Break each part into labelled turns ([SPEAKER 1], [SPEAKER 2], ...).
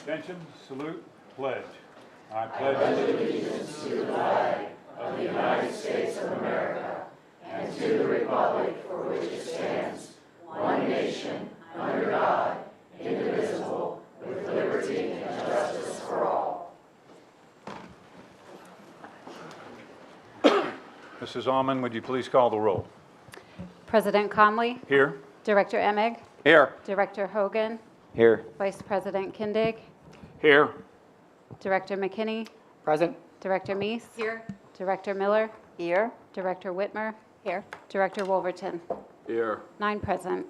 [SPEAKER 1] Attention, salute, pledge. I pledge allegiance to the flag of the United States of America and to the republic for which it stands, one nation, under God, indivisible, with liberty and justice for all. Mrs. Almond, would you please call the roll?
[SPEAKER 2] President Conley?
[SPEAKER 1] Here.
[SPEAKER 2] Director Emig?
[SPEAKER 3] Here.
[SPEAKER 2] Director Hogan?
[SPEAKER 3] Here.
[SPEAKER 2] Vice President Kindig?
[SPEAKER 1] Here.
[SPEAKER 2] Director McKinney?
[SPEAKER 3] Present.
[SPEAKER 2] Director Meese? Here. Director Miller?
[SPEAKER 4] Here.
[SPEAKER 2] Director Whitmer?
[SPEAKER 4] Here.
[SPEAKER 2] Director Wolverton?
[SPEAKER 1] Here.
[SPEAKER 2] 9 present.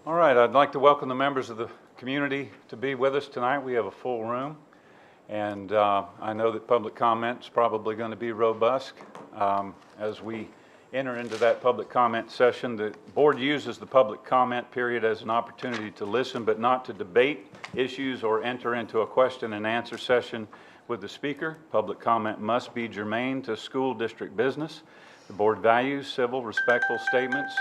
[SPEAKER 1] All right, I'd like to welcome the members of the community to be with us tonight. We have a full room, and I know that public comment is probably going to be robust. As we enter into that public comment session, the board uses the public comment period as an opportunity to listen but not to debate issues or enter into a question and answer session with the speaker. Public comment must be germane to school district business. The board values civil, respectful statements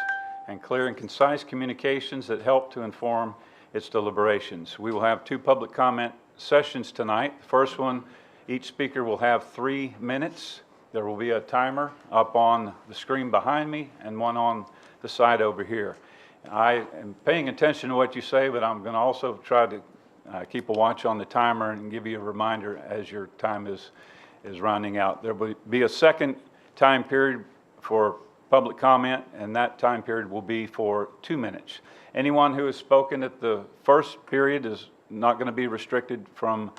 [SPEAKER 1] and clear and concise communications that help to inform its deliberations. We will have 2 public comment sessions tonight. The first one, each speaker will have 3 minutes. There will be a timer up on the screen behind me and one on the side over here. I am paying attention to what you say, but I'm going to also try to keep a watch on the timer and give you a reminder as your time is running out. There will be a second time period for public comment, and that time period will be for 2 minutes. Anyone who has spoken at the first period is not going to be restricted from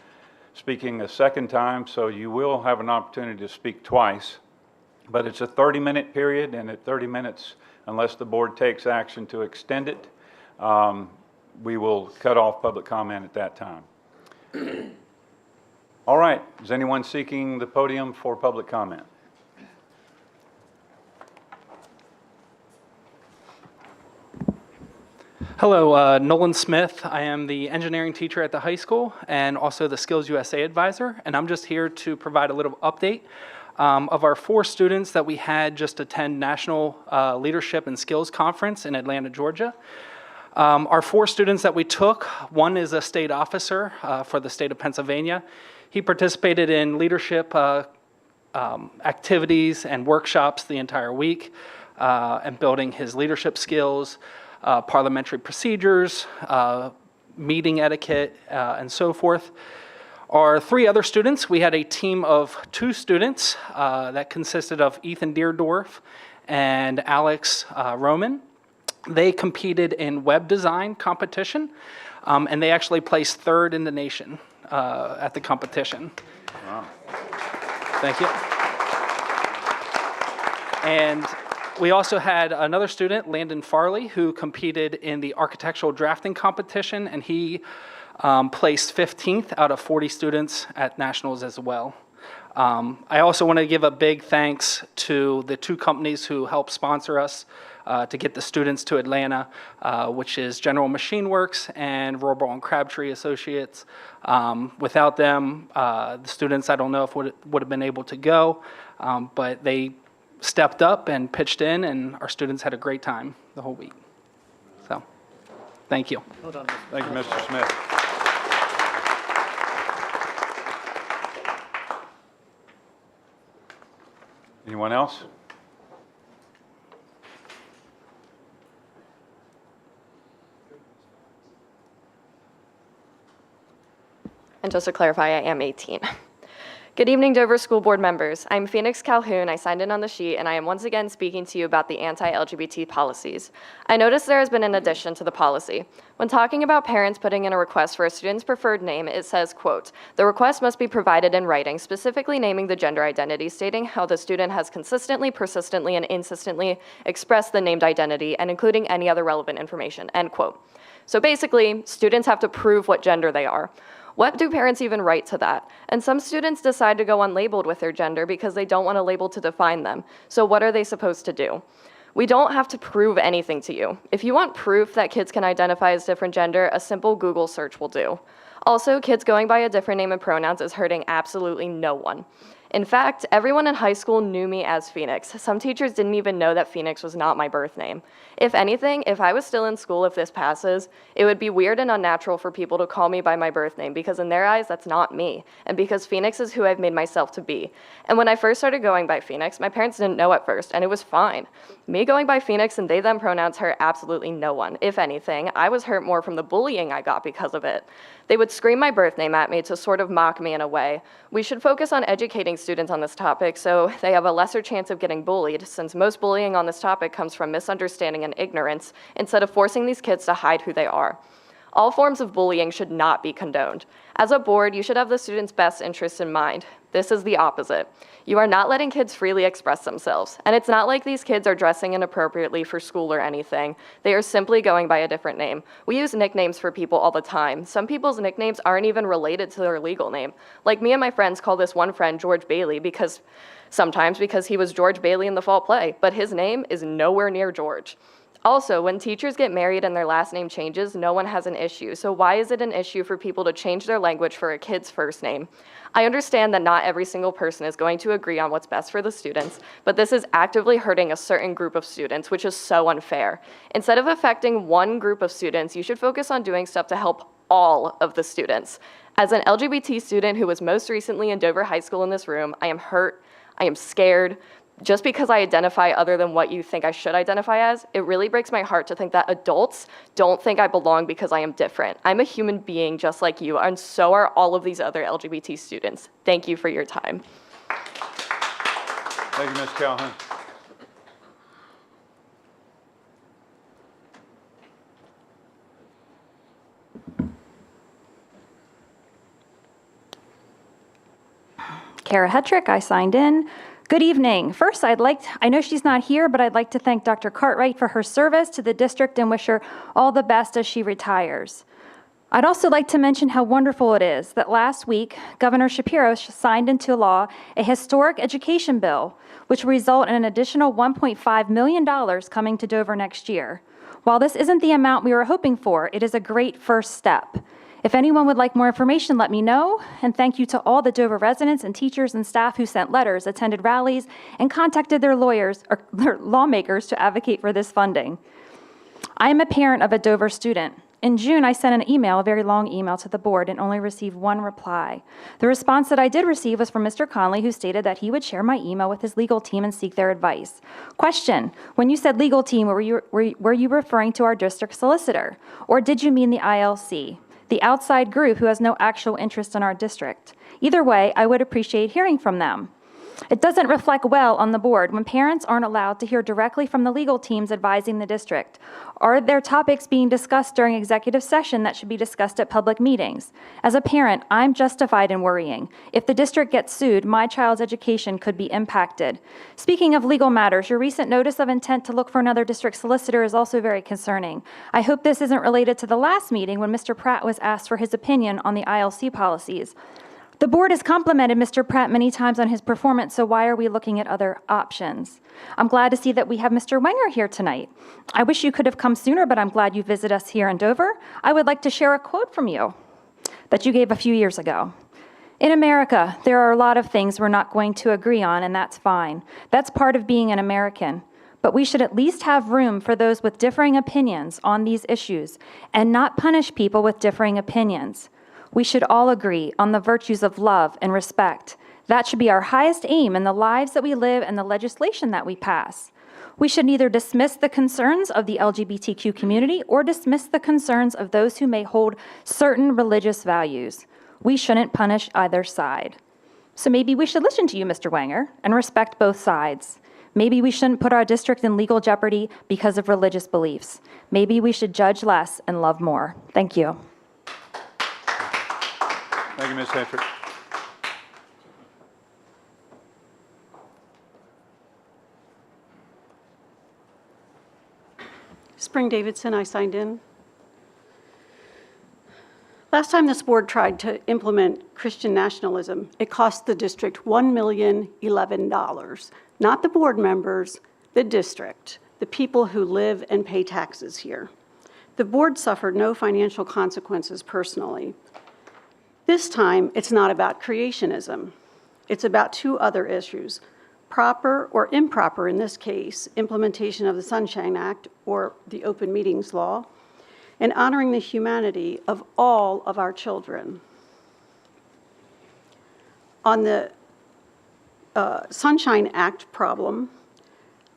[SPEAKER 1] speaking a second time, so you will have an opportunity to speak twice. But it's a 30-minute period, and at 30 minutes, unless the board takes action to extend it, we will cut off public comment at that time. All right, is anyone seeking the podium for public comment?
[SPEAKER 5] Hello, Nolan Smith. I am the engineering teacher at the high school and also the Skills USA advisor, and I'm just here to provide a little update of our 4 students that we had just attend National Leadership and Skills Conference in Atlanta, Georgia. Our 4 students that we took, one is a state officer for the state of Pennsylvania. He participated in leadership activities and workshops the entire week and building his leadership skills, parliamentary procedures, meeting etiquette, and so forth. Our 3 other students, we had a team of 2 students that consisted of Ethan Deerdorf and Alex Roman. They competed in web design competition, and they actually placed 3rd in the nation at the competition.
[SPEAKER 1] Wow.
[SPEAKER 5] Thank you. And we also had another student, Landon Farley, who competed in the architectural drafting competition, and he placed 15th out of 40 students at nationals as well. I also want to give a big thanks to the 2 companies who helped sponsor us to get the students to Atlanta, which is General Machine Works and Rohrball and Crabtree Associates. Without them, the students, I don't know if would have been able to go, but they stepped up and pitched in, and our students had a great time the whole week. So, thank you.
[SPEAKER 1] Thank you, Mr. Smith. Anyone else?
[SPEAKER 4] And just to clarify, I am 18. Good evening, Dover School Board members. I'm Phoenix Calhoun. I signed in on the sheet, and I am once again speaking to you about the anti-LGBT policies. I noticed there has been an addition to the policy. When talking about parents putting in a request for a student's preferred name, it says, quote, "The request must be provided in writing, specifically naming the gender identity, stating how the student has consistently, persistently, and insistently expressed the named identity, and including any other relevant information," end quote. So basically, students have to prove what gender they are. What do parents even write to that? And some students decide to go unlabeled with their gender because they don't want a label to define them. So what are they supposed to do? We don't have to prove anything to you. If you want proof that kids can identify as different gender, a simple Google search will do. Also, kids going by a different name and pronouns is hurting absolutely no one. In fact, everyone in high school knew me as Phoenix. Some teachers didn't even know that Phoenix was not my birth name. If anything, if I was still in school if this passes, it would be weird and unnatural for people to call me by my birth name because in their eyes, that's not me, and because Phoenix is who I've made myself to be. And when I first started going by Phoenix, my parents didn't know at first, and it was fine. Me going by Phoenix and they them pronouns hurt absolutely no one. If anything, I was hurt more from the bullying I got because of it. They would scream my birth name at me to sort of mock me in a way. We should focus on educating students on this topic so they have a lesser chance of getting bullied, since most bullying on this topic comes from misunderstanding and ignorance, instead of forcing these kids to hide who they are. All forms of bullying should not be condoned. As a board, you should have the students' best interests in mind. This is the opposite. You are not letting kids freely express themselves. And it's not like these kids are dressing inappropriately for school or anything. They are simply going by a different name. We use nicknames for people all the time. Some people's nicknames aren't even related to their legal name. Like me and my friends call this one friend George Bailey sometimes because he was George Bailey in the fall play, but his name is nowhere near George. Also, when teachers get married and their last name changes, no one has an issue. So why is it an issue for people to change their language for a kid's first name? I understand that not every single person is going to agree on what's best for the students, but this is actively hurting a certain group of students, which is so unfair. Instead of affecting one group of students, you should focus on doing stuff to help all of the students. As an LGBT student who was most recently in Dover High School in this room, I am hurt, I am scared. Just because I identify other than what you think I should identify as, it really breaks my heart to think that adults don't think I belong because I am different. I'm a human being just like you, and so are all of these other LGBT students. Thank you for your time.
[SPEAKER 1] Thank you, Ms. Calhoun.
[SPEAKER 3] Kara Hetrick, I signed in. Good evening. First, I know she's not here, but I'd like to thank Dr. Cartwright for her service to the district and wish her all the best as she retires. I'd also like to mention how wonderful it is that last week, Governor Shapiro signed into law a historic education bill, which will result in an additional $1.5 million coming to Dover next year. While this isn't the amount we were hoping for, it is a great first step. If anyone would like more information, let me know. And thank you to all the Dover residents and teachers and staff who sent letters, attended rallies, and contacted their lawyers or their lawmakers to advocate for this funding. I am a parent of a Dover student. In June, I sent an email, a very long email to the board, and only received one reply. The response that I did receive was from Mr. Conley, who stated that he would share my email with his legal team and seek their advice. Question: when you said legal team, were you referring to our district solicitor, or did you mean the ILC? The outside group who has no actual interest in our district? Either way, I would appreciate hearing from them. It doesn't reflect well on the board when parents aren't allowed to hear directly from the legal teams advising the district. Are there topics being discussed during executive session that should be discussed at public meetings? As a parent, I'm justified in worrying. If the district gets sued, my child's education could be impacted. Speaking of legal matters, your recent notice of intent to look for another district solicitor is also very concerning. I hope this isn't related to the last meeting when Mr. Pratt was asked for his opinion on the ILC policies. The board has complimented Mr. Pratt many times on his performance, so why are we looking at other options? I'm glad to see that we have Mr. Wenger here tonight. I wish you could have come sooner, but I'm glad you visit us here in Dover. I would like to share a quote from you that you gave a few years ago. In America, there are a lot of things we're not going to agree on, and that's fine. That's part of being an American. But we should at least have room for those with differing opinions on these issues and not punish people with differing opinions. We should all agree on the virtues of love and respect. That should be our highest aim in the lives that we live and the legislation that we pass. We should neither dismiss the concerns of the LGBTQ community or dismiss the concerns of those who may hold certain religious values. We shouldn't punish either side. So maybe we should listen to you, Mr. Wenger, and respect both sides. Maybe we shouldn't put our district in legal jeopardy because of religious beliefs. Maybe we should judge less and love more. Thank you.
[SPEAKER 1] Thank you, Ms. Hetrick.
[SPEAKER 6] Spring Davidson, I signed in. Last time this board tried to implement Christian nationalism, it cost the district $1,011. Not the board members, the district, the people who live and pay taxes here. The board suffered no financial consequences personally. This time, it's not about creationism. It's about two other issues. proper or improper, in this case, implementation of the Sunshine Act or the Open Meetings Law, and honoring the humanity of all of our children. On the Sunshine Act problem,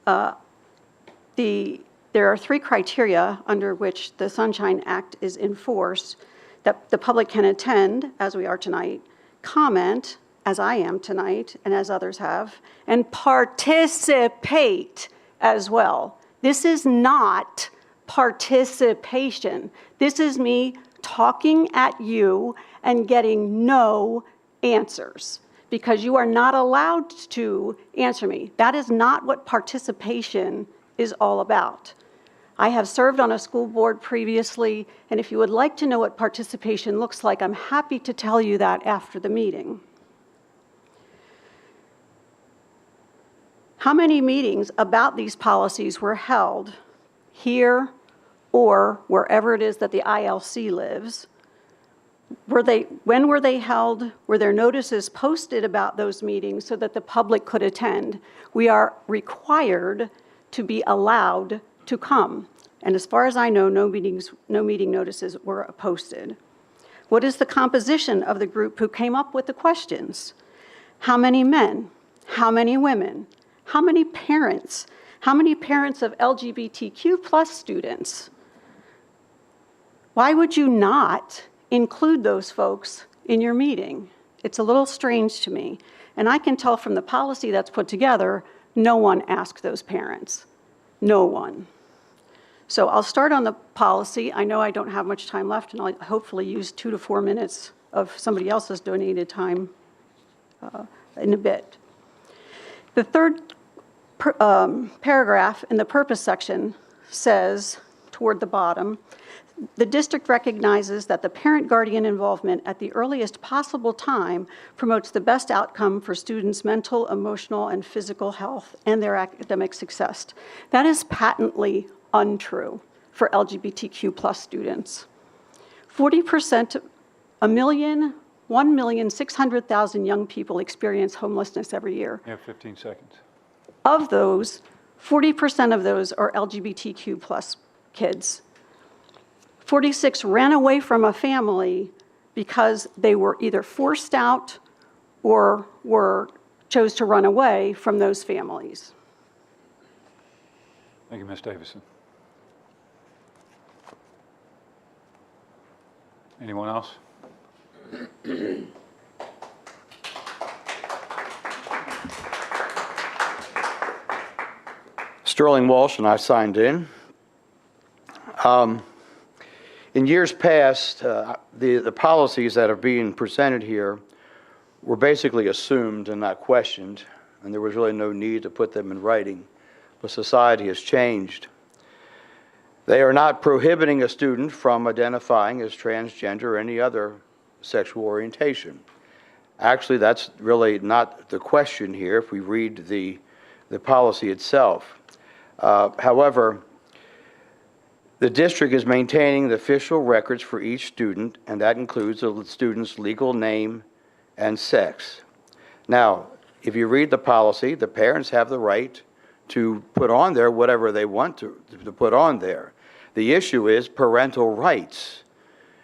[SPEAKER 6] there are 3 criteria under which the Sunshine Act is enforced: that the public can attend, as we are tonight, comment, as I am tonight and as others have, and participate as well. This is not participation. This is me talking at you and getting no answers, because you are not allowed to answer me. That is not what participation is all about. I have served on a school board previously, and if you would like to know what participation looks like, I'm happy to tell you that after the meeting. How many meetings about these policies were held here or wherever it is that the ILC lives? When were they held? Were there notices posted about those meetings so that the public could attend? We are required to be allowed to come. And as far as I know, no meeting notices were posted. What is the composition of the group who came up with the questions? How many men? How many women? How many parents? How many parents of LGBTQ plus students? Why would you not include those folks in your meeting? It's a little strange to me. And I can tell from the policy that's put together, no one asked those parents. No one. So I'll start on the policy. I know I don't have much time left, and I'll hopefully use 2 to 4 minutes of somebody else's donated time in a bit. The third paragraph in the purpose section says, toward the bottom, the district recognizes that the parent-guardian involvement at the earliest possible time promotes the best outcome for students' mental, emotional, and physical health and their academic success. That is patently untrue for LGBTQ plus students. 40%, 1,600,000 young people experience homelessness every year.
[SPEAKER 1] You have 15 seconds.
[SPEAKER 6] Of those, 40% of those are LGBTQ plus kids. 46 ran away from a family because they were either forced out or chose to run away from those families.
[SPEAKER 1] Thank you, Ms. Davison. Anyone else?
[SPEAKER 7] Sterling Walsh, and I signed in. In years past, the policies that are being presented here were basically assumed and not questioned, and there was really no need to put them in writing. But society has changed. They are not prohibiting a student from identifying as transgender or any other sexual orientation. Actually, that's really not the question here if we read the policy itself. However, the district is maintaining the official records for each student, and that includes the student's legal name and sex. Now, if you read the policy, the parents have the right to put on there whatever they want to put on there. The issue is parental rights.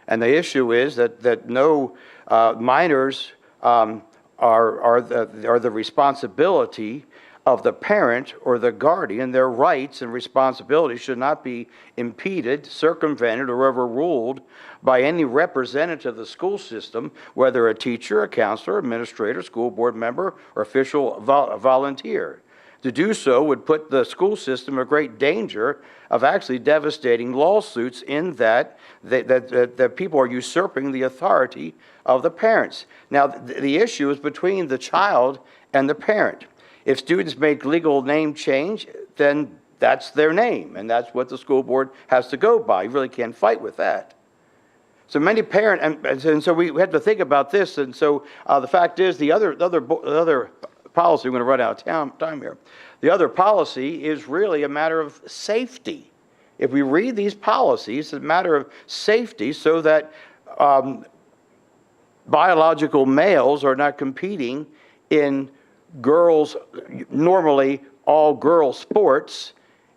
[SPEAKER 7] And the issue is that no minors are the responsibility of the parent or the guardian. Their rights and responsibilities should not be impeded, circumvented, or overruled by any representative of the school system, whether a teacher, a counselor, administrator, school board member, or official volunteer. To do so would put the school system in great danger of actually devastating lawsuits in that people are usurping the authority of the parents. Now, the issue is between the child and the parent. If students make legal name change, then that's their name, and that's what the school board has to go by. You really can't fight with that. So many parents, and so we have to think about this, and so the fact is the other policy, we're going to run out of time here. The other policy is really a matter of safety. If we read these policies, it's a matter of safety so that biological males are not competing in girls, normally all girl sports,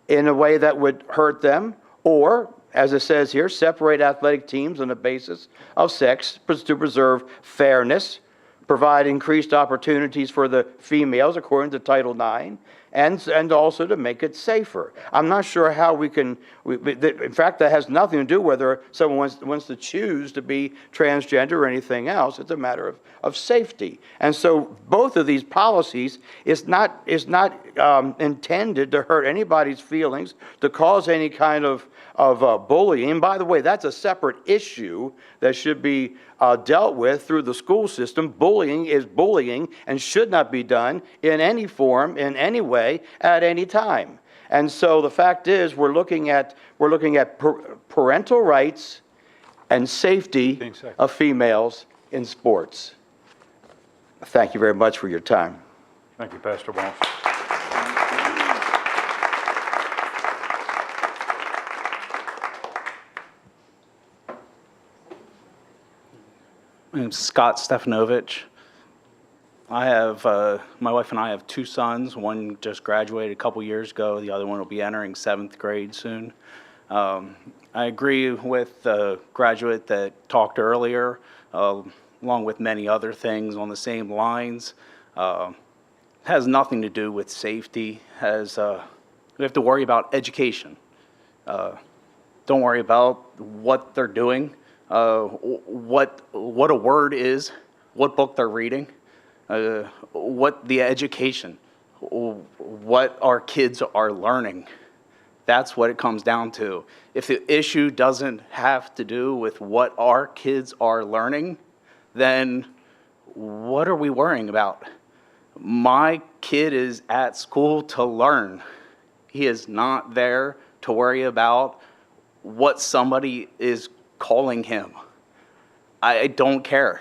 [SPEAKER 7] in a way that would hurt them, or, as it says here, separate athletic teams on the basis of sex to preserve fairness, provide increased opportunities for the females according to Title IX, and also to make it safer. I'm not sure how we can, in fact, that has nothing to do whether someone wants to choose to be transgender or anything else. It's a matter of safety. And so both of these policies is not intended to hurt anybody's feelings, to cause any kind of bullying. By the way, that's a separate issue that should be dealt with through the school system. Bullying is bullying and should not be done in any form, in any way, at any time. And so the fact is, we're looking at parental rights and safety of females in sports. Thank you very much for your time.
[SPEAKER 1] Thank you, Pastor Walsh.
[SPEAKER 8] My name's Scott Stefanovich. I have, my wife and I have 2 sons. One just graduated a couple years ago. The other one will be entering 7th grade soon. I agree with the graduate that talked earlier, along with many other things on the same lines. Has nothing to do with safety. We have to worry about education. Don't worry about what they're doing. What a word is, what book they're reading, what the education, what our kids are learning. That's what it comes down to. If the issue doesn't have to do with what our kids are learning, then what are we worrying about? My kid is at school to learn. He is not there to worry about what somebody is calling him. I don't care.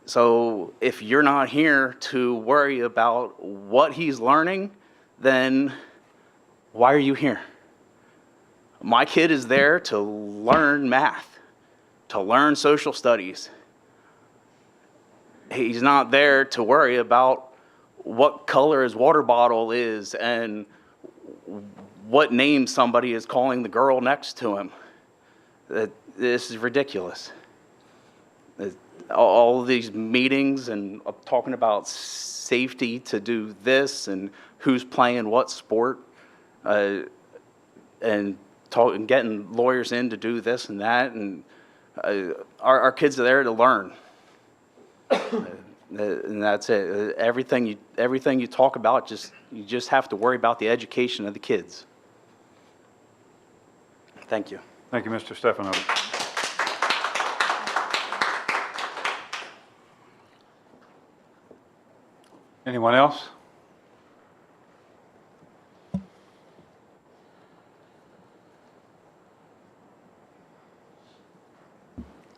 [SPEAKER 8] So if you're not here to worry about what he's learning, then why are you here? My kid is there to learn math, to learn social studies. He's not there to worry about what color his water bottle is and what name somebody is calling the girl next to him. This is ridiculous. All of these meetings and talking about safety to do this and who's playing what sport, and getting lawyers in to do this and that, and our kids are there to learn, and that's it. Everything you talk about, you just have to worry about the education of the kids. Thank you.
[SPEAKER 1] Thank you, Mr. Stefanovich. Anyone else?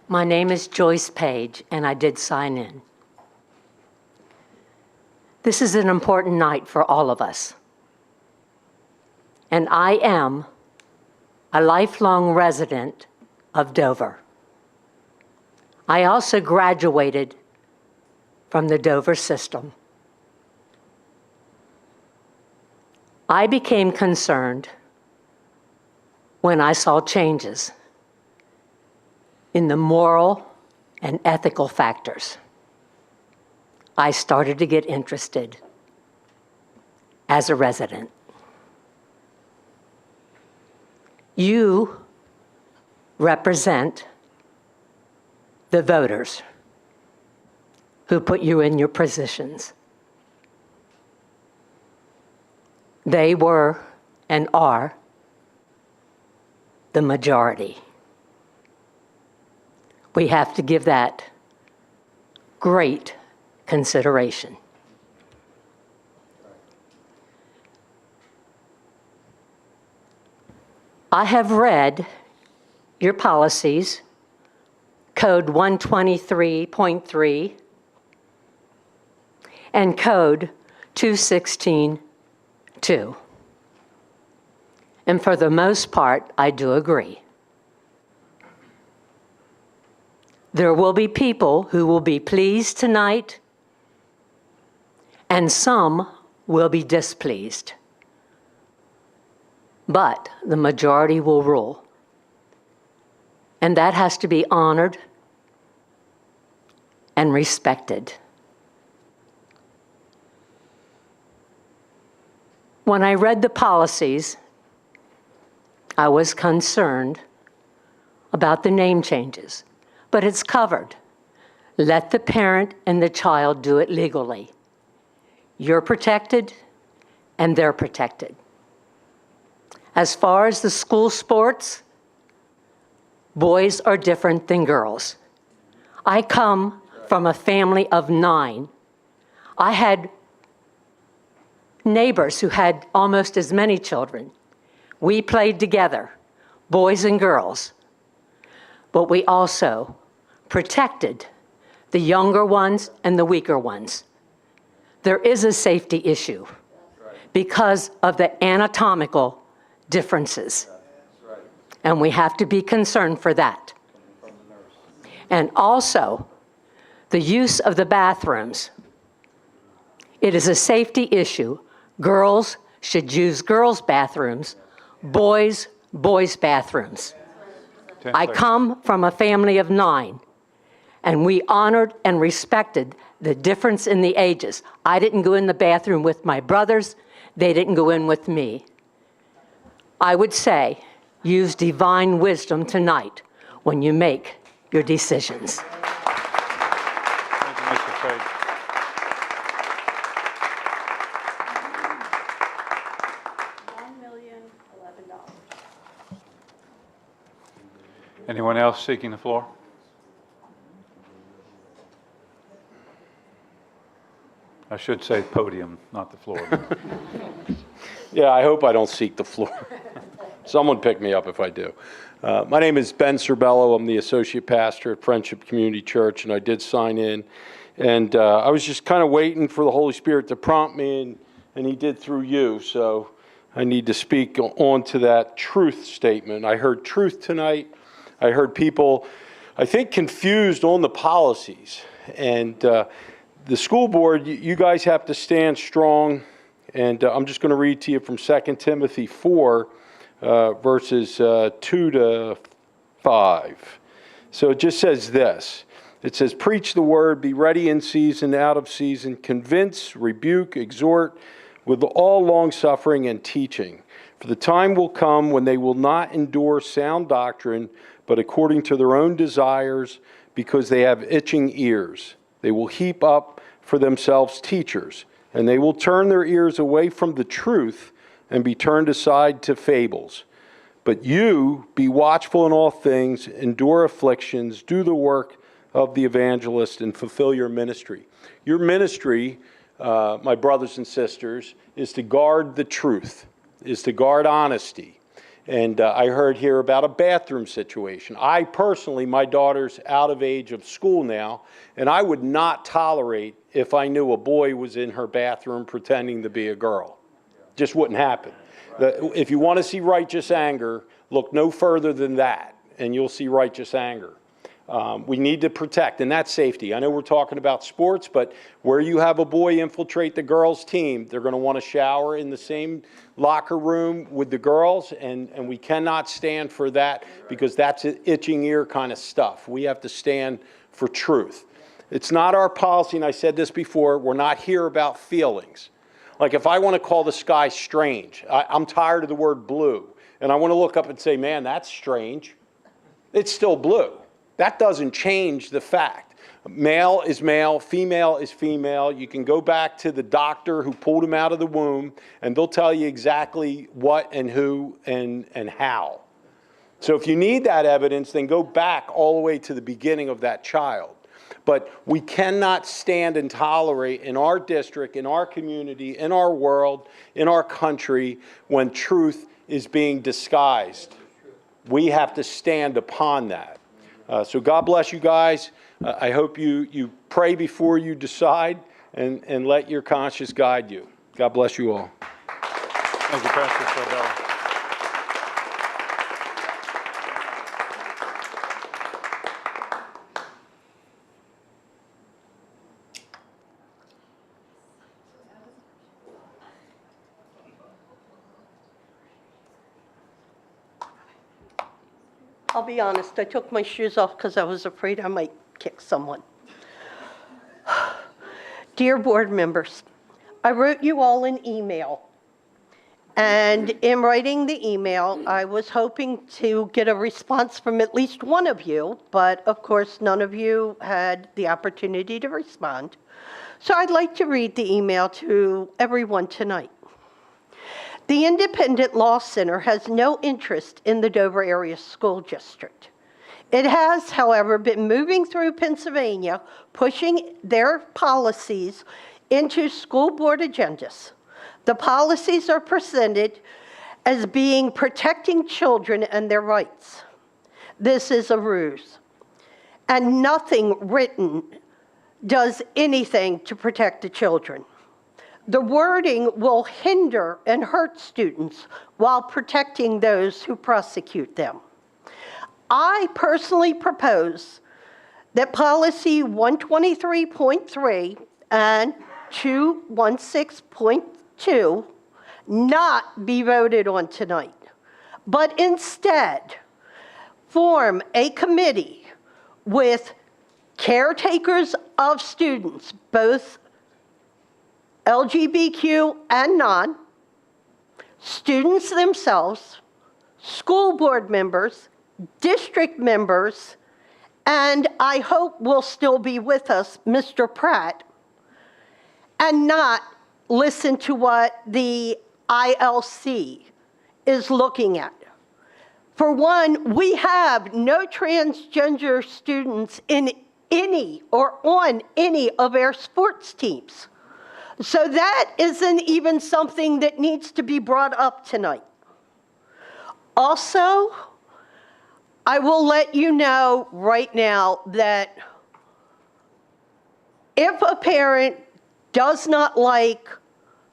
[SPEAKER 9] My name is Joyce Page, and I did sign in. This is an important night for all of us. And I am a lifelong resident of Dover. I also graduated from the Dover system. I became concerned when I saw changes in the moral and ethical factors. I started to get interested as a resident. You represent the voters who put you in your positions. They were and are the majority. We have to give that great consideration. I have read your policies, Code 123.3 and Code 216.2. And for the most part, I do agree. There will be people who will be pleased tonight and some will be displeased. But the majority will rule. And that has to be honored and respected. When I read the policies, I was concerned about the name changes, but it's covered. Let the parent and the child do it legally. You're protected, and they're protected. As far as the school sports, boys are different than girls. I come from a family of 9. I had neighbors who had almost as many children. We played together, boys and girls. But we also protected the younger ones and the weaker ones. There is a safety issue because of the anatomical differences. And we have to be concerned for that. And also, the use of the bathrooms. It is a safety issue. Girls should use girls' bathrooms, boys' bathrooms. I come from a family of 9, and we honored and respected the difference in the ages. I didn't go in the bathroom with my brothers. They didn't go in with me. I would say, use divine wisdom tonight when you make your decisions.
[SPEAKER 1] Thank you, Mr. Fade. Anyone else seeking the floor? I should say podium, not the floor.
[SPEAKER 10] Yeah, I hope I don't seek the floor. Someone pick me up if I do. My name is Ben Cerbello. I'm the associate pastor at Friendship Community Church, and I did sign in. And I was just kind of waiting for the Holy Spirit to prompt me, and he did through you. So I need to speak on to that truth statement. I heard truth tonight. I heard people, I think, confused on the policies. And the school board, you guys have to stand strong. And I'm just going to read to you from 2 Timothy 4, verses 2 to 5. So it just says this. It says, preach the word, be ready in season, out of season, convince, rebuke, exhort with all long-suffering and teaching. For the time will come when they will not endure sound doctrine, but according to their own desires, because they have itching ears. They will heap up for themselves teachers, and they will turn their ears away from the truth and be turned aside to fables. But you, be watchful in all things, endure afflictions, do the work of the evangelist, and fulfill your ministry. Your ministry, my brothers and sisters, is to guard the truth, is to guard honesty. And I heard here about a bathroom situation. I personally, my daughter's out of age of school now, and I would not tolerate if I knew a boy was in her bathroom pretending to be a girl. Just wouldn't happen. If you want to see righteous anger, look no further than that, and you'll see righteous anger. We need to protect, and that's safety. I know we're talking about sports, but where you have a boy infiltrate the girls' team, they're going to want to shower in the same locker room with the girls, and we cannot stand for that because that's itching ear kind of stuff. We have to stand for truth. It's not our policy, and I said this before, we're not here about feelings. Like if I want to call the sky strange, I'm tired of the word blue, and I want to look up and say, man, that's strange. It's still blue. That doesn't change the fact. Male is male, female is female. You can go back to the doctor who pulled him out of the womb, and they'll tell you exactly what and who and how. So if you need that evidence, then go back all the way to the beginning of that child. But we cannot stand and tolerate in our district, in our community, in our world, in our country, when truth is being disguised. We have to stand upon that. So God bless you guys. I hope you pray before you decide and let your conscience guide you. God bless you all.
[SPEAKER 1] Thank you, Pastor Cerbello.
[SPEAKER 11] I'll be honest, I took my shoes off because I was afraid I might kick someone. Dear board members, I wrote you all an email. And in writing the email, I was hoping to get a response from at least one of you, but of course, none of you had the opportunity to respond. So I'd like to read the email to everyone tonight. The Independent Law Center has no interest in the Dover Area School District. It has, however, been moving through Pennsylvania, pushing their policies into school board agendas. The policies are presented as being protecting children and their rights. This is a ruse, and nothing written does anything to protect the children. The wording will hinder and hurt students while protecting those who prosecute them. I personally propose that policy 123.3 and 216.2 not be voted on tonight, but instead form a committee with caretakers of students, both LGBTQ and non, students themselves, school board members, district members, and I hope will still be with us, Mr. Pratt, and not listen to what the ILC is looking at. For one, we have no transgender students in any or on any of our sports teams. So that isn't even something that needs to be brought up tonight. Also, I will let you know right now that if a parent does not like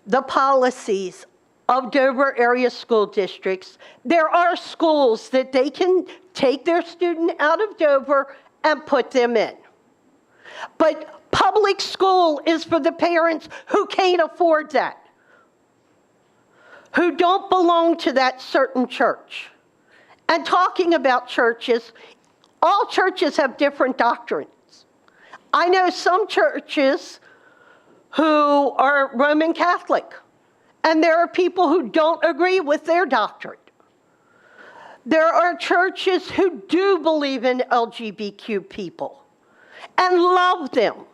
[SPEAKER 11] the policies of Dover area school districts, there are schools that they can take their student out of Dover and put them in. But public school is for the parents who can't afford that, who don't belong to that certain church. And talking about churches, all churches have different doctrines. I know some churches who are Roman Catholic, and there are people who don't agree with their doctrine. There are churches who do believe in LGBTQ people and love them.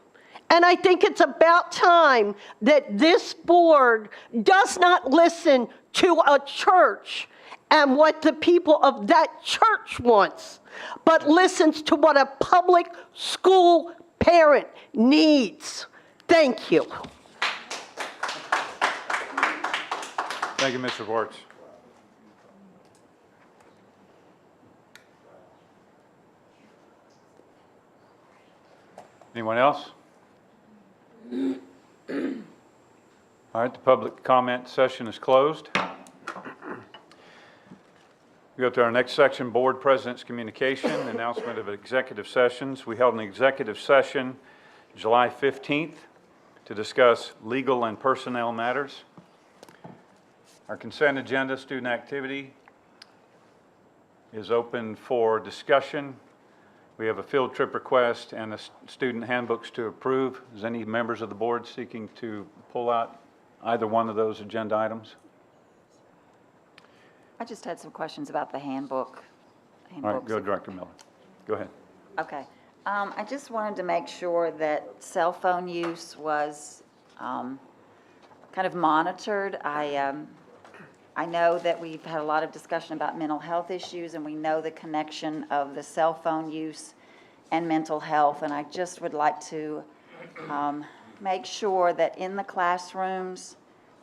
[SPEAKER 11] And I think it's about time that this board does not listen to a church and what the people of that church wants, but listens to what a public school parent needs. Thank you.
[SPEAKER 1] Thank you, Mr. Vorts. Anyone else? All right, the public comment session is closed. We go to our next section, Board President's Communication, announcement of executive sessions. We held an executive session July 15th to discuss legal and personnel matters. Our consent agenda, student activity, is open for discussion. We have a field trip request and student handbooks to approve. Is any members of the board seeking to pull out either one of those agenda items?
[SPEAKER 12] I just had some questions about the handbook.
[SPEAKER 1] All right, go Director Miller. Go ahead.
[SPEAKER 12] Okay. I just wanted to make sure that cell phone use was kind of monitored. I know that we've had a lot of discussion about mental health issues, and we know the connection of the cell phone use and mental health, and I just would like to make sure that in the classrooms,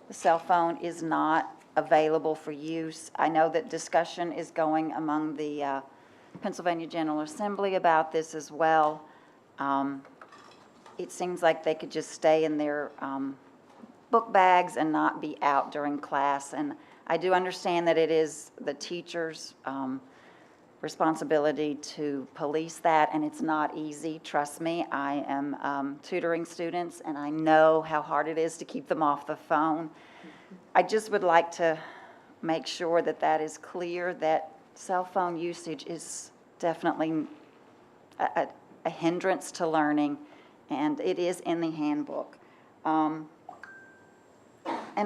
[SPEAKER 12] the cell phone is not available for use. I know that discussion is going among the Pennsylvania General Assembly about this as well. It seems like they could just stay in their book bags and not be out during class. And I do understand that it is the teacher's responsibility to police that, and it's not easy. Trust me, I am tutoring students, and I know how hard it is to keep them off the phone. I just would like to make sure that that is clear, that cell phone usage is definitely a hindrance to learning, and it is in the handbook. And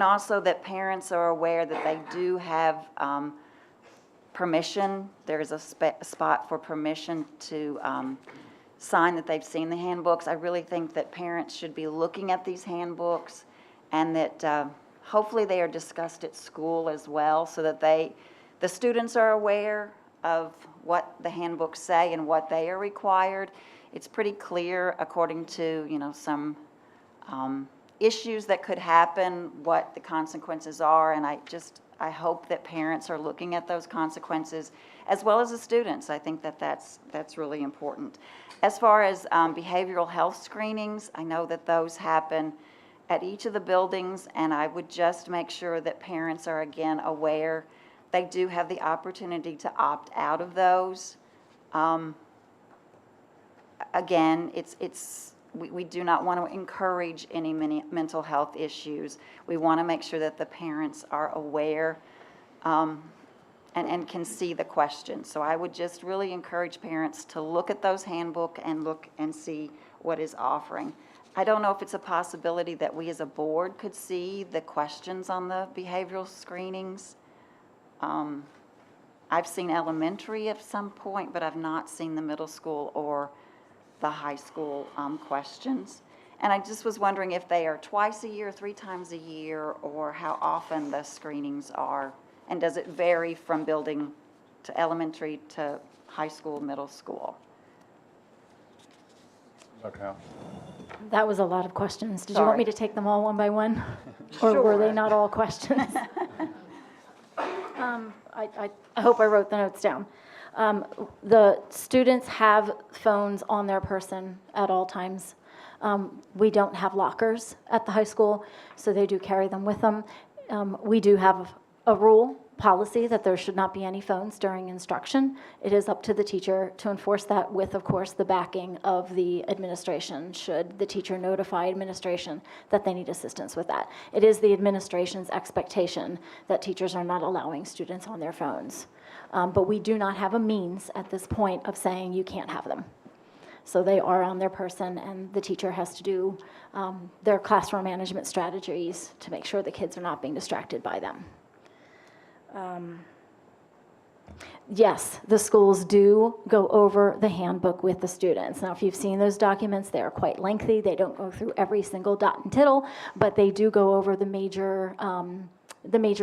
[SPEAKER 12] also that parents are aware that they do have permission. There's a spot for permission to sign that they've seen the handbooks. I really think that parents should be looking at these handbooks, and that hopefully they are discussed at school as well, so that the students are aware of what the handbooks say and what they are required. It's pretty clear, according to, some issues that could happen, what the consequences are, and I hope that parents are looking at those consequences as well as the students. I think that that's really important. As far as behavioral health screenings, I know that those happen at each of the buildings, and I would just make sure that parents are again aware they do have the opportunity to opt out of those. Again, we do not want to encourage any mental health issues. We want to make sure that the parents are aware and can see the questions. So I would just really encourage parents to look at those handbook and look and see what is offering. I don't know if it's a possibility that we as a board could see the questions on the behavioral screenings. I've seen elementary at some point, but I've not seen the middle school or the high school questions. And I just was wondering if they are twice a year, 3 times a year, or how often the screenings are. And does it vary from building to elementary to high school, middle school?
[SPEAKER 1] Dr. Howe?
[SPEAKER 13] That was a lot of questions. Did you want me to take them all one by one? Or
[SPEAKER 12] Sure.
[SPEAKER 13] were they not all questions? I hope I wrote the notes down. The students have phones on their person at all times. We don't have lockers at the high school, so they do carry them with them. We do have a rule, policy, that there should not be any phones during instruction. It is up to the teacher to enforce that with, of course, the backing of the administration, should the teacher notify administration that they need assistance with that. It is the administration's expectation that teachers are not allowing students on their phones. But we do not have a means at this point of saying you can't have them. So they are on their person, and the teacher has to do their classroom management strategies to make sure the kids are not being distracted by them. Yes, the schools do go over the handbook with the students. Now, if you've seen those documents, they are quite lengthy. They don't go through every single dot and tittle, but they do go over the major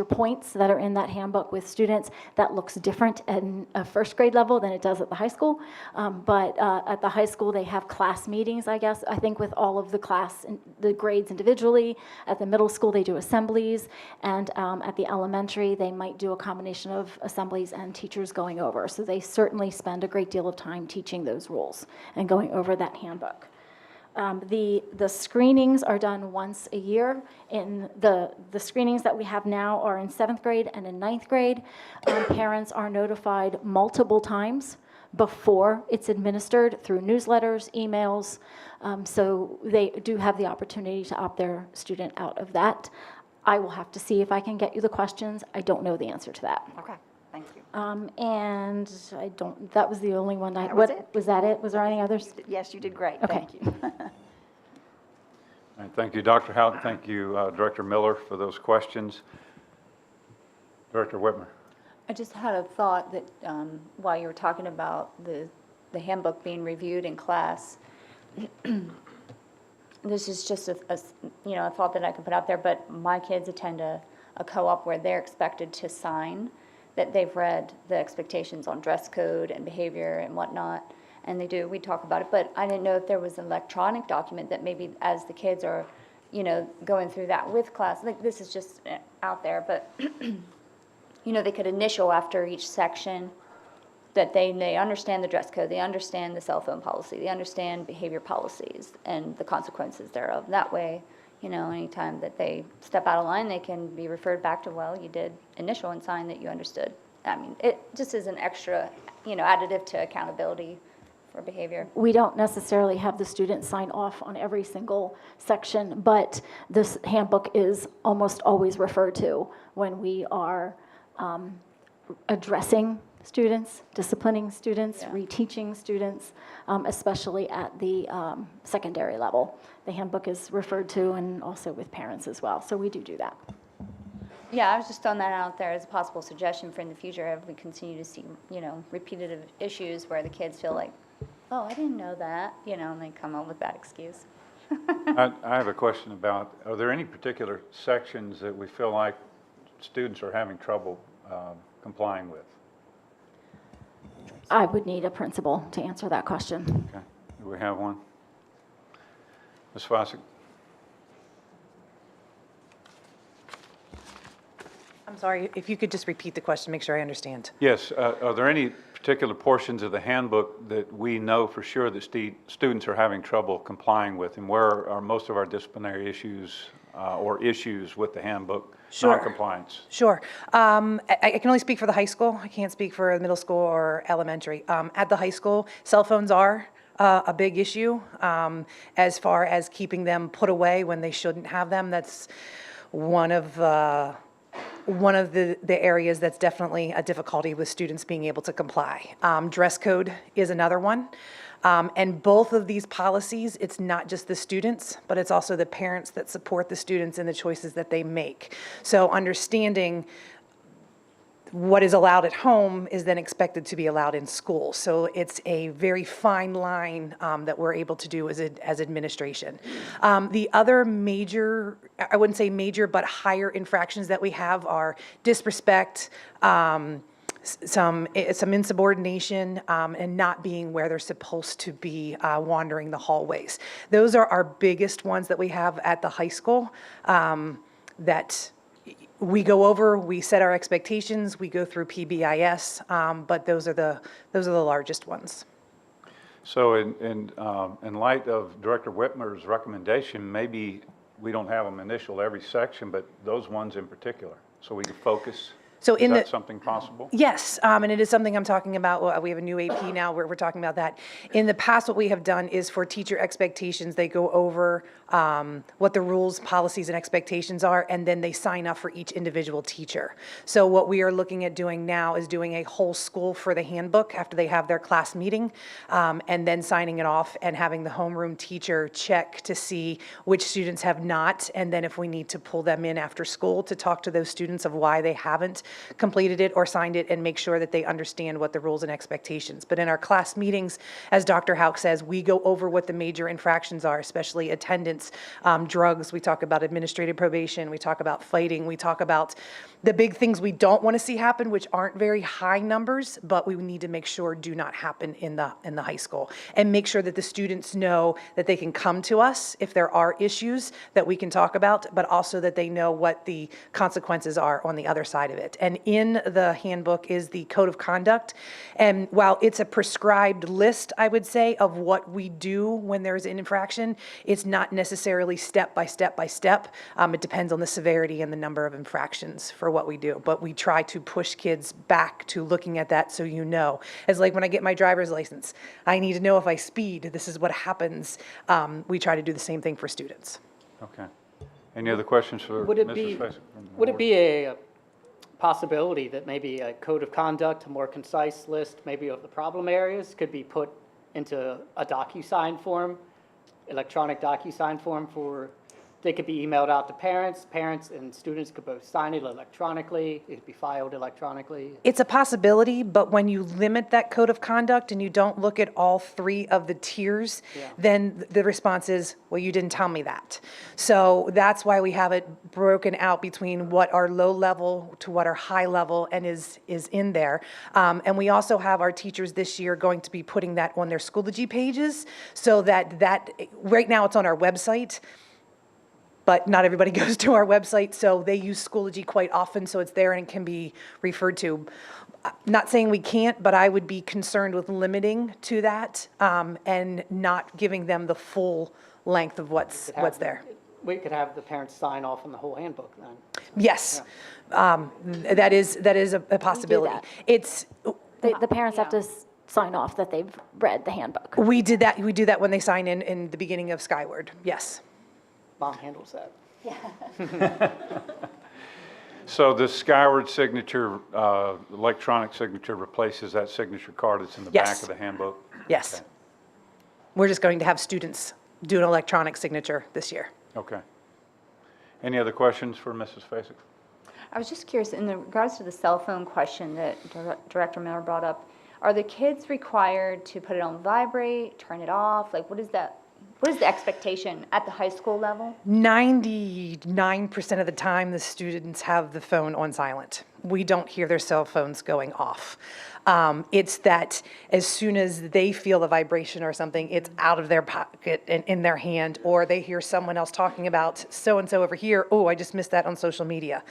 [SPEAKER 13] points that are in that handbook with students. That looks different at a first grade level than it does at the high school. But at the high school, they have class meetings, I guess, I think with all of the grades individually. At the middle school, they do assemblies. And at the elementary, they might do a combination of assemblies and teachers going over. So they certainly spend a great deal of time teaching those rules and going over that handbook. The screenings are done once a year. In the screenings that we have now are in 7th grade and in 9th grade. Parents are notified multiple times before it's administered through newsletters, emails. So they do have the opportunity to opt their student out of that. I will have to see if I can get you the questions. I don't know the answer to that.
[SPEAKER 12] Okay, thank you.
[SPEAKER 13] And that was the only one.
[SPEAKER 12] That was it.
[SPEAKER 13] Was that it? Was there any others?
[SPEAKER 12] Yes, you did great.
[SPEAKER 13] Okay.
[SPEAKER 12] Thank you.
[SPEAKER 1] And thank you, Dr. Howe. Thank you, Director Miller, for those questions. Director Whitmer.
[SPEAKER 14] I just had a thought that while you were talking about the handbook being reviewed in class, this is just a thought that I can put out there, but my kids attend a co-op where they're expected to sign that they've read the expectations on dress code and behavior and whatnot, and we talk about it, but I didn't know if there was an electronic document that maybe as the kids are, going through that with class, like this is just out there, but, they could initial after each section that they understand the dress code, they understand the cell phone policy, they understand behavior policies and the consequences thereof. That way, anytime that they step out of line, they can be referred back to, well, you did initial and sign that you understood. I mean, it just is an extra, additive to accountability for behavior.
[SPEAKER 13] We don't necessarily have the students sign off on every single section, but this handbook is almost always referred to when we are addressing students, disciplining students, reteaching students, especially at the secondary level. The handbook is referred to and also with parents as well, so we do that.
[SPEAKER 14] Yeah, I was just throwing that out there as a possible suggestion for in the future if we continue to see, repetitive issues where the kids feel like, oh, I didn't know that, and they come up with that excuse.
[SPEAKER 1] I have a question about, are there any particular sections that we feel like students are having trouble complying with?
[SPEAKER 13] I would need a principal to answer that question.
[SPEAKER 1] Okay, do we have one? Ms. Fossick?
[SPEAKER 15] I'm sorry, if you could just repeat the question, make sure I understand.
[SPEAKER 1] Yes, are there any particular portions of the handbook that we know for sure that students are having trouble complying with, and where are most of our disciplinary issues or issues with the handbook non-compliance?
[SPEAKER 15] Sure. I can only speak for the high school. I can't speak for middle school or elementary. At the high school, cell phones are a big issue as far as keeping them put away when they shouldn't have them. That's one of the areas that's definitely a difficulty with students being able to comply. Dress code is another one. And both of these policies, it's not just the students, but it's also the parents that support the students in the choices that they make. So understanding what is allowed at home is then expected to be allowed in school. So it's a very fine line that we're able to do as administration. The other major, I wouldn't say major, but higher infractions that we have are disrespect, some insubordination, and not being where they're supposed to be, wandering the hallways. Those are our biggest ones that we have at the high school that we go over. We set our expectations. We go through PBIS, but those are the largest ones.
[SPEAKER 1] So in light of Director Whitmer's recommendation, maybe we don't have them initial every section, but those ones in particular, so we can focus.
[SPEAKER 15] So
[SPEAKER 1] is that something possible?
[SPEAKER 15] Yes, and it is something I'm talking about. We have a new AP now where we're talking about that. In the past, what we have done is for teacher expectations, they go over what the rules, policies, and expectations are, and then they sign up for each individual teacher. So what we are looking at doing now is doing a whole school for the handbook after they have their class meeting, and then signing it off and having the homeroom teacher check to see which students have not, and then if we need to pull them in after school to talk to those students of why they haven't completed it or signed it, and make sure that they understand what the rules and expectations. But in our class meetings, as Dr. Houck says, we go over what the major infractions are, especially attendance, drugs. We talk about administrative probation. We talk about fighting. We talk about the big things we don't want to see happen, which aren't very high numbers, but we need to make sure do not happen in the high school, and make sure that the students know that they can come to us if there are issues that we can talk about, but also that they know what the consequences are on the other side of it. And in the handbook is the code of conduct. And while it's a prescribed list, I would say, of what we do when there's an infraction, it's not necessarily step by step by step. It depends on the severity and the number of infractions for what we do. But we try to push kids back to looking at that so you know. It's like when I get my driver's license, I need to know if I speed, this is what happens. We try to do the same thing for students.
[SPEAKER 1] Okay. Any other questions for Mrs. Faison?
[SPEAKER 16] Would it be a possibility that maybe a code of conduct, a more concise list maybe of the problem areas could be put into a DocuSign form, electronic DocuSign form for, they could be emailed out to parents and students could both sign it electronically, it could be filed electronically?
[SPEAKER 15] It's a possibility, but when you limit that code of conduct and you don't look at all three of the tiers, then the response is, well, you didn't tell me that. So that's why we have it broken out between what are low level to what are high level and is in there. And we also have our teachers this year going to be putting that on their Schoology pages, so that right now it's on our website, but not everybody goes to our website, so they use Schoology quite often, so it's there and it can be referred to. Not saying we can't, but I would be concerned with limiting to that and not giving them the full length of what's there.
[SPEAKER 16] We could have the parents sign off on the whole handbook then.
[SPEAKER 15] Yes, that is a possibility. It's
[SPEAKER 13] The parents have to sign off that they've read the handbook.
[SPEAKER 15] we do that when they sign in the beginning of Skyward. Yes.
[SPEAKER 16] Mom handles that.
[SPEAKER 1] So the Skyward signature, electronic signature replaces that signature card that's in the back
[SPEAKER 15] Yes.
[SPEAKER 1] of the handbook?
[SPEAKER 15] Yes.
[SPEAKER 1] Okay.
[SPEAKER 15] We're just going to have students do an electronic signature this year.
[SPEAKER 1] Okay. Any other questions for Mrs. Fasek?
[SPEAKER 14] I was just curious, in regards to the cell phone question that Director Miller brought up, are the kids required to put it on vibrate, turn it off? Like, what is that? What is the expectation at the high school level?
[SPEAKER 15] 99% of the time, the students have the phone on silent. We don't hear their cell phones going off. It's that as soon as they feel the vibration or something, it's out of their pocket and in their hand, or they hear someone else talking about so-and-so over here, oh, I just missed that on social media.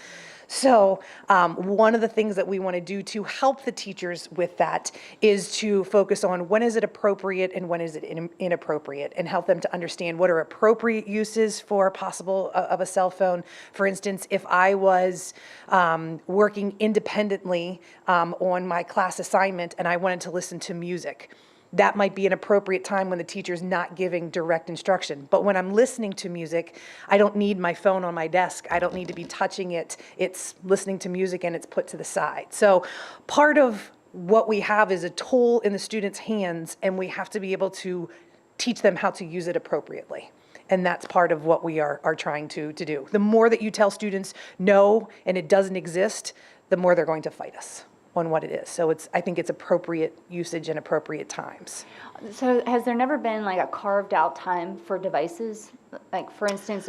[SPEAKER 15] So one of the things that we want to do to help the teachers with that is to focus on when is it appropriate and when is it inappropriate, and help them to understand what are appropriate uses for possible of a cell phone. For instance, if I was working independently on my class assignment and I wanted to listen to music, that might be an appropriate time when the teacher's not giving direct instruction. But when I'm listening to music, I don't need my phone on my desk. I don't need to be touching it. It's listening to music and it's put to the side. So part of what we have is a tool in the students' hands, and we have to be able to teach them how to use it appropriately. And that's part of what we are trying to do. The more that you tell students no and it doesn't exist, the more they're going to fight us on what it is. So I think it's appropriate usage and appropriate times.
[SPEAKER 14] So has there never been like a carved out time for devices? Like, for instance,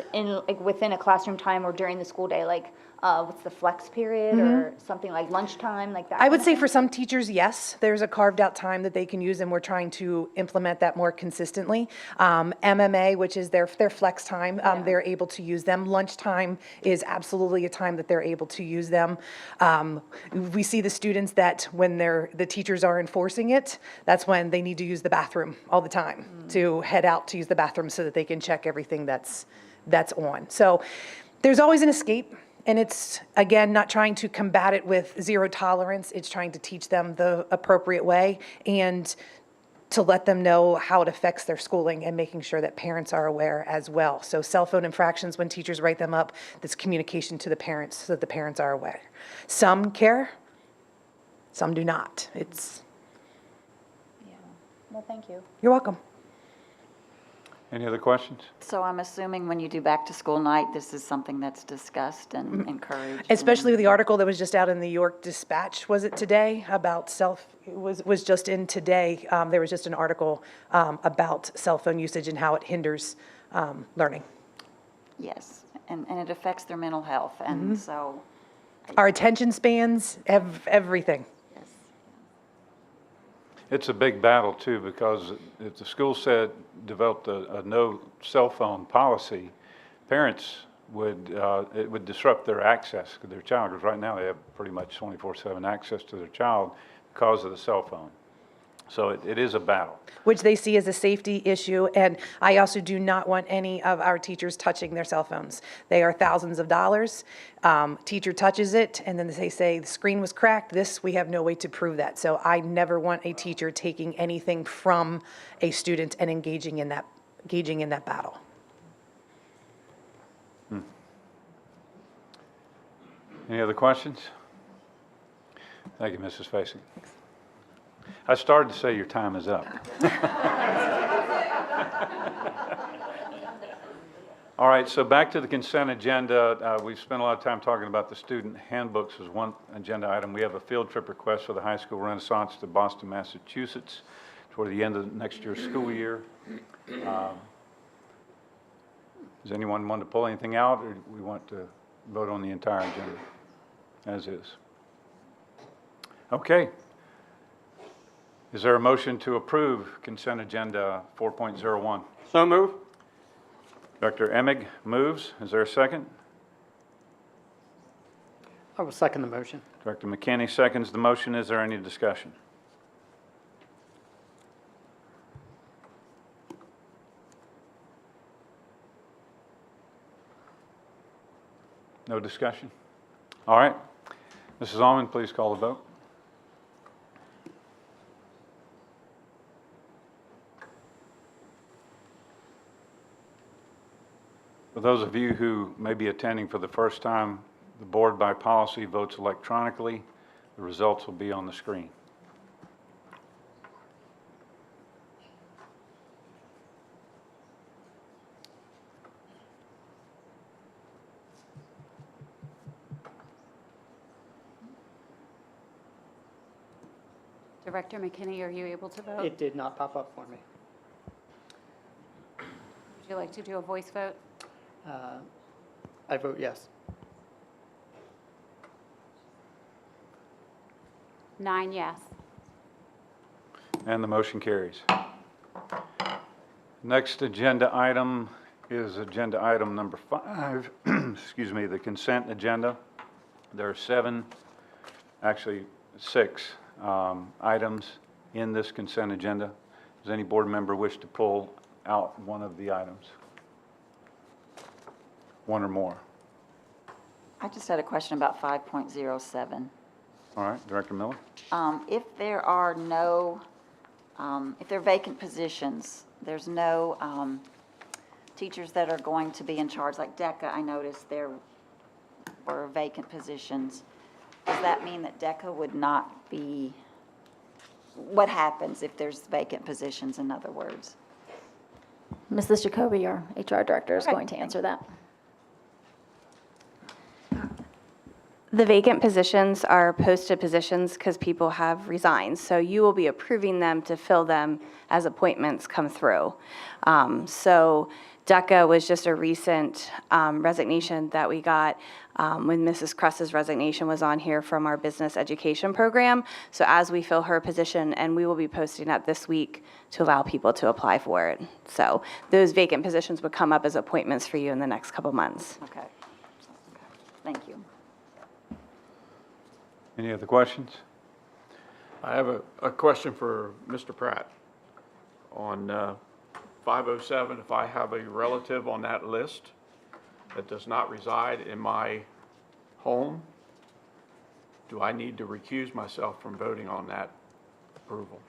[SPEAKER 14] within a classroom time or during the school day, like what's the flex period or something like lunchtime, like that?
[SPEAKER 15] I would say for some teachers, yes, there's a carved out time that they can use, and we're trying to implement that more consistently. MMA, which is their flex time, they're able to use them. Lunchtime is absolutely a time that they're able to use them. We see the students that when the teachers are enforcing it, that's when they need to use the bathroom all the time, to head out to use the bathroom so that they can check everything that's on. So there's always an escape. And it's, again, not trying to combat it with zero tolerance. It's trying to teach them the appropriate way and to let them know how it affects their schooling, and making sure that parents are aware as well. So cell phone infractions, when teachers write them up, that's communication to the parents so that the parents are aware. Some care, some do not.
[SPEAKER 14] Yeah. Well, thank you.
[SPEAKER 15] You're welcome.
[SPEAKER 1] Any other questions?
[SPEAKER 12] So I'm assuming when you do back to school night, this is something that's discussed and encouraged?
[SPEAKER 15] Especially with the article that was just out in the York Dispatch, was it today, about was just in today. There was just an article about cell phone usage and how it hinders learning.
[SPEAKER 12] Yes, and it affects their mental health, and so...
[SPEAKER 15] Our attention spans, everything.
[SPEAKER 12] Yes.
[SPEAKER 1] It's a big battle too, because if the school developed a no cell phone policy, parents it would disrupt their access to their child, because right now they have pretty much 24/7 access to their child because of the cell phone. So it is a battle.
[SPEAKER 15] Which they see as a safety issue, and I also do not want any of our teachers touching their cell phones. They are thousands of dollars. Teacher touches it, and then they say the screen was cracked. We have no way to prove that. So I never want a teacher taking anything from a student and engaging in that battle.
[SPEAKER 1] Any other questions? Thank you, Mrs. Fasek. I started to say your time is up. All right, so back to the consent agenda. We've spent a lot of time talking about the student handbooks as one agenda item. We have a field trip request for the high school Renaissance to Boston, Massachusetts toward the end of next year's school year. Does anyone want to pull anything out, or we want to vote on the entire agenda as is? Okay. Is there a motion to approve consent agenda 4.01?
[SPEAKER 10] So move.
[SPEAKER 1] Dr. Emig moves. Is there a second?
[SPEAKER 16] I will second the motion.
[SPEAKER 1] Dr. McKinney seconds the motion. Is there any discussion? No discussion? All right. Mrs. Allman, please call the vote. For those of you who may be attending for the first time, The board by policy votes electronically. The results will be on the screen.
[SPEAKER 2] Director McKinney, are you able to vote?
[SPEAKER 16] It did not pop up for me.
[SPEAKER 2] Would you like to do a voice vote?
[SPEAKER 16] I vote yes.
[SPEAKER 2] 9 yes.
[SPEAKER 1] And the motion carries. Next agenda item is agenda item number 5, excuse me, the consent agenda. There are 6 items in this consent agenda. Does any board member wish to pull out one of the items? One or more?
[SPEAKER 12] I just had a question about 5.07.
[SPEAKER 1] All right, Director Miller?
[SPEAKER 12] If there are no, if there are vacant positions, there's no teachers that are going to be in charge, like DECA, I noticed there were vacant positions. Does that mean that DECA would not be, what happens if there's vacant positions, in other words?
[SPEAKER 13] Mrs. Jacoby, our HR director, is going to answer that.
[SPEAKER 17] The vacant positions are posted positions because people have resigned. So you will be approving them to fill them as appointments come through. So DECA was just a recent resignation that we got when Mrs. Kress's resignation was on here from our business education program. So as we fill her position, and we will be posting that this week to allow people to apply for it. So those vacant positions would come up as appointments for you in the next couple months.
[SPEAKER 12] Okay. Thank you.
[SPEAKER 1] Any other questions?
[SPEAKER 18] I have a question for Mr. Pratt. On 507, if I have a relative on that list that does not reside in my home, do I need to recuse myself from voting on that approval?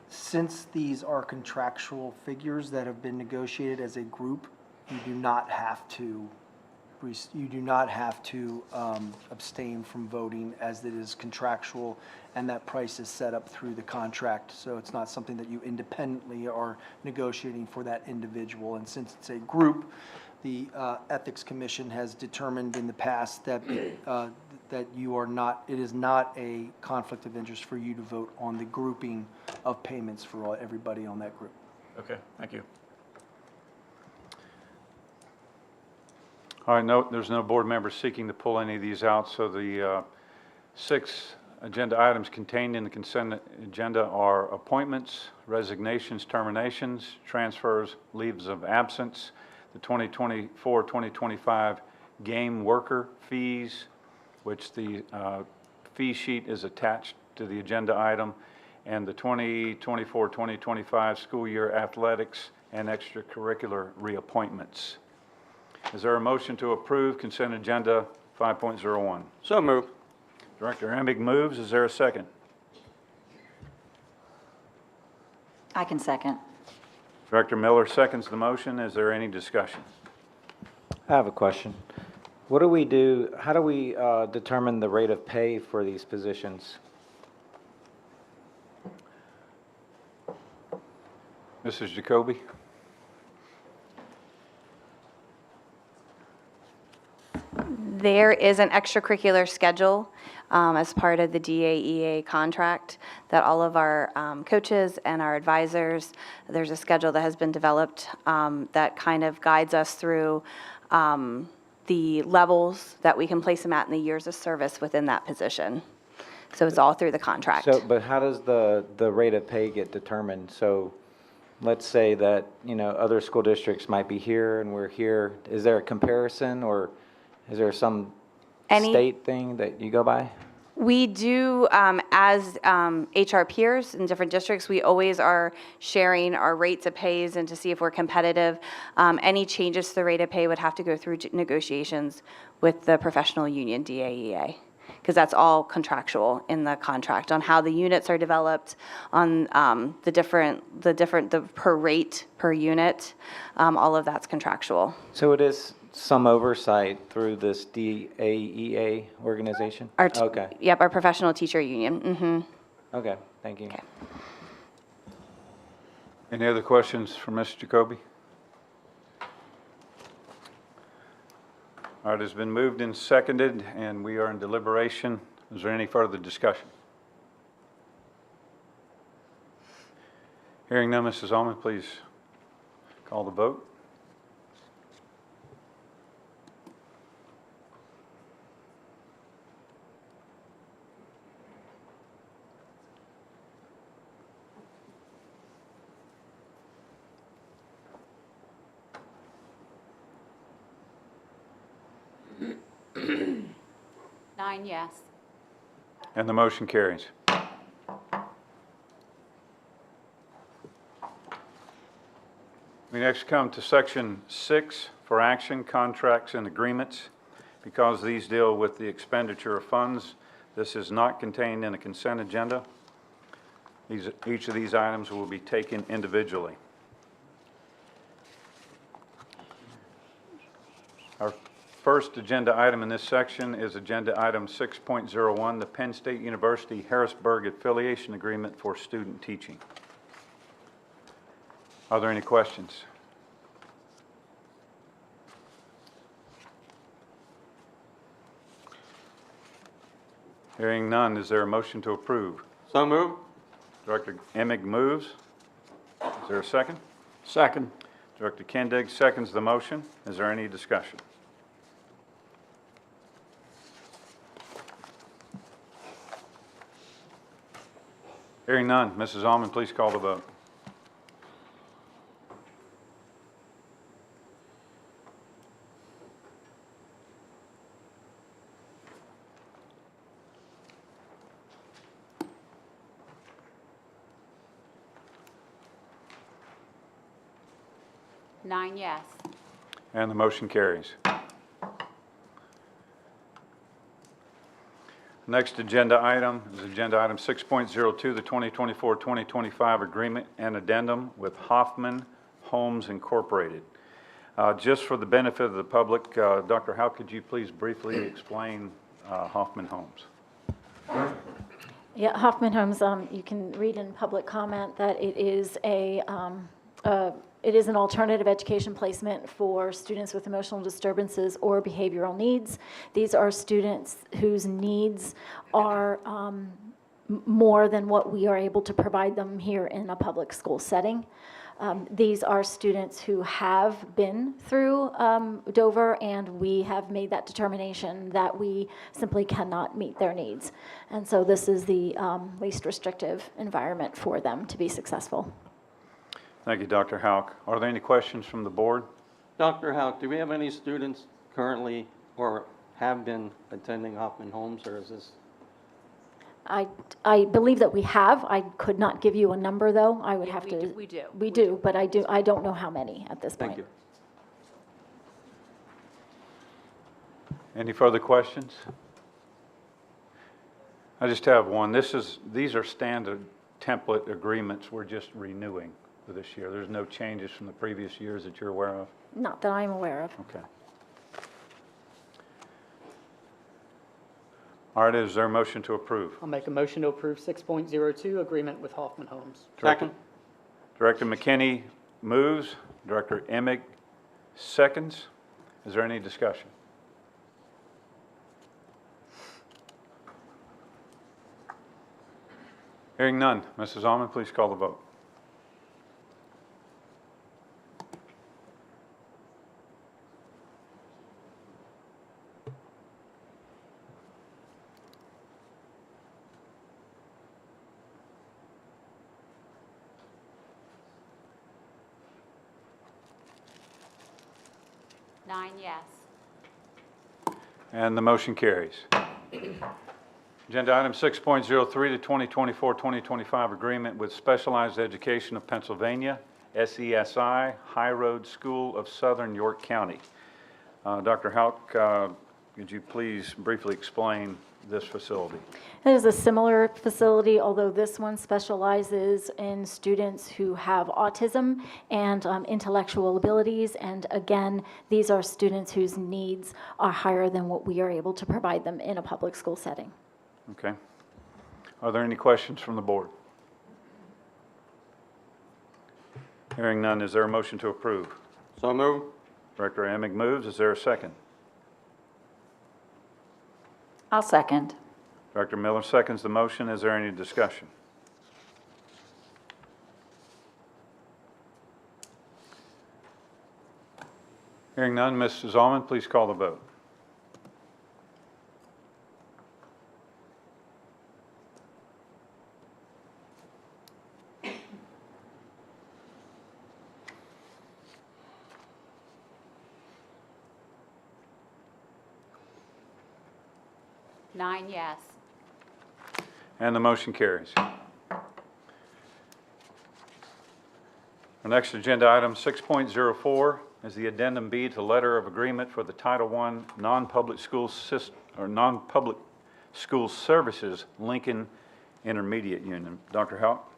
[SPEAKER 19] Since these are contractual figures that have been negotiated as a group, you do not have to abstain from voting, as it is contractual, and that price is set up through the contract. So it's not something that you independently are negotiating for that individual. And since it's a group, the Ethics Commission has determined in the past that that you are not, it is not a conflict of interest for you to vote on the grouping of payments for everybody on that group.
[SPEAKER 18] Okay, thank you.
[SPEAKER 1] All right, no, there's no board members seeking to pull any of these out, so the 6 agenda items contained in the consent agenda are appointments, resignations, terminations, transfers, leaves of absence, the 2024-2025 game worker fees, which the fee sheet is attached to the agenda item, and the 2024-2025 school year athletics and extracurricular reappointments. Is there a motion to approve consent agenda 5.01?
[SPEAKER 10] So moved.
[SPEAKER 1] Director Emig moves. Is there a second?
[SPEAKER 12] I can second.
[SPEAKER 1] Director Miller seconds the motion. Is there any discussion?
[SPEAKER 20] I have a question. What do we do, how do we determine the rate of pay for these positions?
[SPEAKER 1] Mrs. Jacoby?
[SPEAKER 17] There is an extracurricular schedule as part of the DAEA contract that all of our coaches and our advisors, there's a schedule that has been developed that kind of guides us through the levels that we can place them at in the years of service within that position. So it's all through the contract.
[SPEAKER 20] So, but how does the rate of pay get determined? So let's say that, you know, other school districts might be here and we're here. Is there a comparison, or is there some state thing that you go by?
[SPEAKER 17] We do, as HR peers in different districts, we always are sharing our rates of pays and to see if we're competitive. Any changes to the rate of pay would have to go through negotiations with the professional union, DAEA, because that's all contractual in the contract on how the units are developed, on the per rate per unit. All of that's contractual.
[SPEAKER 20] So it is some oversight through this DAEA organization? Okay.
[SPEAKER 17] Yep, our professional teacher union. Mm-hmm.
[SPEAKER 20] Okay, thank you.
[SPEAKER 17] Okay.
[SPEAKER 1] Any other questions for Ms. Jacoby? All right, it's been moved and seconded, and we are in deliberation. Is there any further discussion? Hearing none, Mrs. Allman, please call the vote.
[SPEAKER 2] Nine yes.
[SPEAKER 1] And the motion carries. We next come to section 6 for action, contracts and agreements. Because these deal with the expenditure of funds, this is not contained in a consent agenda. Each of these items will be taken individually. Our first agenda item in this section is agenda item 6.01, the Penn State University Harrisburg Affiliation Agreement for Student Teaching. Are there any questions? Hearing none, is there a motion to approve?
[SPEAKER 18] So moved.
[SPEAKER 1] Director Emig moves. Is there a second?
[SPEAKER 18] Second.
[SPEAKER 1] Director Kendig seconds the motion. Is there any discussion? Hearing none, Mrs. Allman, please call the vote.
[SPEAKER 2] Nine yes.
[SPEAKER 1] And the motion carries. Next agenda item is agenda item 6.02, the 2024-2025 agreement and addendum with Hoffman Homes Incorporated. Just for the benefit of the public, Dr. Howe, could you please briefly explain Hoffman Homes?
[SPEAKER 13] Yeah, Hoffman Homes, you can read in public comment that it is an alternative education placement for students with emotional disturbances or behavioral needs. These are students whose needs are more than what we are able to provide them here in a public school setting. These are students who have been through Dover, and we have made that determination that we simply cannot meet their needs. And so this is the least restrictive environment for them to be successful.
[SPEAKER 1] Thank you, Dr. Houck. Are there any questions from the board?
[SPEAKER 21] Dr. Houck, do we have any students currently or have been attending Hoffman Homes, or is this?
[SPEAKER 13] I believe that we have. I could not give you a number, though. I would have to.
[SPEAKER 17] We do.
[SPEAKER 13] We do, but I don't know how many at this point.
[SPEAKER 21] Thank you.
[SPEAKER 1] Any further questions? I just have one. These are standard template agreements we're just renewing for this year. There's no changes from the previous years that you're aware of?
[SPEAKER 13] Not that I'm aware of.
[SPEAKER 1] Okay. All right, is there a motion to approve?
[SPEAKER 16] I'll make a motion to approve 6.02, agreement with Hoffman Homes.
[SPEAKER 21] Second.
[SPEAKER 1] Director McKinney moves. Director Emig seconds. Is there any discussion? Hearing none. Mrs. Allman, please call the vote.
[SPEAKER 2] Nine yes.
[SPEAKER 1] And the motion carries. Agenda item 6.03, the 2024-2025 agreement with Specialized Education of Pennsylvania, SESI, High Road School of Southern York County. Dr. Houck, could you please briefly explain this facility?
[SPEAKER 13] It is a similar facility, although this one specializes in students who have autism and intellectual abilities. And again, these are students whose needs are higher than what we are able to provide them in a public school setting.
[SPEAKER 1] Okay. Are there any questions from the board? Hearing none, is there a motion to approve?
[SPEAKER 21] So moved.
[SPEAKER 1] Director Emig moves. Is there a second?
[SPEAKER 12] I'll second.
[SPEAKER 1] Director Miller seconds the motion. Is there any discussion? Hearing none, Mrs. Almond, please call the vote.
[SPEAKER 2] Nine yes.
[SPEAKER 1] And the motion carries. Our next agenda item, 6.04, is the addendum B to letter of agreement for the Title I non-public school non-public school services Lincoln Intermediate Union. Dr. Houck?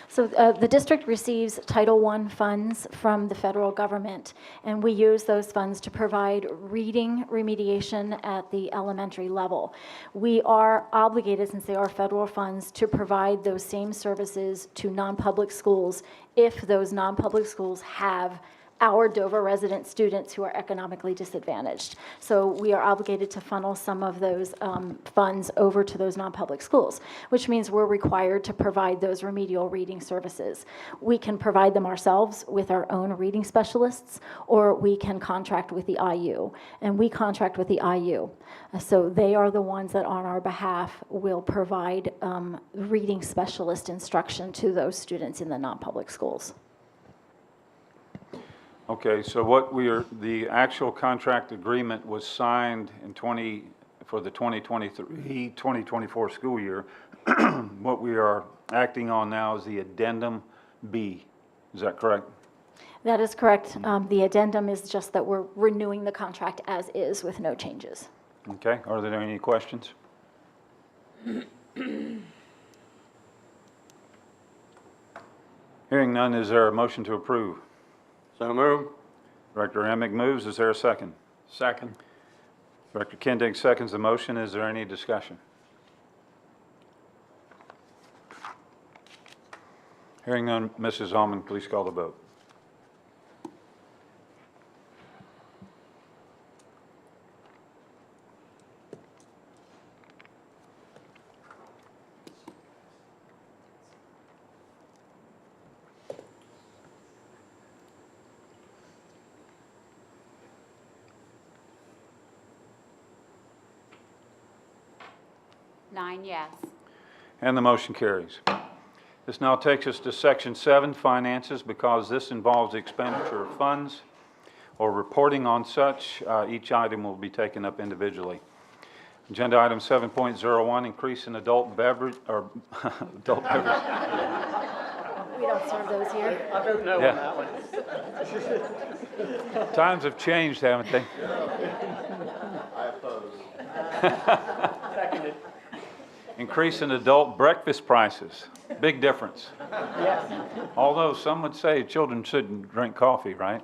[SPEAKER 13] So the district receives Title I funds from the federal government, and we use those funds to provide reading remediation at the elementary level. We are obligated, since they are federal funds, to provide those same services to non-public schools if those non-public schools have our Dover resident students who are economically disadvantaged. So we are obligated to funnel some of those funds over to those non-public schools, which means we're required to provide those remedial reading services. We can provide them ourselves with our own reading specialists, or we can contract with the IU, and we contract with the IU. So they are the ones that on our behalf will provide reading specialist instruction to those students in the non-public schools.
[SPEAKER 1] Okay, so the actual contract agreement was signed for the 2023-2024 school year. What we are acting on now is the addendum B. Is that correct?
[SPEAKER 13] That is correct. The addendum is just that we're renewing the contract as is with no changes.
[SPEAKER 1] Okay, are there any questions? Hearing none, is there a motion to approve?
[SPEAKER 21] So moved.
[SPEAKER 1] Director Emig moves. Is there a second?
[SPEAKER 18] Second.
[SPEAKER 1] Director Kindig seconds the motion. Is there any discussion? Hearing none, Mrs. Almond, please call the vote.
[SPEAKER 2] Nine yes.
[SPEAKER 1] And the motion carries. This now takes us to Section 7, Finances, because this involves the expenditure of funds or reporting on such. Each item will be taken up individually. Agenda item 7.01, increase in adult beverage, or adult beverage.
[SPEAKER 13] We don't serve those here.
[SPEAKER 16] I vote no
[SPEAKER 1] Yeah.
[SPEAKER 16] on that one.
[SPEAKER 1] Times have changed, haven't they?
[SPEAKER 21] I oppose.
[SPEAKER 16] Seconded.
[SPEAKER 1] Increase in adult breakfast prices. Big difference.
[SPEAKER 16] Yes.
[SPEAKER 1] Although some would say children shouldn't drink coffee, right?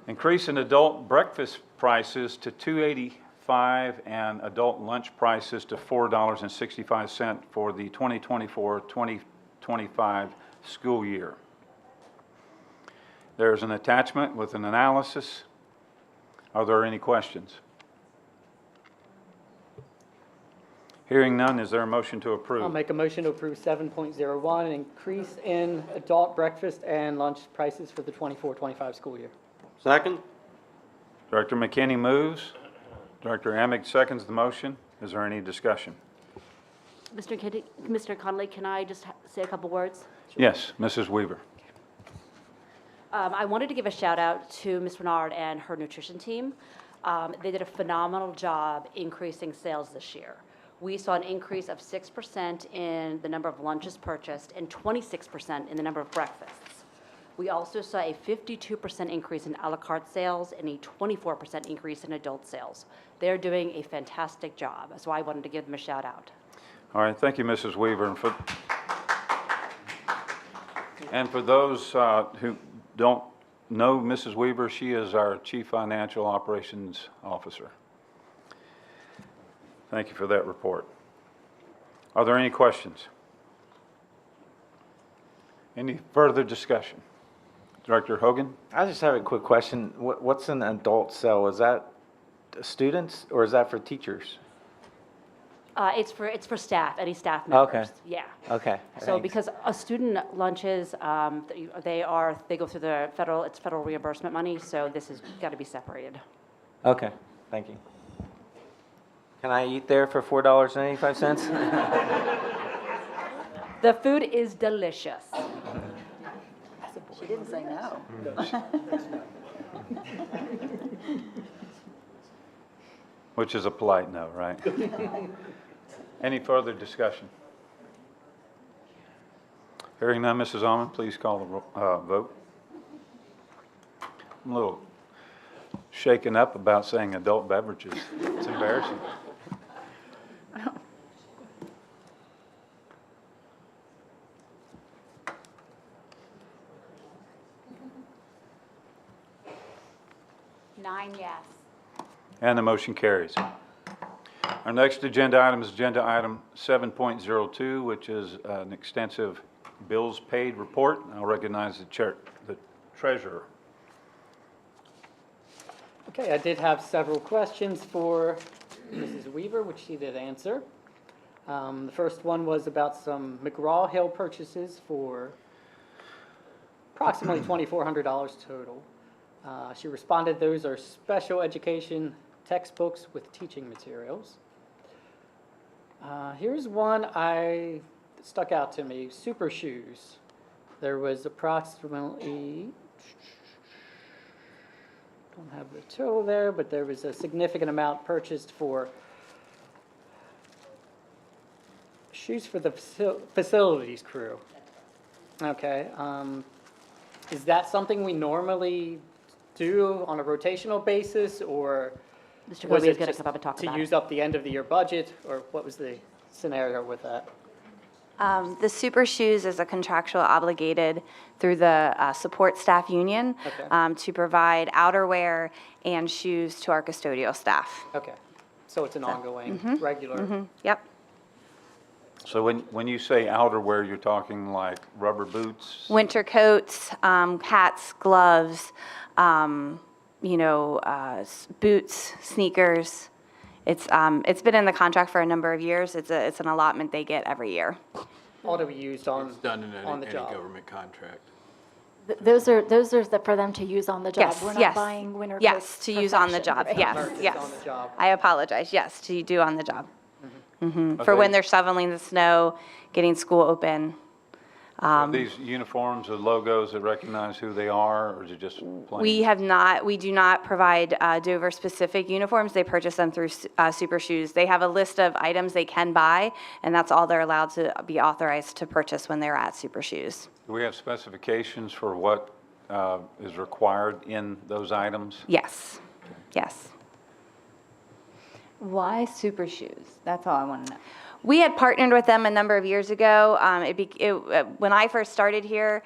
[SPEAKER 1] Increase in adult breakfast prices to $2.85 and adult lunch prices to $4.65 for the 2024-2025 school year. There's an attachment with an analysis. Are there any questions? Hearing none, is there a motion to approve?
[SPEAKER 16] I'll make a motion to approve 7.01, an increase in adult breakfast and lunch prices for the 24-25 school year.
[SPEAKER 21] Second.
[SPEAKER 1] Director McKinney moves. Director Emig seconds the motion. Is there any discussion?
[SPEAKER 5] Mr. Connolly, can I just say a couple words?
[SPEAKER 1] Yes, Mrs. Weaver.
[SPEAKER 5] I wanted to give a shout out to Ms. Bernard and her nutrition team. They did a phenomenal job increasing sales this year. We saw an increase of 6% in the number of lunches purchased and 26% in the number of breakfasts. We also saw a 52% increase in a la carte sales and a 24% increase in adult sales. They're doing a fantastic job, so I wanted to give them a shout out.
[SPEAKER 1] All right, thank you, Mrs. Weaver. And for those who don't know Mrs. Weaver, she is our Chief Financial Operations Officer. Thank you for that report. Are there any questions? Any further discussion? Director Hogan?
[SPEAKER 20] I just have a quick question. What's an adult cell? Is that students or is that for teachers?
[SPEAKER 5] It's for staff, any staff members.
[SPEAKER 20] Okay.
[SPEAKER 5] Yeah.
[SPEAKER 20] Okay.
[SPEAKER 5] So
[SPEAKER 20] thanks.
[SPEAKER 5] because a student lunches, they go through the federal reimbursement money, so this has got to be separated.
[SPEAKER 20] Okay, thank you. Can I eat there for $4.85?
[SPEAKER 5] The food is delicious.
[SPEAKER 12] She didn't say no.
[SPEAKER 1] Which is a polite no, right? Any further discussion? Hearing none, Mrs. Almond, please call the vote. I'm a little shaken up about saying adult beverages. It's embarrassing.
[SPEAKER 2] Nine yes.
[SPEAKER 1] And the motion carries. Our next agenda item is agenda item 7.02, which is an extensive bills paid report. I'll recognize the treasurer.
[SPEAKER 16] Okay, I did have several questions for Mrs. Weaver, which she did answer. The first one was about some McGraw-Hill purchases for approximately $2,400 total. She responded those are special education textbooks with teaching materials. Here's one that stuck out to me, super shoes. There was approximately, don't have the total there, but there was a significant amount purchased for shoes for the facilities crew. Okay, is that something we normally do on a rotational basis, or
[SPEAKER 5] Mr.
[SPEAKER 16] was
[SPEAKER 5] Gobi is
[SPEAKER 16] it
[SPEAKER 5] going to
[SPEAKER 16] just
[SPEAKER 5] come up and talk
[SPEAKER 16] to
[SPEAKER 5] about
[SPEAKER 16] use
[SPEAKER 5] it.
[SPEAKER 16] up the end of the year budget, or what was the scenario with that?
[SPEAKER 17] The Super Shoes is a contractual obligated through the support staff union
[SPEAKER 16] Okay.
[SPEAKER 17] to provide outerwear and shoes to our custodial staff.
[SPEAKER 16] Okay, so it's an ongoing, regular.
[SPEAKER 17] Yep.
[SPEAKER 1] So when you say outerwear, you're talking like rubber boots?
[SPEAKER 17] Winter coats, hats, gloves, boots, sneakers. It's been in the contract for a number of years. It's an allotment they get every year.
[SPEAKER 16] All to be used on,
[SPEAKER 10] It's done in
[SPEAKER 16] on the
[SPEAKER 10] any
[SPEAKER 16] job.
[SPEAKER 10] government contract.
[SPEAKER 13] Those are for them to use on the job.
[SPEAKER 17] Yes,
[SPEAKER 13] We're not
[SPEAKER 17] yes.
[SPEAKER 13] buying winter coats
[SPEAKER 17] Yes, to
[SPEAKER 13] for
[SPEAKER 17] use on the
[SPEAKER 13] fashion,
[SPEAKER 17] job.
[SPEAKER 13] right?
[SPEAKER 17] Yes,
[SPEAKER 16] Purchased
[SPEAKER 17] yes.
[SPEAKER 16] on the job.
[SPEAKER 17] I apologize. Yes, to do on the job. For
[SPEAKER 1] Okay.
[SPEAKER 17] when they're shoveling the snow, getting school open.
[SPEAKER 1] Are these uniforms or logos that recognize who they are, or is it just plain?
[SPEAKER 17] We do not provide Dover-specific uniforms. They purchase them through Super Shoes. They have a list of items they can buy, and that's all they're allowed to be authorized to purchase when they're at Super Shoes.
[SPEAKER 1] Do we have specifications for what is required in those items?
[SPEAKER 17] Yes, yes.
[SPEAKER 12] Why super shoes? That's all I want to know.
[SPEAKER 17] We had partnered with them a number of years ago. When I first started here,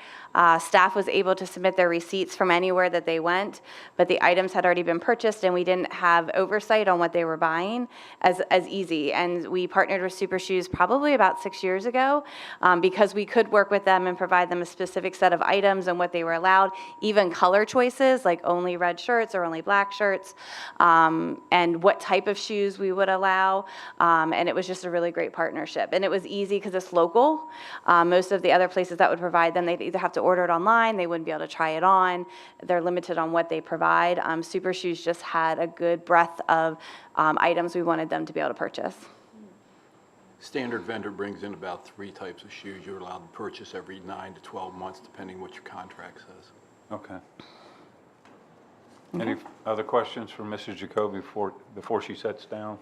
[SPEAKER 17] staff was able to submit their receipts from anywhere that they went, but the items had already been purchased and we didn't have oversight on what they were buying as easy. And we partnered with Super Shoes probably about 6 years ago because we could work with them and provide them a specific set of items and what they were allowed, even color choices like only red shirts or only black shirts, and what type of shoes we would allow. And it was just a really great partnership. And it was easy because it's local. Most of the other places that would provide them, they'd either have to order it online, they wouldn't be able to try it on. They're limited on what they provide. Super Shoes just had a good breadth of items we wanted them to be able to purchase.
[SPEAKER 10] Standard vendor brings in about 3 types of shoes you're allowed to purchase every 9 to 12 months, depending what your contract says.
[SPEAKER 1] Okay. Any other questions for Mrs. Jacoby before she sits down?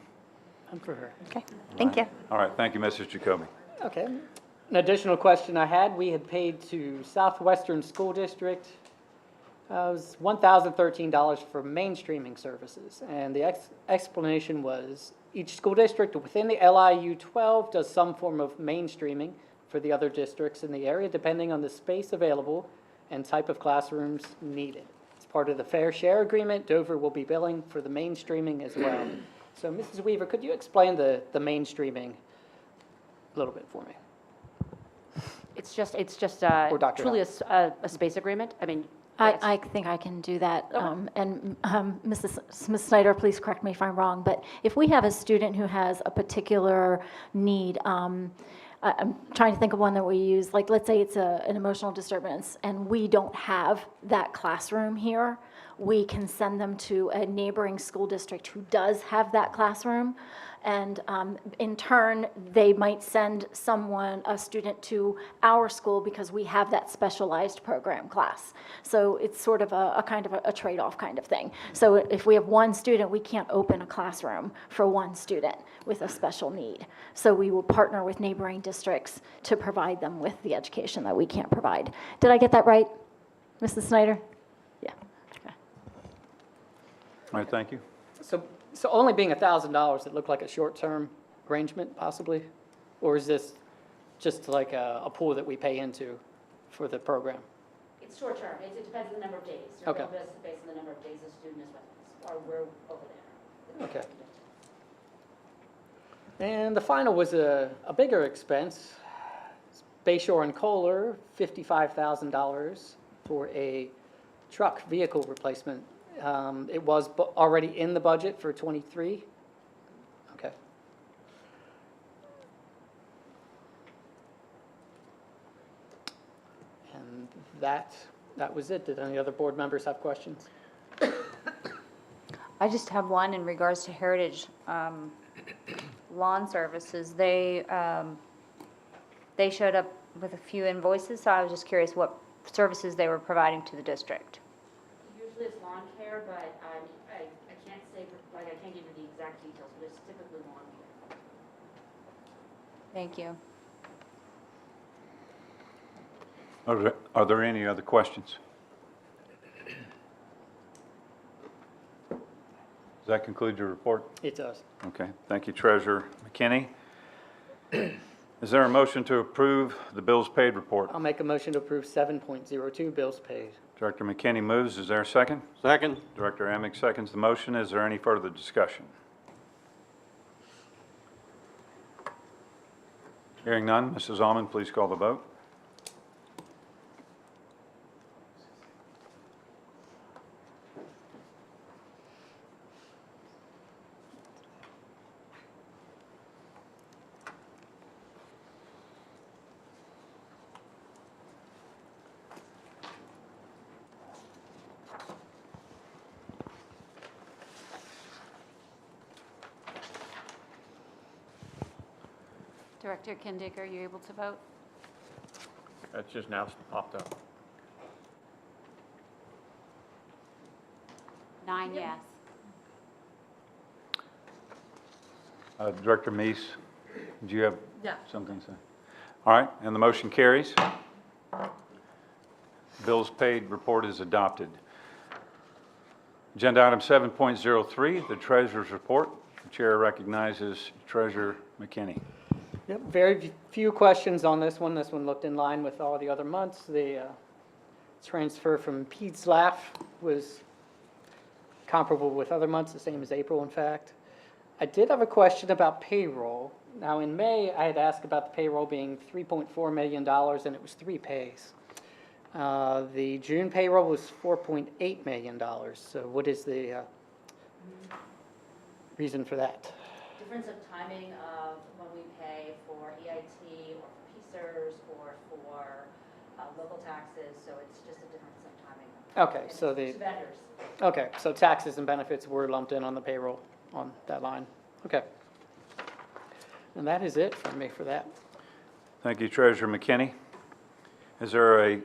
[SPEAKER 16] For her.
[SPEAKER 17] Okay, thank you.
[SPEAKER 1] All right, thank you, Mrs. Jacoby.
[SPEAKER 16] Okay. an additional question I had, we had paid to Southwestern School District, it was $1,013 for mainstreaming services. And the explanation was each school district within the LIU 12 does some form of mainstreaming for the other districts in the area, depending on the space available and type of classrooms needed. As part of the fair share agreement, Dover will be billing for the mainstreaming as well. So Mrs. Weaver, could you explain the mainstreaming a little bit for me?
[SPEAKER 5] It's just
[SPEAKER 16] Or Dr.
[SPEAKER 5] truly a space agreement. I mean,
[SPEAKER 13] I think I can do that. Ms. Snyder, please correct me if I'm wrong, but if we have a student who has a particular need, I'm trying to think of one that we use, like let's say it's an emotional disturbance and we don't have that classroom here, we can send them to a neighboring school district who does have that classroom. And in turn, they might send a student to our school because we have that specialized program class. So it's sort of a kind of a trade-off kind of thing. So if we have one student, we can't open a classroom for one student with a special need. So we will partner with neighboring districts to provide them with the education that we can't provide. Did I get that right, Mrs. Snyder? Yeah. Okay.
[SPEAKER 1] All right, thank you.
[SPEAKER 16] So only being $1,000, it looked like a short-term arrangement possibly? Or is this just like a pool that we pay into for the program?
[SPEAKER 5] it's short term. It depends on the number of days.
[SPEAKER 16] Okay.
[SPEAKER 5] Based on the number of days the student is with us, or we're over there.
[SPEAKER 16] Okay. And the final was a bigger expense. Bayshore and Kohler, $55,000 for a truck vehicle replacement. It was already in the budget for '23. Okay. And that was it. Did any other board members have questions?
[SPEAKER 14] I just have one in regards to Heritage Lawn Services. They showed up with a few invoices, so I was just curious what services they were providing to the district.
[SPEAKER 5] Usually it's lawn care, but I can't say, I can't give you the exact details, but it's typically lawn care.
[SPEAKER 14] Thank you.
[SPEAKER 1] Are there any other questions? Does that conclude your report?
[SPEAKER 16] It does.
[SPEAKER 1] Okay, thank you, Treasurer McKinney. Is there a motion to approve the bills paid report?
[SPEAKER 16] I'll make a motion to approve 7.02 bills paid.
[SPEAKER 1] Director McKinney moves. Is there a second?
[SPEAKER 21] Second.
[SPEAKER 1] Director Amick seconds the motion. Is there any further discussion? Hearing none, Mrs. Almond, please call the vote.
[SPEAKER 2] Director Kindig, are you able to vote?
[SPEAKER 18] That's just now popped up.
[SPEAKER 2] 9 yes.
[SPEAKER 1] Director Meese, do you have something to say? All right, and the motion carries. Bills paid report is adopted. Agenda item 7.03, the Treasurer's Report. The Chair recognizes Treasurer McKinney.
[SPEAKER 16] Yep, very few questions on this one. This one looked in line with all the other months. The transfer from PEDSLAF was comparable with other months, the same as April, in fact. I did have a question about payroll. Now, in May, I had asked about the payroll being $3.4 million, and it was 3 pays. The June payroll was $4.8 million. So what is the reason for that?
[SPEAKER 5] Difference of timing of when we pay for EIT or for PSERS or for local taxes, so it's just a difference of timing.
[SPEAKER 16] Okay, so the
[SPEAKER 5] Vendors.
[SPEAKER 16] okay, so taxes and benefits were lumped in on the payroll on that line. Okay, and that is it for me for that.
[SPEAKER 1] Thank you, Treasurer McKinney. Is there a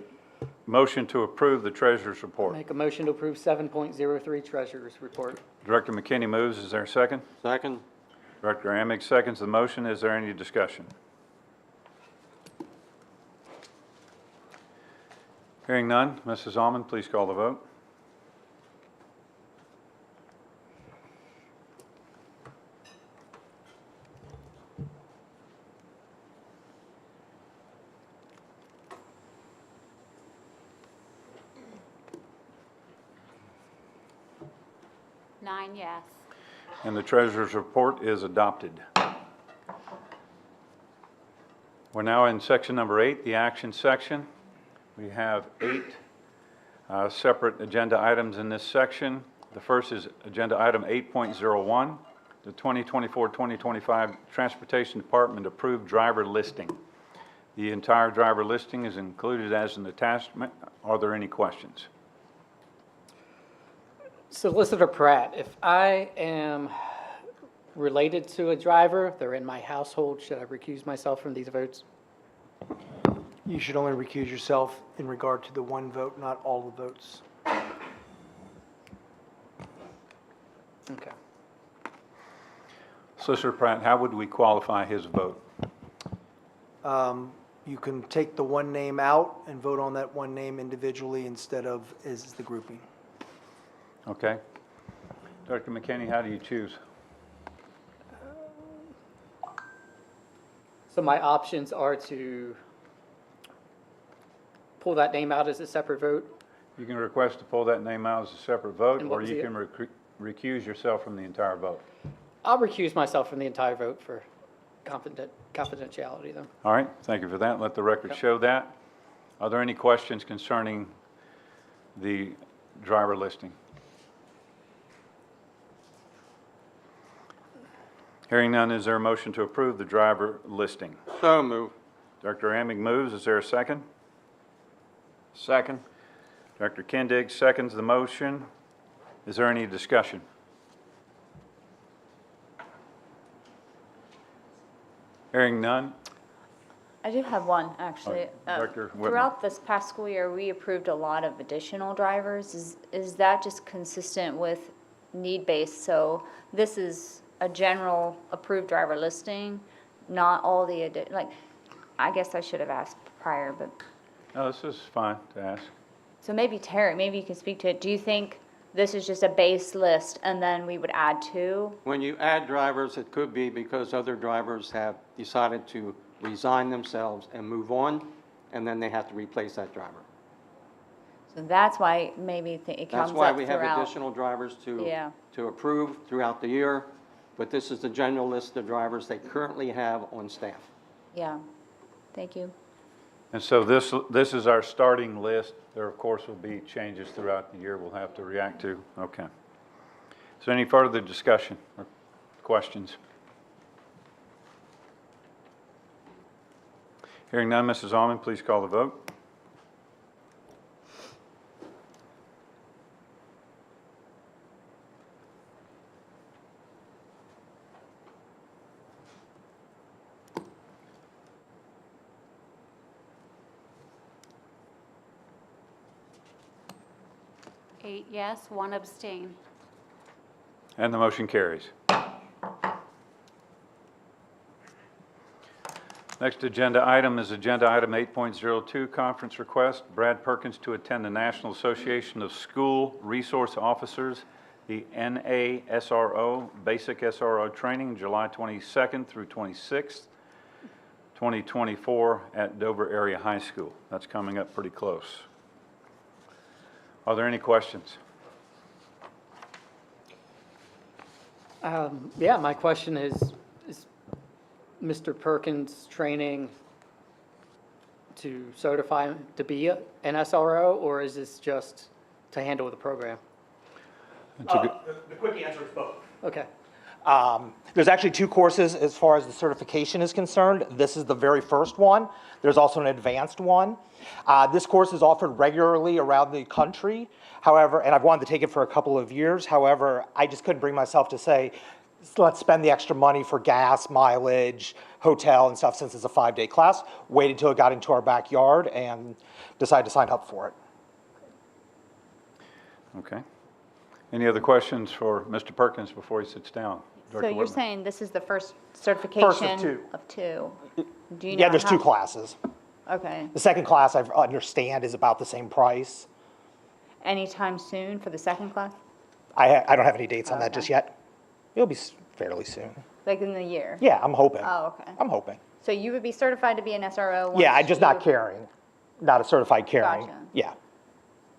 [SPEAKER 1] motion to approve the Treasurer's Report?
[SPEAKER 16] Make a motion to approve 7.03 Treasurer's Report.
[SPEAKER 1] Director McKinney moves. Is there a second?
[SPEAKER 21] Second.
[SPEAKER 1] Director Amick seconds the motion. Is there any discussion? Hearing none, Mrs. Almond, please call the vote.
[SPEAKER 2] Nine yes.
[SPEAKER 1] And the treasurer's report is adopted. We're now in section number 8, the action section. We have 8 separate agenda items in this section. The first is agenda item 8.01, the 2024-2025 Transportation Department approved driver listing. The entire driver listing is included as an attachment. Are there any questions?
[SPEAKER 16] Solicitor Pratt, if I am related to a driver, they're in my household, should I recuse myself from these votes?
[SPEAKER 19] You should only recuse yourself in regard to the one vote, not all the votes.
[SPEAKER 16] Okay.
[SPEAKER 1] Solicitor Pratt, how would we qualify his vote?
[SPEAKER 19] You can take the one name out and vote on that one name individually instead of as the grouping.
[SPEAKER 1] Okay. Dr. McKinney, how do you choose?
[SPEAKER 16] So my options are to pull that name out as a separate vote?
[SPEAKER 1] You can request to pull that name out as a separate vote,
[SPEAKER 16] And what
[SPEAKER 1] or
[SPEAKER 16] was
[SPEAKER 1] you
[SPEAKER 16] the-
[SPEAKER 1] can recuse yourself from the entire vote.
[SPEAKER 16] I'll recuse myself from the entire vote for confidentiality then.
[SPEAKER 1] All right, thank you for that. Let the record show that. Are there any questions concerning the driver listing? Hearing none, is there a motion to approve the driver listing?
[SPEAKER 21] So move.
[SPEAKER 1] Dr. Amig moves. Is there a second?
[SPEAKER 18] Second.
[SPEAKER 1] Dr. Kindig seconds the motion. Is there any discussion? Hearing none.
[SPEAKER 14] I do have one, actually.
[SPEAKER 1] Director Whitman.
[SPEAKER 14] Throughout this past school year, we approved a lot of additional drivers. Is that just consistent with need-based? So this is a general approved driver listing, not all the, like, I guess I should have asked prior, but,
[SPEAKER 1] No, this is fine to ask.
[SPEAKER 14] so maybe Terry, maybe you can speak to it. Do you think this is just a base list and then we would add 2?
[SPEAKER 21] When you add drivers, it could be because other drivers have decided to resign themselves and move on, and then they have to replace that driver.
[SPEAKER 14] So that's why maybe it comes
[SPEAKER 21] That's
[SPEAKER 14] up
[SPEAKER 21] why we have
[SPEAKER 14] throughout.
[SPEAKER 21] additional drivers
[SPEAKER 14] Yeah.
[SPEAKER 21] to approve throughout the year, but this is the general list of drivers they currently have on staff.
[SPEAKER 14] Yeah, thank you.
[SPEAKER 1] And so this is our starting list. There, of course, will be changes throughout the year we'll have to react to. Okay. Is there any further discussion or questions? Hearing none, Mrs. Almond, please call the vote.
[SPEAKER 2] Eight yes, 1 abstain.
[SPEAKER 1] And the motion carries. Next agenda item is agenda item 8.02, conference request. Brad Perkins to attend the National Association of School Resource Officers, the NASRO Basic SRO Training, July 22nd through 26th, 2024 at Dover Area High School. That's coming up pretty close. Are there any questions?
[SPEAKER 16] Yeah, my question is Mr. Perkins training to certify to be an SRO, or is this just to handle the program?
[SPEAKER 4] The quick answer is both.
[SPEAKER 16] Okay.
[SPEAKER 4] There's actually 2 courses as far as the certification is concerned. This is the very first one. There's also an advanced one. This course is offered regularly around the country. However, and I've wanted to take it for a couple of years. However, I just couldn't bring myself to say, let's spend the extra money for gas, mileage, hotel and stuff since it's a 5-day class. Waited till it got into our backyard and decided to sign up for it.
[SPEAKER 1] Okay. Any other questions for Mr. Perkins before he sits down?
[SPEAKER 14] So
[SPEAKER 1] Dr.
[SPEAKER 14] you're
[SPEAKER 1] Whitman?
[SPEAKER 14] saying this is the first certification?
[SPEAKER 4] First of 2.
[SPEAKER 14] Of 2. Do you
[SPEAKER 4] Yeah,
[SPEAKER 14] know
[SPEAKER 4] there's
[SPEAKER 14] how-
[SPEAKER 4] 2 classes.
[SPEAKER 13] Okay.
[SPEAKER 4] The second class, I understand, is about the same price.
[SPEAKER 13] Anytime soon for the second class?
[SPEAKER 4] I don't have any dates on that
[SPEAKER 13] Okay.
[SPEAKER 4] just yet. It'll be fairly soon.
[SPEAKER 13] Like in the year?
[SPEAKER 4] Yeah, I'm hoping.
[SPEAKER 13] Oh, okay.
[SPEAKER 4] I'm hoping.
[SPEAKER 13] So you would be certified to be an SRO?
[SPEAKER 4] Yeah, I'm
[SPEAKER 13] once
[SPEAKER 4] just not
[SPEAKER 13] you-
[SPEAKER 4] carrying, not a certified carrying.
[SPEAKER 13] Gotcha.
[SPEAKER 4] Yeah.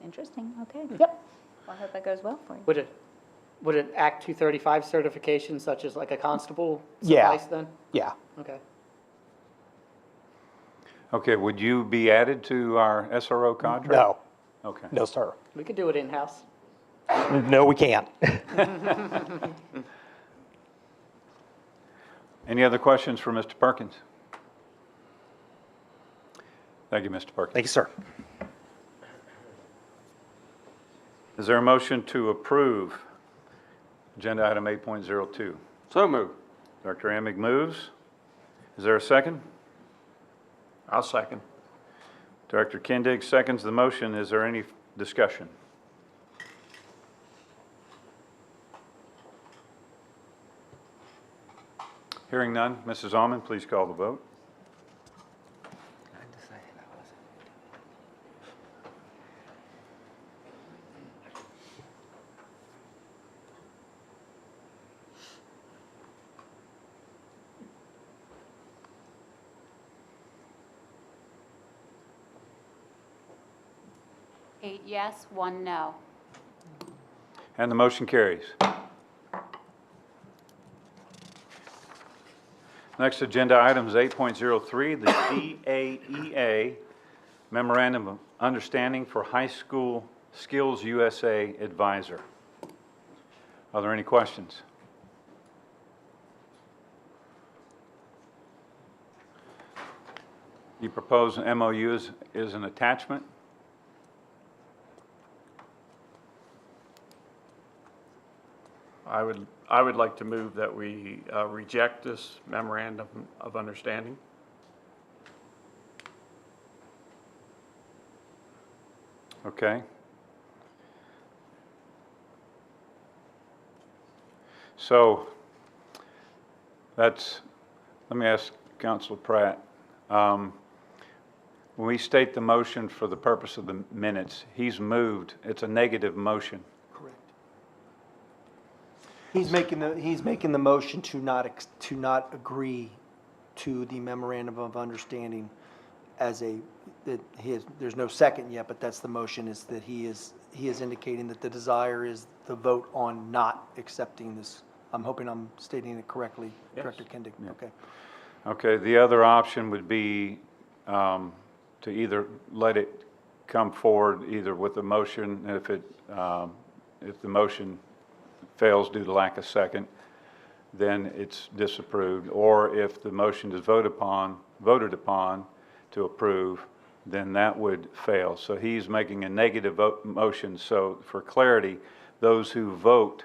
[SPEAKER 13] Interesting, okay.
[SPEAKER 4] Yep.
[SPEAKER 13] Well, I hope that goes well for you.
[SPEAKER 16] Would an Act 235 certification such as like a constable
[SPEAKER 4] Yeah.
[SPEAKER 16] suffice then?
[SPEAKER 4] Yeah.
[SPEAKER 16] Okay.
[SPEAKER 1] Okay, would you be added to our SRO contract?
[SPEAKER 4] No.
[SPEAKER 1] Okay.
[SPEAKER 4] No, sir.
[SPEAKER 16] We could do it in-house.
[SPEAKER 4] No, we can't.
[SPEAKER 1] Any other questions for Mr. Perkins? Thank you, Mr. Perkins.
[SPEAKER 4] Thank you, sir.
[SPEAKER 1] Is there a motion to approve agenda item 8.02?
[SPEAKER 21] So moved.
[SPEAKER 1] Dr. Emig moves. Is there a second?
[SPEAKER 18] I'll second.
[SPEAKER 1] Director Kindig seconds the motion. Is there any discussion? Hearing none, Mrs. Almond, please call the vote.
[SPEAKER 2] Eight yes, one no.
[SPEAKER 1] And the motion carries. Next agenda item is 8.03, the DAEA Memorandum of Understanding for High School Skills USA Advisor. Are there any questions? You propose an MOU is an attachment.
[SPEAKER 18] I would like to move that we reject this memorandum of understanding.
[SPEAKER 1] Okay. So let me ask Councilor Pratt. When we state the motion for the purpose of the minutes, he's moved, it's a negative motion.
[SPEAKER 19] Correct. He's making the motion to not agree to the memorandum of understanding there's no second yet, but that's the motion, is that he is indicating that the desire is the vote on not accepting this. I'm hoping I'm stating it correctly,
[SPEAKER 18] Yes.
[SPEAKER 19] Director Kindig.
[SPEAKER 1] Yeah.
[SPEAKER 19] Okay.
[SPEAKER 1] Okay, the other option would be to either let it come forward either with a motion, if the motion fails due to lack of second, then it's disapproved, or if the motion is voted upon to approve, then that would fail. So he's making a negative motion. So for clarity, those who vote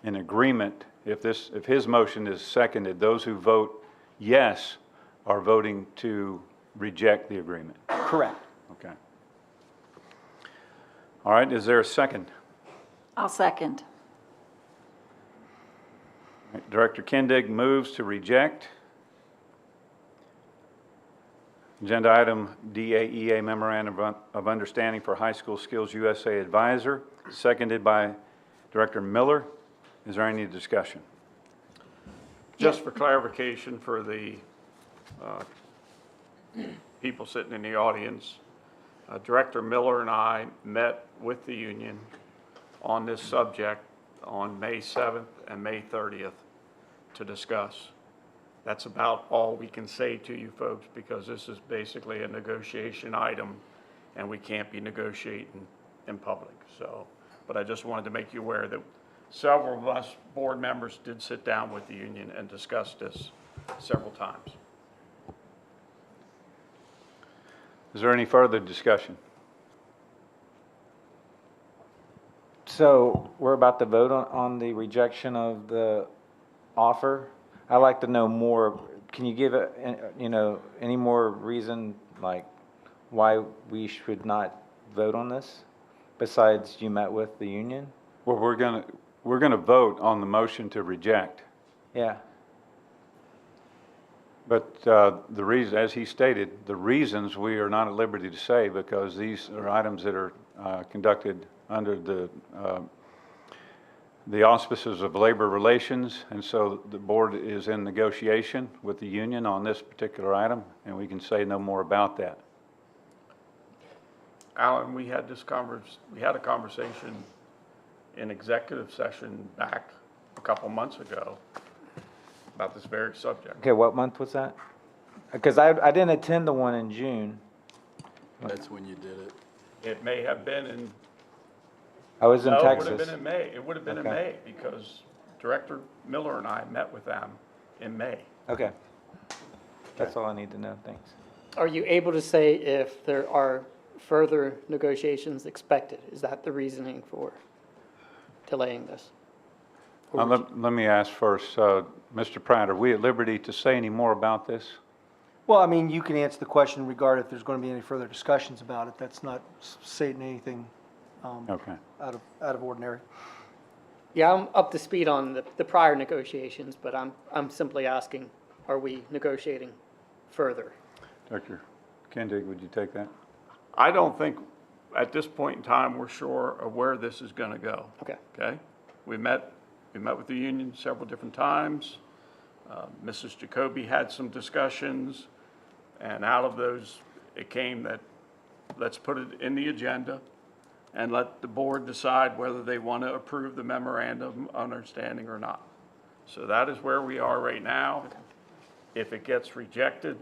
[SPEAKER 1] in agreement, if his motion is seconded, those who vote yes are voting to reject the agreement.
[SPEAKER 19] Correct.
[SPEAKER 1] Okay. All right, is there a second?
[SPEAKER 12] I'll second.
[SPEAKER 1] Director Kindig moves to reject. Agenda item DAEA Memorandum of Understanding for High School Skills USA Advisor, seconded by Director Miller. Is there any discussion?
[SPEAKER 18] Just for clarification for the people sitting in the audience, Director Miller and I met with the union on this subject on May 7th and May 30th to discuss. That's about all we can say to you folks, because this is basically a negotiation item and we can't be negotiating in public. So, but I just wanted to make you aware that several of us board members did sit down with the union and discuss this several times.
[SPEAKER 1] Is there any further discussion?
[SPEAKER 20] So we're about to vote on the rejection of the offer. I'd like to know more. Can you give any more reason, like why we should not vote on this, besides you met with the union?
[SPEAKER 1] Well, we're gonna vote on the motion to reject.
[SPEAKER 20] Yeah.
[SPEAKER 1] But the reason, as he stated, the reasons we are not at liberty to say, because these are items that are conducted under the auspices of labor relations, and so the board is in negotiation with the union on this particular item, and we can say no more about that.
[SPEAKER 18] Alan, we had a conversation in executive session back a couple months ago about this very subject.
[SPEAKER 20] Okay, what month was that? Because I didn't attend the one in June.
[SPEAKER 10] That's when you did it.
[SPEAKER 18] It may have been in.
[SPEAKER 20] I was in
[SPEAKER 18] No,
[SPEAKER 20] Texas.
[SPEAKER 18] it would have been in May. It would have been in May because Director Miller and I met with them in May.
[SPEAKER 20] Okay. That's all I need to know, thanks.
[SPEAKER 16] Are you able to say if there are further negotiations expected? Is that the reasoning for delaying this?
[SPEAKER 1] Let me ask first, Mr. Pratt, are we at liberty to say any more about this?
[SPEAKER 19] Well, I mean, you can answer the question regarding if there's going to be any further discussions about it. That's not stating anything
[SPEAKER 1] Okay.
[SPEAKER 19] out of ordinary.
[SPEAKER 16] Yeah, I'm up to speed on the prior negotiations, but I'm simply asking, are we negotiating further?
[SPEAKER 1] Dr. Kendig, would you take that?
[SPEAKER 18] I don't think at this point in time we're sure of where this is going to go.
[SPEAKER 16] Okay.
[SPEAKER 18] Okay? We met with the union several different times. Mrs. Jacoby had some discussions, and out of those, it came that let's put it in the agenda and let the board decide whether they want to approve the memorandum of understanding or not. So that is where we are right now. If it gets rejected,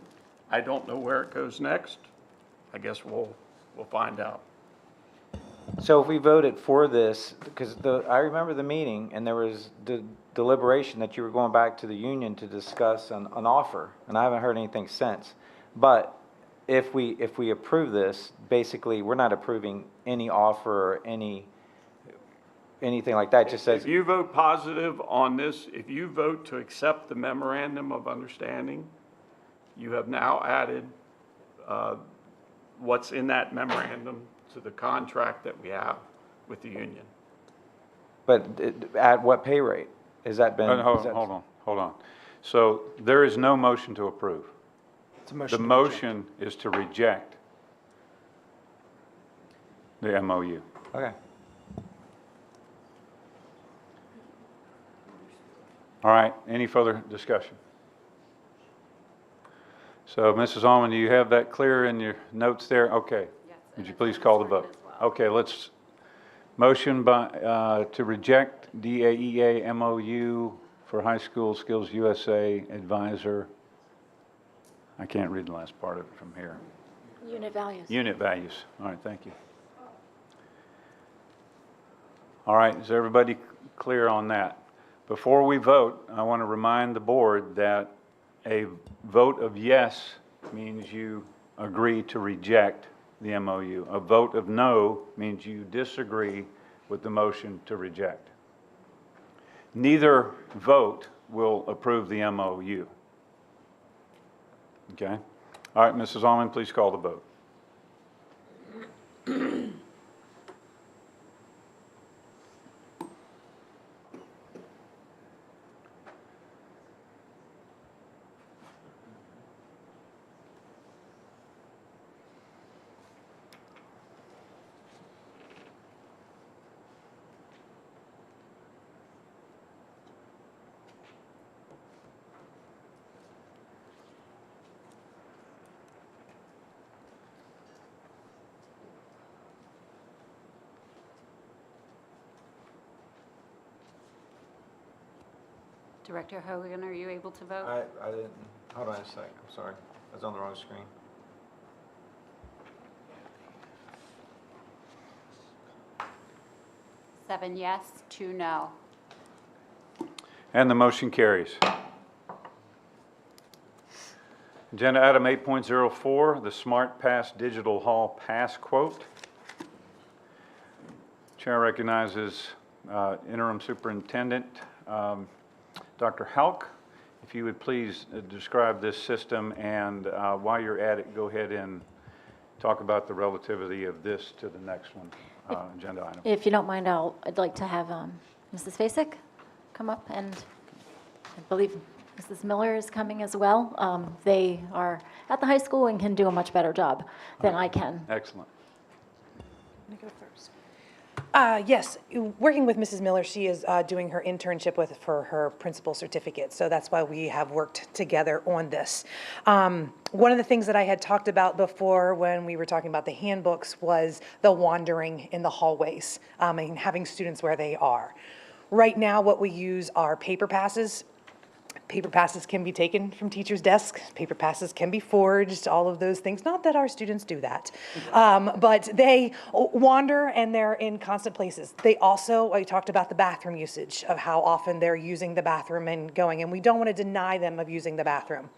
[SPEAKER 18] I don't know where it goes next. I guess we'll find out.
[SPEAKER 20] So if we voted for this, because I remember the meeting, and there was the deliberation that you were going back to the union to discuss an offer, and I haven't heard anything since. But if we approve this, basically, we're not approving any offer or anything like that. It just says,
[SPEAKER 18] If you vote positive on this, if you vote to accept the memorandum of understanding, you have now added what's in that memorandum to the contract that we have with the union.
[SPEAKER 20] but at what pay rate? Has that been?
[SPEAKER 1] Hold on. So there is no motion to approve.
[SPEAKER 19] It's a motion.
[SPEAKER 1] The motion is to reject the MOU.
[SPEAKER 20] Okay.
[SPEAKER 1] All right, any further discussion? So, Mrs. Allman, do you have that clear in your notes there? Okay. Would you please call the vote? Okay, let's, motion by, to reject DAEA MOU for High School Skills USA Advisor. I can't read the last part of it from here.
[SPEAKER 13] Unit values.
[SPEAKER 1] Unit values. All right, thank you. All right, is everybody clear on that? Before we vote, I want to remind the board that a vote of yes means you agree to reject the MOU. A vote of no means you disagree with the motion to reject. Neither vote will approve the MOU. Okay? All right, Mrs. Allman, please call the vote.
[SPEAKER 2] Director Hogan, are you able to vote?
[SPEAKER 20] I didn't, hold on a sec, I'm sorry. I was on the wrong screen.
[SPEAKER 2] Seven yes, 2 no.
[SPEAKER 1] And the motion carries. Agenda item 8.04, the Smart Pass Digital Hall Pass Quote. Chair recognizes Interim Superintendent Dr. Halk. If you would please describe this system, and while you're at it, go ahead and talk about the relativity of this to the next one, agenda item.
[SPEAKER 13] If you don't mind, I'd like to have Mrs. Fasek come up, and I believe Mrs. Miller is coming as well. They are at the high school and can do a much better job than I can.
[SPEAKER 1] Excellent.
[SPEAKER 15] Yes, working with Mrs. Miller, she is doing her internship for her principal certificate, so that's why we have worked together on this. One of the things that I had talked about before when we were talking about the handbooks was the wandering in the hallways and having students where they are. Right now, what we use are paper passes. Paper passes can be taken from teachers' desks. Paper passes can be forged, all of those things. Not that our students do that, but they wander and they're in constant places. They also, I talked about the bathroom usage of how often they're using the bathroom and going, and we don't want to deny them of using the bathroom.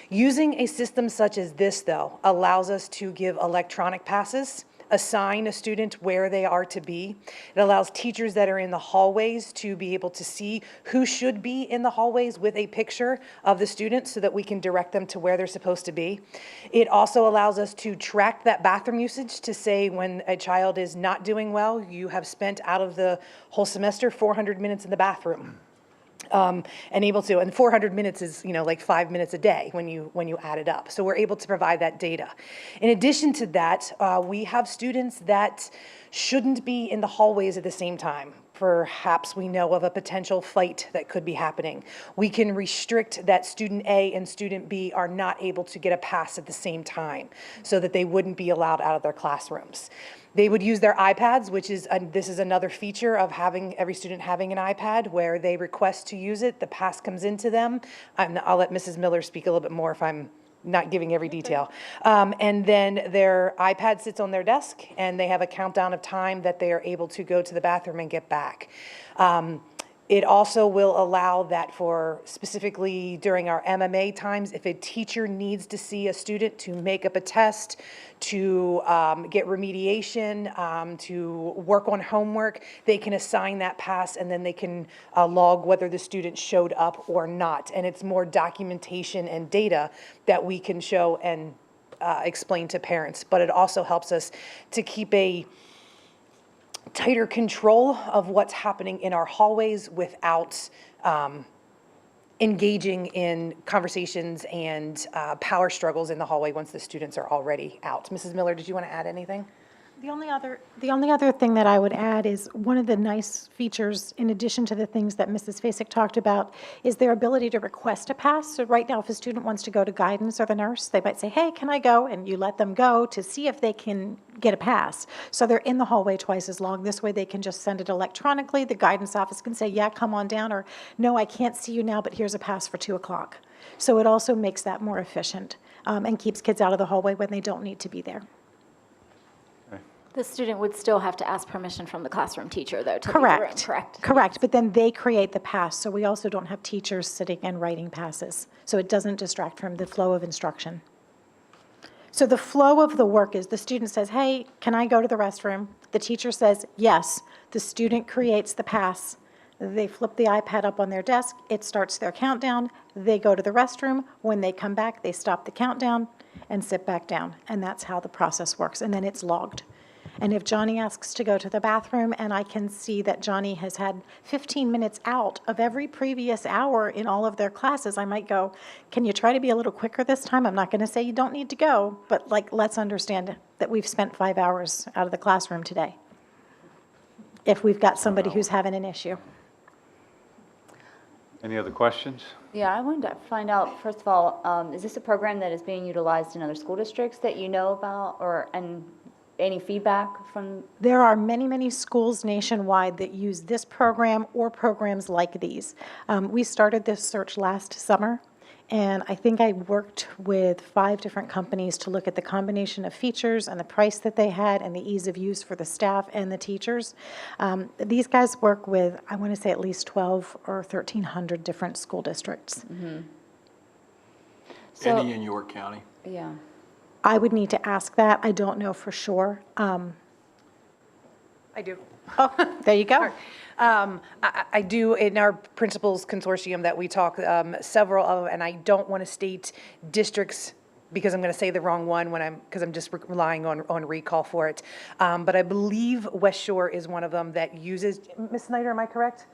[SPEAKER 15] Using a system such as this, though, allows us to give electronic passes, assign a student where they are to be. It allows teachers that are in the hallways to be able to see who should be in the hallways with a picture of the student so that we can direct them to where they're supposed to be. It also allows us to track that bathroom usage to say when a child is not doing well, you have spent out of the whole semester 400 minutes in the bathroom. And able to, and 400 minutes is, like 5 minutes a day when you add it up. So we're able to provide that data. In addition to that, we have students that shouldn't be in the hallways at the same time. Perhaps we know of a potential fight that could be happening. We can restrict that student A and student B are not able to get a pass at the same time so that they wouldn't be allowed out of their classrooms. They would use their iPads, which is, this is another feature of having every student having an iPad where they request to use it, the pass comes into them. I'll let Mrs. Miller speak a little bit more if I'm not giving every detail. And then their iPad sits on their desk and they have a countdown of time that they are able to go to the bathroom and get back. It also will allow that for specifically during our MMA times, if a teacher needs to see a student to make up a test, to get remediation, to work on homework, they can assign that pass and then they can log whether the student showed up or not. And it's more documentation and data that we can show and explain to parents. But it also helps us to keep a tighter control of what's happening in our hallways without engaging in conversations and power struggles in the hallway once the students are already out. Mrs. Miller, did you want to add anything?
[SPEAKER 3] The only other thing that I would add is one of the nice features, in addition to the things that Mrs. Fasek talked about, is their ability to request a pass. So right now, if a student wants to go to guidance or the nurse, they might say, hey, can I go? And you let them go to see if they can get a pass. So they're in the hallway twice as long. This way they can just send it electronically. The guidance office can say, yeah, come on down, or no, I can't see you now, but here's a pass for 2 o'clock. So it also makes that more efficient and keeps kids out of the hallway when they don't need to be there.
[SPEAKER 13] The student would still have to ask permission from the classroom teacher, though, to leave the room, correct?
[SPEAKER 3] Correct, but then they create the pass, so we also don't have teachers sitting and writing passes. So it doesn't distract from the flow of instruction. So the flow of the work is the student says, hey, can I go to the restroom? The teacher says, yes. The student creates the pass. They flip the iPad up on their desk. It starts their countdown. They go to the restroom. When they come back, they stop the countdown and sit back down. And that's how the process works. And then it's logged. And if Johnny asks to go to the bathroom and I can see that Johnny has had 15 minutes out of every previous hour in all of their classes, I might go, can you try to be a little quicker this time? I'm not going to say you don't need to go, but let's understand that we've spent 5 hours out of the classroom today if we've got somebody who's having an issue.
[SPEAKER 1] Any other questions?
[SPEAKER 14] Yeah, I wanted to find out, first of all, is this a program that is being utilized in other school districts that you know about, and any feedback from?
[SPEAKER 3] There are many, many schools nationwide that use this program or programs like these. We started this search last summer, and I think I worked with 5 different companies to look at the combination of features and the price that they had and the ease of use for the staff and the teachers. These guys work with, I want to say, at least 12 or 1,300 different school districts.
[SPEAKER 14] Mm-hmm.
[SPEAKER 22] Any in York County?
[SPEAKER 14] Yeah.
[SPEAKER 3] I would need to ask that. I don't know for sure.
[SPEAKER 15] I do.
[SPEAKER 3] Oh, there you go.
[SPEAKER 15] I do, in our principals consortium that we talk, several of, and I don't want to state districts because I'm going to say the wrong one because I'm just relying on recall for it. But I believe West Shore is one of them that uses, Ms. Snyder, am I correct?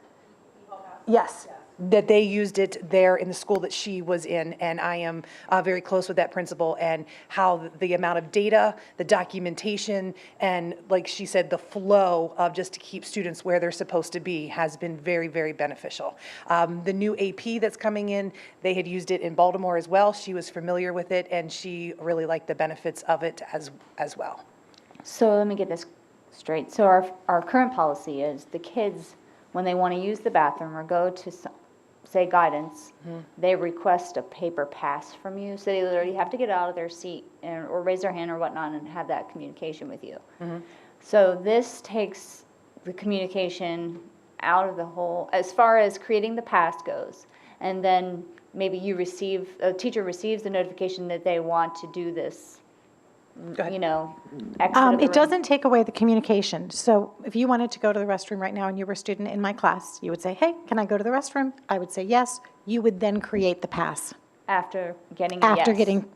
[SPEAKER 15] Yes. that they used it there in the school that she was in, and I am very close with that principal, and how the amount of data, the documentation, and like she said, the flow of just to keep students where they're supposed to be has been very, very beneficial. The new AP that's coming in, they had used it in Baltimore as well. She was familiar with it, and she really liked the benefits of it as well.
[SPEAKER 14] So let me get this straight. So our current policy is the kids, when they want to use the bathroom or go to, say, guidance, they request a paper pass from you. So they literally have to get out of their seat or raise their hand or whatnot and have that communication with you. So this takes the communication out of the whole, as far as creating the pass goes. And then maybe a teacher receives the notification that they want to do this, you know, exit of the
[SPEAKER 3] It
[SPEAKER 14] room.
[SPEAKER 3] doesn't take away the communication. So if you wanted to go to the restroom right now and you were a student in my class, you would say, hey, can I go to the restroom? I would say yes. You would then create the pass.
[SPEAKER 14] After getting a yes.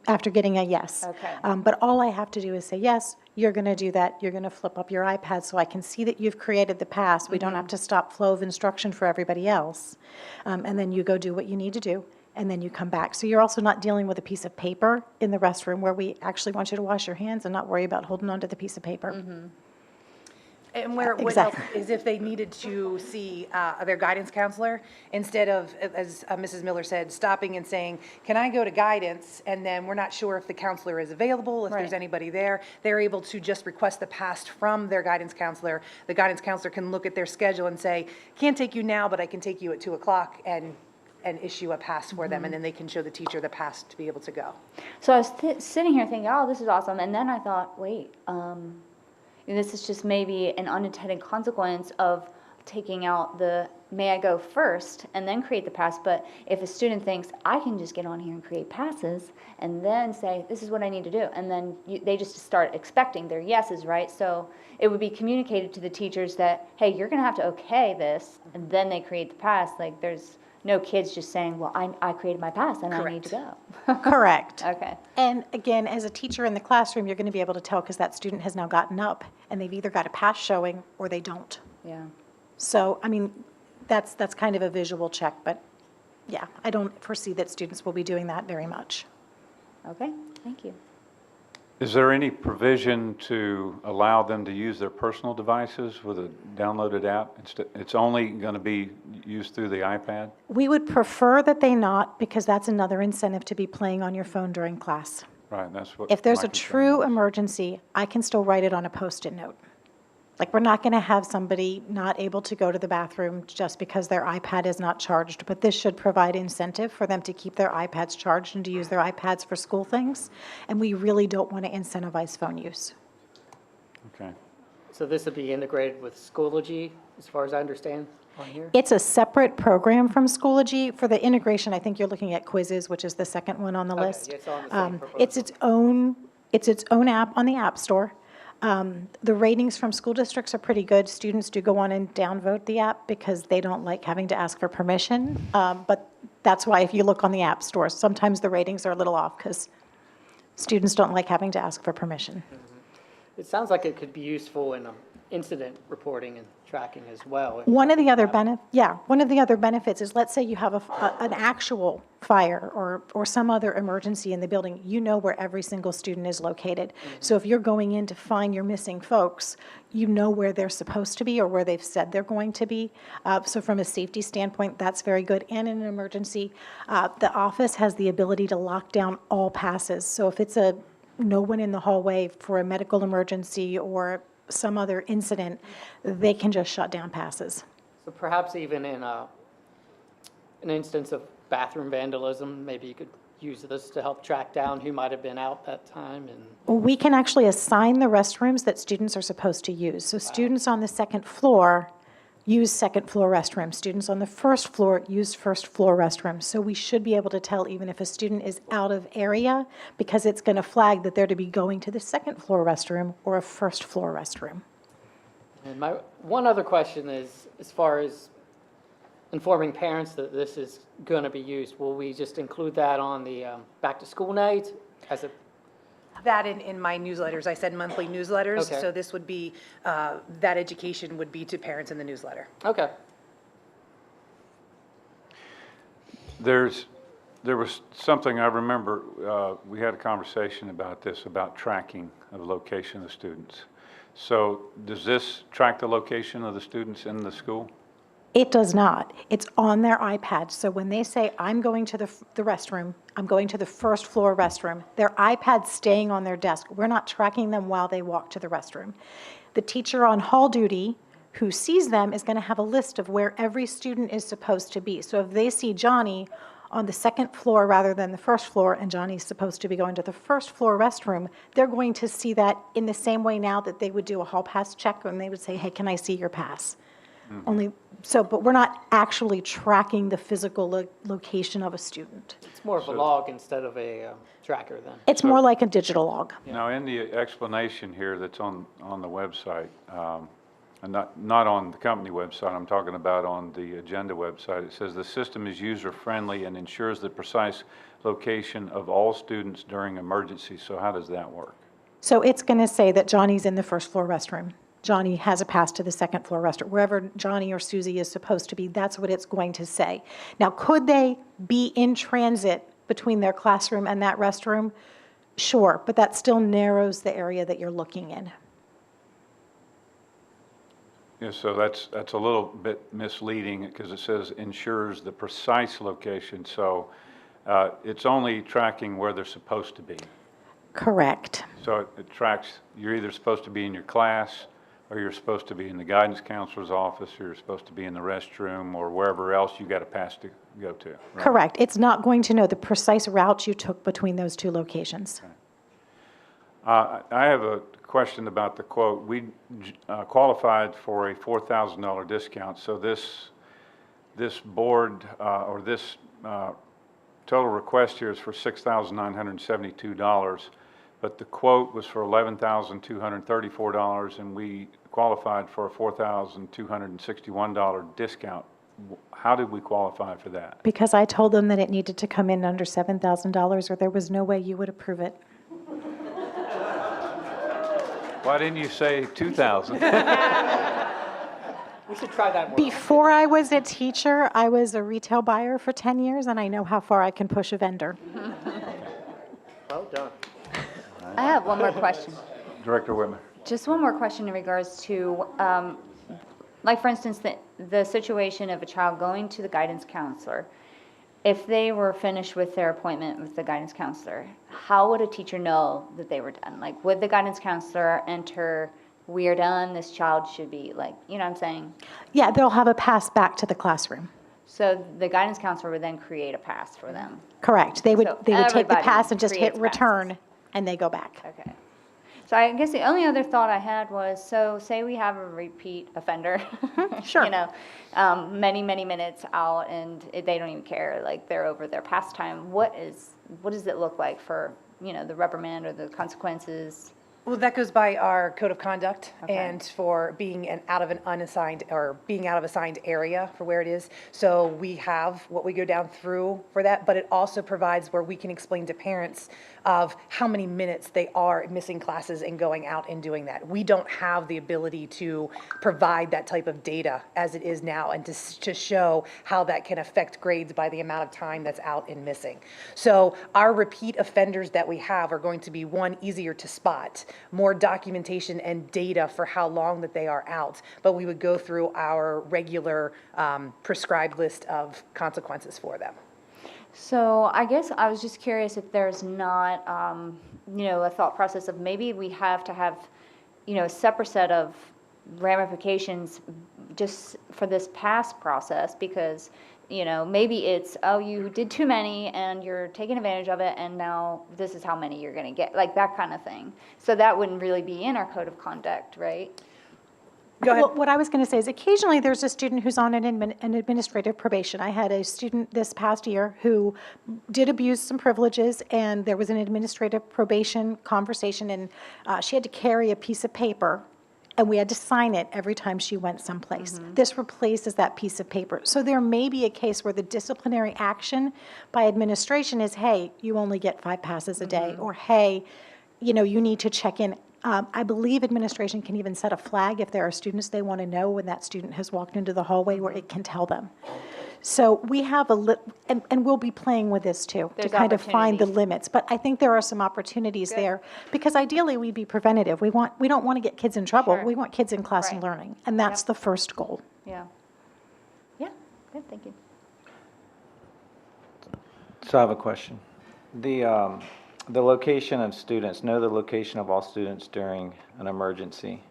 [SPEAKER 3] After getting a yes.
[SPEAKER 14] Okay.
[SPEAKER 3] But all I have to do is say, yes, you're going to do that. You're going to flip up your iPad so I can see that you've created the pass. We don't have to stop flow of instruction for everybody else. And then you go do what you need to do, and then you come back. So you're also not dealing with a piece of paper in the restroom where we actually want you to wash your hands and not worry about holding onto the piece of paper.
[SPEAKER 15] And where it would help is if they needed to see their guidance counselor, instead of, as Mrs. Miller said, stopping and saying, can I go to guidance? And then we're not sure if the counselor is available, if there's anybody there. They're able to just request the pass from their guidance counselor. The guidance counselor can look at their schedule and say, can't take you now, but I can take you at 2 o'clock and issue a pass for them, and then they can show the teacher the pass to be able to go.
[SPEAKER 14] So I was sitting here thinking, oh, this is awesome. And then I thought, wait, this is just maybe an unintended consequence of taking out the may I go first and then create the pass. But if a student thinks, I can just get on here and create passes and then say, this is what I need to do. And then they just start expecting their yeses, right? So it would be communicated to the teachers that, hey, you're going to have to okay this, and then they create the pass. Like there's no kids just saying, well, I created my pass and I need to go.
[SPEAKER 3] Correct.
[SPEAKER 14] Okay.
[SPEAKER 3] And again, as a teacher in the classroom, you're going to be able to tell because that student has now gotten up and they've either got a pass showing or they don't.
[SPEAKER 14] Yeah.
[SPEAKER 3] So, I mean, that's kind of a visual check, but yeah, I don't foresee that students will be doing that very much.
[SPEAKER 14] Okay, thank you.
[SPEAKER 1] Is there any provision to allow them to use their personal devices with a downloaded app? It's only going to be used through the iPad?
[SPEAKER 3] We would prefer that they not, because that's another incentive to be playing on your phone during class.
[SPEAKER 1] Right, that's what.
[SPEAKER 3] If there's
[SPEAKER 1] my
[SPEAKER 3] a
[SPEAKER 1] concern
[SPEAKER 3] true
[SPEAKER 1] was.
[SPEAKER 3] emergency, I can still write it on a Post-it note. Like, we're not going to have somebody not able to go to the bathroom just because their iPad is not charged, but this should provide incentive for them to keep their iPads charged and to use their iPads for school things, and we really don't want to incentivize phone use.
[SPEAKER 1] Okay.
[SPEAKER 16] So this would be integrated with Schoology, as far as I understand, on here?
[SPEAKER 3] It's a separate program from Schoology. For the integration, I think you're looking at Quizzes, which is the second one on the list.
[SPEAKER 16] It's on the same proposal.
[SPEAKER 3] It's its own app on the App Store. The ratings from school districts are pretty good. Students do go on and downvote the app because they don't like having to ask for permission. But that's why if you look on the App Store, sometimes the ratings are a little off because students don't like having to ask for permission.
[SPEAKER 16] It sounds like it could be useful in incident reporting and tracking as well.
[SPEAKER 3] One of the other benefits is, let's say you have an actual fire or some other emergency in the building, you know where every single student is located. So if you're going in to find your missing folks, you know where they're supposed to be or where they've said they're going to be. So from a safety standpoint, that's very good. And in an emergency, the office has the ability to lock down all passes. So if it's no one in the hallway for a medical emergency or some other incident, they can just shut down passes.
[SPEAKER 16] So perhaps even in an instance of bathroom vandalism, maybe you could use this to help track down who might have been out that time. And
[SPEAKER 3] We can actually assign the restrooms that students are supposed to use. So students on the second floor use second floor restrooms. Students on the first floor use first floor restrooms. So we should be able to tell even if a student is out of area because it's going to flag that they're to be going to the second floor restroom or a first floor restroom.
[SPEAKER 16] And my one other question is, as far as informing parents that this is going to be used, will we just include that on the back to school night as a
[SPEAKER 15] That in my newsletters, I said monthly newsletters.
[SPEAKER 16] Okay.
[SPEAKER 15] So this would be, that education would be to parents in the newsletter.
[SPEAKER 16] Okay.
[SPEAKER 1] There was something I remember, we had a conversation about this, about tracking of location of students. So does this track the location of the students in the school?
[SPEAKER 3] It does not. It's on their iPad. So when they say, I'm going to the restroom, I'm going to the first floor restroom, their iPad's staying on their desk. We're not tracking them while they walk to the restroom. The teacher on hall duty who sees them is going to have a list of where every student is supposed to be. So if they see Johnny on the second floor rather than the first floor, and Johnny's supposed to be going to the first floor restroom, they're going to see that in the same way now that they would do a hall pass check, and they would say, hey, can I see your pass? Only so, but we're not actually tracking the physical location of a student.
[SPEAKER 16] It's more of a log instead of a tracker then.
[SPEAKER 3] It's more like a digital log.
[SPEAKER 1] Now, in the explanation here that's on the website, and not on the company website, I'm talking about on the agenda website, it says the system is user-friendly and ensures the precise location of all students during emergencies. So how does that work?
[SPEAKER 3] So it's going to say that Johnny's in the first floor restroom. Johnny has a pass to the second floor restroom. Wherever Johnny or Susie is supposed to be, that's what it's going to say. Now, could they be in transit between their classroom and that restroom? Sure, but that still narrows the area that you're looking in.
[SPEAKER 1] Yeah, so that's a little bit misleading because it says ensures the precise location. So it's only tracking where they're supposed to be.
[SPEAKER 3] Correct.
[SPEAKER 1] So it tracks, you're either supposed to be in your class, or you're supposed to be in the guidance counselor's office, or you're supposed to be in the restroom, or wherever else you got a pass to go to. Right?
[SPEAKER 3] Correct. It's not going to know the precise route you took between those two locations.
[SPEAKER 1] I have a question about the quote. We qualified for a $4,000 discount, so this board, or this total request here is for $6,972, but the quote was for $11,234, and we qualified for a $4,261 discount. How did we qualify for that?
[SPEAKER 3] Because I told them that it needed to come in under $7,000 or there was no way you would approve it.
[SPEAKER 1] Why didn't you say 2,000?
[SPEAKER 16] We should try that more.
[SPEAKER 3] Before I was a teacher, I was a retail buyer for 10 years, and I know how far I can push a vendor.
[SPEAKER 16] Well done.
[SPEAKER 14] I have one more question.
[SPEAKER 1] Director Whitmer.
[SPEAKER 14] Just one more question in regards to, like for instance, the situation of a child going to the guidance counselor. If they were finished with their appointment with the guidance counselor, how would a teacher know that they were done? Like, would the guidance counselor enter, we are done, this child should be, like, you know what I'm saying?
[SPEAKER 3] Yeah, they'll have a pass back to the classroom.
[SPEAKER 14] So the guidance counselor would then create a pass for them?
[SPEAKER 3] Correct. They would
[SPEAKER 14] So
[SPEAKER 3] take the
[SPEAKER 14] everybody
[SPEAKER 3] pass and just hit
[SPEAKER 14] creates
[SPEAKER 3] return, and they go back.
[SPEAKER 14] Okay. So I guess the only other thought I had was, so say we have a repeat offender.
[SPEAKER 3] Sure.
[SPEAKER 14] You know, many, many minutes out and they don't even care, like they're over their pastime. What does it look like for, you know, the reprimand or the consequences?
[SPEAKER 15] Well, that goes by our code of conduct and for being out of an unassigned or being out of assigned area for where it is. So we have what we go down through for that, but it also provides where we can explain to parents of how many minutes they are missing classes and going out and doing that. We don't have the ability to provide that type of data as it is now and to show how that can affect grades by the amount of time that's out and missing. So our repeat offenders that we have are going to be, one, easier to spot, more documentation and data for how long that they are out, but we would go through our regular prescribed list of consequences for them.
[SPEAKER 14] So I guess I was just curious if there's not, you know, a thought process of maybe we have to have, you know, a separate set of ramifications just for this pass process because, you know, maybe it's, oh, you did too many and you're taking advantage of it and now this is how many you're going to get, like that kind of thing. So that wouldn't really be in our code of conduct, right?
[SPEAKER 15] Go ahead.
[SPEAKER 3] Well, what I was going to say is occasionally there's a student who's on an administrative probation. I had a student this past year who did abuse some privileges, and there was an administrative probation conversation, and she had to carry a piece of paper, and we had to sign it every time she went someplace. This replaces that piece of paper. So there may be a case where the disciplinary action by administration is, hey, you only get 5 passes a day, or hey, you know, you need to check in. I believe administration can even set a flag if there are students they want to know when that student has walked into the hallway where it can tell them. So we have and we'll be playing with this too, to
[SPEAKER 14] There's
[SPEAKER 3] kind of find the
[SPEAKER 14] opportunities.
[SPEAKER 3] limits. But I think there are some opportunities there, because ideally we'd be preventative. We don't want to get kids in trouble.
[SPEAKER 14] Sure.
[SPEAKER 3] We want kids in class and
[SPEAKER 14] Right.
[SPEAKER 3] learning, and that's the first goal.
[SPEAKER 14] Yeah. Yeah, good, thank you.
[SPEAKER 20] So I have a question. The location of students, know the location of all students during an emergency.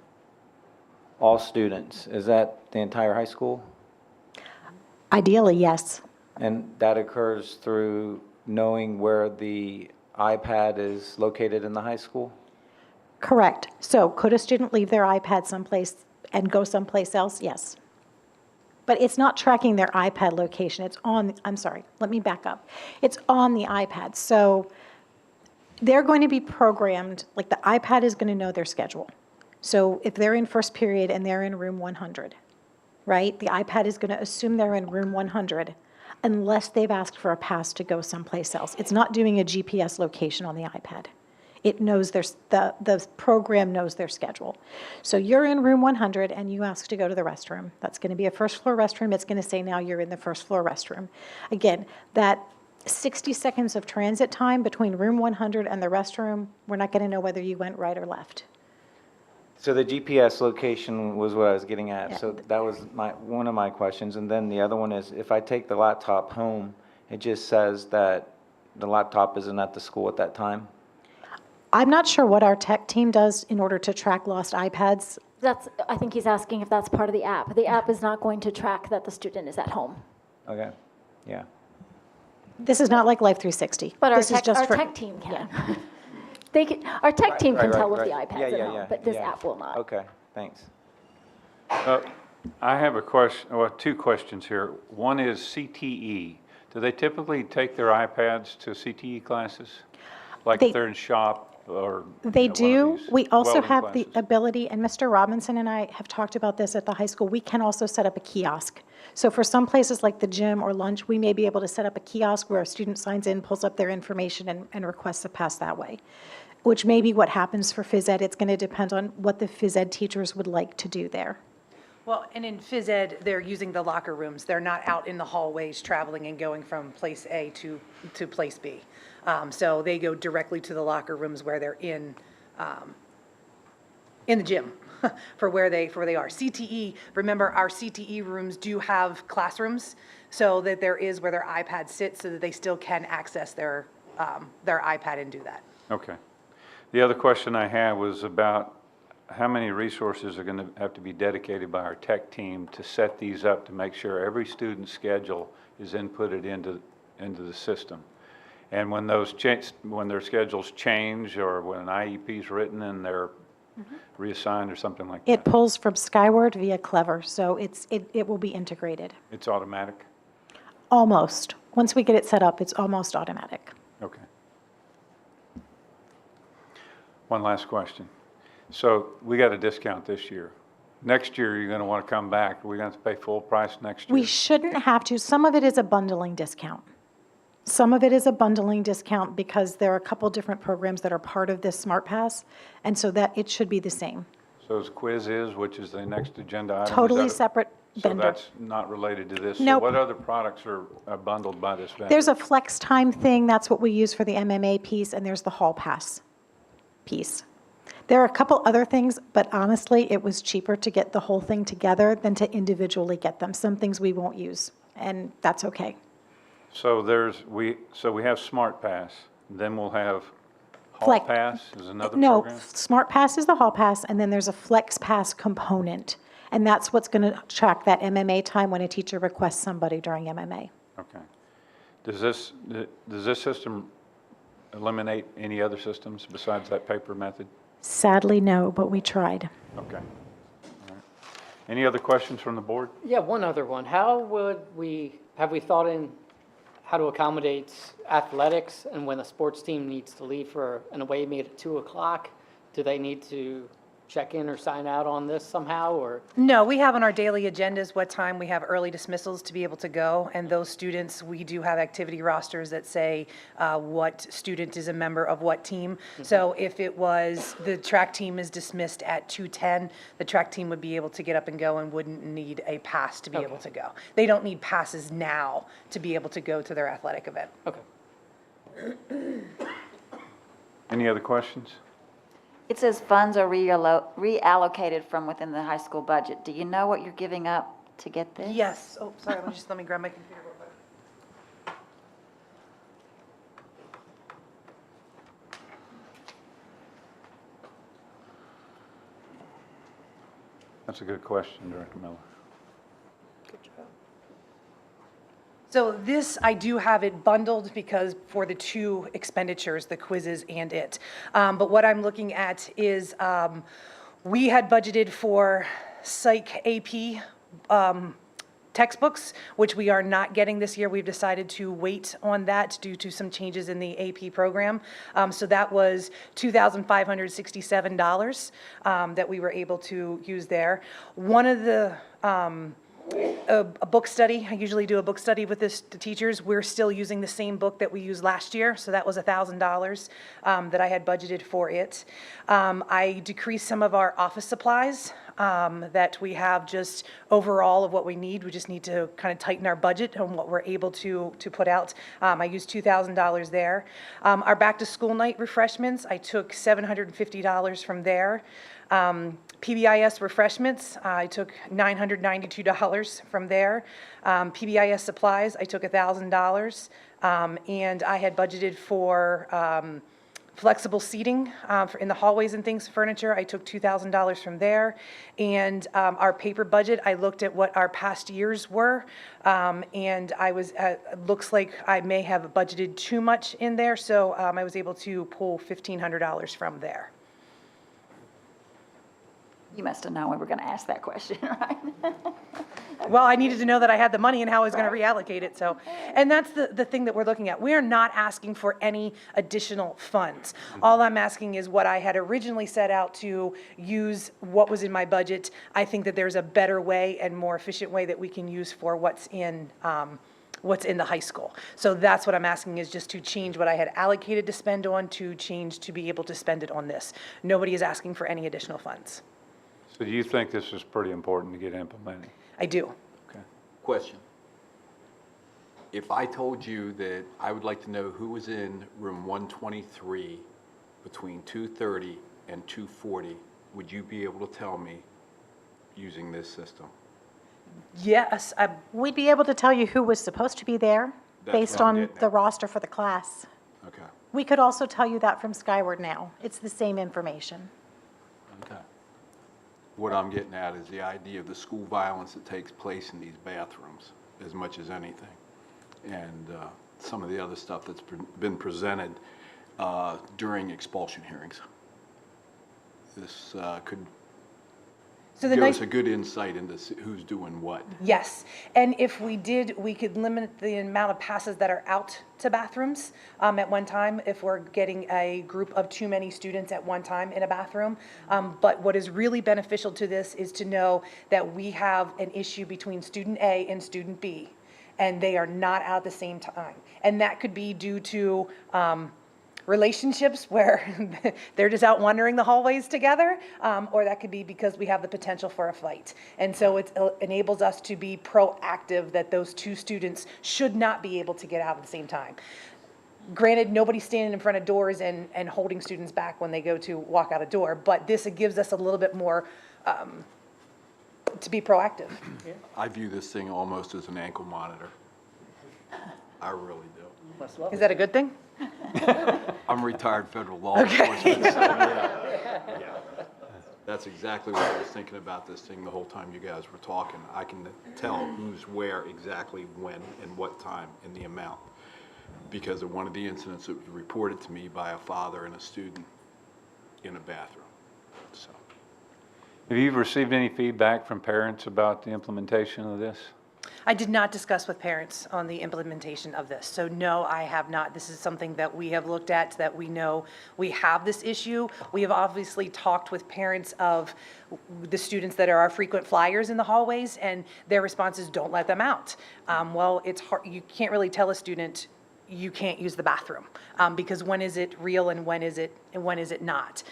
[SPEAKER 20] All students, is that the entire high school?
[SPEAKER 3] Ideally, yes.
[SPEAKER 20] And that occurs through knowing where the iPad is located in the high school?
[SPEAKER 3] Correct. So could a student leave their iPad someplace and go someplace else? Yes. But it's not tracking their iPad location. It's on, I'm sorry, let me back up. It's on the iPad. So they're going to be programmed, like the iPad is going to know their schedule. So if they're in first period and they're in room 100, right, the iPad is going to assume they're in room 100 unless they've asked for a pass to go someplace else. It's not doing a GPS location on the iPad. It knows the program knows their schedule. So you're in room 100 and you ask to go to the restroom. That's going to be a first floor restroom. It's going to say now you're in the first floor restroom. Again, that 60 seconds of transit time between room 100 and the restroom, we're not going to know whether you went right or left.
[SPEAKER 20] So the GPS location was what I was getting at.
[SPEAKER 3] Yeah.
[SPEAKER 20] So that was one of my questions. And then the other one is, if I take the laptop home, it just says that the laptop isn't at the school at that time?
[SPEAKER 3] I'm not sure what our tech team does in order to track lost iPads.
[SPEAKER 13] I think he's asking if that's part of the app. The app is not going to track that the student is at home.
[SPEAKER 20] Okay, yeah.
[SPEAKER 3] This is not like Life 360.
[SPEAKER 13] But our
[SPEAKER 3] This is just for-
[SPEAKER 13] tech team can. Our tech team can tell if the iPad's
[SPEAKER 20] Yeah,
[SPEAKER 13] at
[SPEAKER 20] yeah,
[SPEAKER 13] home,
[SPEAKER 20] yeah,
[SPEAKER 13] but this
[SPEAKER 20] yeah.
[SPEAKER 13] app will not.
[SPEAKER 20] Okay, thanks.
[SPEAKER 1] I have a question, well, two questions here. One is CTE. Do they typically take their iPads to CTE classes? Like if they're in shop or?
[SPEAKER 3] They
[SPEAKER 1] you know, one
[SPEAKER 3] do.
[SPEAKER 1] of these
[SPEAKER 3] We also
[SPEAKER 1] welding
[SPEAKER 3] have
[SPEAKER 1] classes?
[SPEAKER 3] the ability, and Mr. Robinson and I have talked about this at the high school, we can also set up a kiosk. So for some places like the gym or lunch, we may be able to set up a kiosk where a student signs in, pulls up their information, and requests a pass that way, which may be what happens for phys ed. It's going to depend on what the phys ed teachers would like to do there.
[SPEAKER 15] Well, and in phys ed, they're using the locker rooms. They're not out in the hallways traveling and going from place A to place B. So they go directly to the locker rooms where they're in the gym for where they are. CTE, remember our CTE rooms do have classrooms so that there is where their iPad sits so that they still can access their iPad and do that.
[SPEAKER 1] Okay. The other question I had was about how many resources are going to have to be dedicated by our tech team to set these up to make sure every student's schedule is inputted into the system. And when when their schedules change or when an IEP is written and they're reassigned or something like that.
[SPEAKER 3] It pulls from Skyward via Clever, so it will be integrated.
[SPEAKER 1] It's automatic?
[SPEAKER 3] Almost. Once we get it set up, it's almost automatic.
[SPEAKER 1] Okay. One last question. So we got a discount this year. Next year, you're going to want to come back. Are we going to have to pay full price next year?
[SPEAKER 3] We shouldn't have to. Some of it is a bundling discount. Some of it is a bundling discount because there are a couple different programs that are part of this Smart Pass, and so that it should be the same.
[SPEAKER 1] So as Quiz is, which is the next agenda item? is
[SPEAKER 3] Totally
[SPEAKER 1] that
[SPEAKER 3] separate vendor.
[SPEAKER 1] So that's not related to this?
[SPEAKER 3] Nope.
[SPEAKER 1] So what other products are bundled by this vendor?
[SPEAKER 3] There's a flex time thing, that's what we use for the MMA piece, and there's the Hall Pass piece. There are a couple other things, but honestly, it was cheaper to get the whole thing together than to individually get them. Some things we won't use, and that's okay.
[SPEAKER 1] So we have Smart Pass, then we'll have Hall
[SPEAKER 3] Flex-
[SPEAKER 1] Pass is another
[SPEAKER 3] No,
[SPEAKER 1] program?
[SPEAKER 3] Smart Pass is the Hall Pass, and then there's a Flex Pass component, and that's what's going to track that MMA time when a teacher requests somebody during MMA.
[SPEAKER 1] Okay. Does this system eliminate any other systems besides that paper method?
[SPEAKER 3] Sadly, no, but we tried.
[SPEAKER 1] Okay. All right. Any other questions from the board?
[SPEAKER 16] Yeah, one other one. Have we thought in how to accommodate athletics and when a sports team needs to leave for an away meet at 2 o'clock? Do they need to check in or sign out on this somehow, or?
[SPEAKER 15] No, we have on our daily agendas what time we have early dismissals to be able to go, and those students, we do have activity rosters that say what student is a member of what team. So if it was, the track team is dismissed at 2:10, the track team would be able to get up and go and wouldn't need a pass to be able to go. They don't need passes now to be able to go to their athletic event.
[SPEAKER 16] Okay.
[SPEAKER 1] Any other questions?
[SPEAKER 12] It says funds are reallocated from within the high school budget. Do you know what you're giving up to get this?
[SPEAKER 15] Yes. Oh, sorry, let me grab my computer real quick.
[SPEAKER 1] That's a good question, Director Miller.
[SPEAKER 15] So this, I do have it bundled because for the two expenditures, the quizzes and it. But what I'm looking at is we had budgeted for psych AP textbooks, which we are not getting this year. We've decided to wait on that due to some changes in the AP program. So that was $2,567 that we were able to use there. One of the a book study. I usually do a book study with the teachers. We're still using the same book that we used last year, so that was $1,000 that I had budgeted for it. I decreased some of our office supplies that we have just overall of what we need. We just need to kind of tighten our budget on what we're able to put out. I used $2,000 there. Our back to school night refreshments, I took $750 from there. PBIS refreshments, I took $992 from there. PBIS supplies, I took $1,000. And I had budgeted for flexible seating in the hallways and things, furniture. I took $2,000 from there. And our paper budget, I looked at what our past years were. And I was, looks like I may have budgeted too much in there. So I was able to pull $1,500 from there.
[SPEAKER 12] You must have known we were going to ask that question, right?
[SPEAKER 15] Well, I needed to know that I had the money and how I was going to reallocate it, so. And that's the thing that we're looking at. We are not asking for any additional funds. All I'm asking is what I had originally set out to use, what was in my budget. I think that there's a better way and more efficient way that we can use for what's in the high school. So that's what I'm asking, is just to change what I had allocated to spend on to change to be able to spend it on this. Nobody is asking for any additional funds.
[SPEAKER 1] So do you think this is pretty important to get implemented?
[SPEAKER 15] I do.
[SPEAKER 1] Okay.
[SPEAKER 6] Question. If I told you that I would like to know who was in room 123 between 2:30 and 2:40, would you be able to tell me using this system?
[SPEAKER 15] Yes.
[SPEAKER 3] We'd be able to tell you who was supposed to be there
[SPEAKER 6] That's
[SPEAKER 3] based
[SPEAKER 6] what I'm
[SPEAKER 3] on
[SPEAKER 6] getting
[SPEAKER 3] the
[SPEAKER 6] at.
[SPEAKER 3] roster for the class.
[SPEAKER 6] Okay.
[SPEAKER 3] We could also tell you that from Skyward now. It's the same information.
[SPEAKER 6] Okay. What I'm getting at is the idea of the school violence that takes place in these bathrooms as much as anything. And some of the other stuff that's been presented during expulsion hearings. This could give us a good insight into who's doing what.
[SPEAKER 15] Yes, and if we did, we could limit the amount of passes that are out to bathrooms at one time if we're getting a group of too many students at one time in a bathroom. But what is really beneficial to this is to know that we have an issue between student A and student B, and they are not out at the same time. And that could be due to relationships where they're just out wandering the hallways together, or that could be because we have the potential for a fight. And so it enables us to be proactive that those two students should not be able to get out at the same time. Granted, nobody's standing in front of doors and holding students back when they go to walk out a door, but this gives us a little bit more to be proactive.
[SPEAKER 6] I view this thing almost as an ankle monitor. I really do.
[SPEAKER 15] Is that a good thing?
[SPEAKER 6] I'm a retired federal law enforcement, so yeah. That's exactly what I was thinking about this thing the whole time you guys were talking. I can tell who's where exactly when and what time and the amount because of one of the incidents that was reported to me by a father and a student in a bathroom. So.
[SPEAKER 1] Have you received any feedback from parents about the implementation of this?
[SPEAKER 15] I did not discuss with parents on the implementation of this. So no, I have not. This is something that we have looked at, that we know we have this issue. We have obviously talked with parents of the students that are our frequent flyers in the hallways, and their responses, don't let them out. Well, it's hard, you can't really tell a student you can't use the bathroom, because when is it real and when is it not?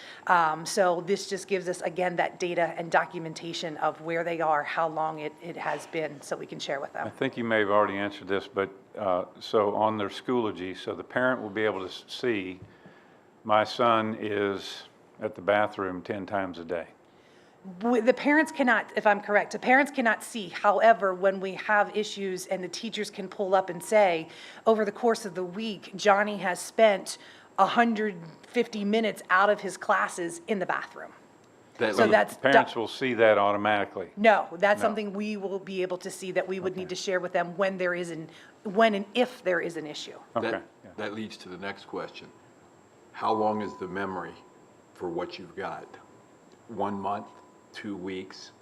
[SPEAKER 15] So this just gives us, again, that data and documentation of where they are, how long it has been, so we can share with them.
[SPEAKER 1] I think you may have already answered this, but so on their Schoology, so the parent will be able to see, my son is at the bathroom 10 times a day.
[SPEAKER 15] The parents cannot, if I'm correct, the parents cannot see. However, when we have issues and the teachers can pull up and say, over the course of the week, Johnny has spent 150 minutes out of his classes in the bathroom. So that's
[SPEAKER 1] Parents will see that automatically.
[SPEAKER 15] No, that's something we will be able to see, that we would need to share with them when and if there is an issue.
[SPEAKER 1] Okay.
[SPEAKER 6] That leads to the next question. How long is the memory for what you've got? 1 month, 2 weeks,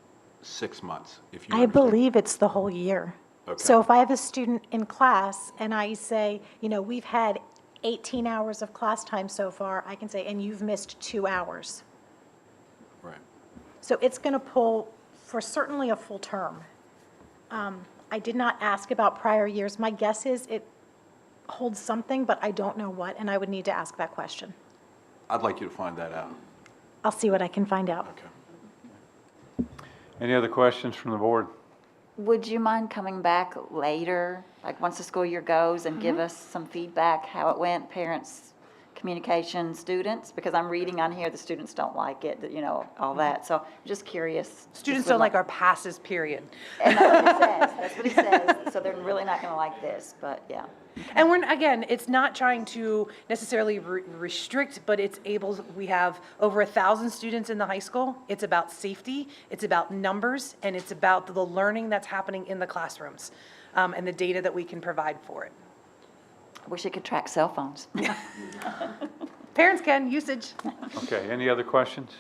[SPEAKER 6] 6 months? If you
[SPEAKER 3] I believe it's the whole year.
[SPEAKER 6] Okay.
[SPEAKER 3] So if I have a student in class and I say, we've had 18 hours of class time so far, I can say, and you've missed 2 hours.
[SPEAKER 6] Right.
[SPEAKER 3] So it's going to pull for certainly a full term. I did not ask about prior years. My guess is it holds something, but I don't know what, and I would need to ask that question.
[SPEAKER 6] I'd like you to find that out.
[SPEAKER 3] I'll see what I can find out.
[SPEAKER 6] Okay.
[SPEAKER 1] Any other questions from the board?
[SPEAKER 12] Would you mind coming back later, like once the school year goes, and give us some feedback, how it went, parents, communication, students? Because I'm reading on here, the students don't like it, all that. So I'm just curious.
[SPEAKER 15] Students don't like our passes, period.
[SPEAKER 12] And that's what it says. That's what it says. So they're really not going to like this, but yeah.
[SPEAKER 15] And again, it's not trying to necessarily restrict, but we have over 1,000 students in the high school. It's about safety, it's about numbers, and it's about the learning that's happening in the classrooms, and the data that we can provide for it.
[SPEAKER 12] I wish it could track cell phones.
[SPEAKER 15] Parents can, usage.
[SPEAKER 1] Okay, any other questions?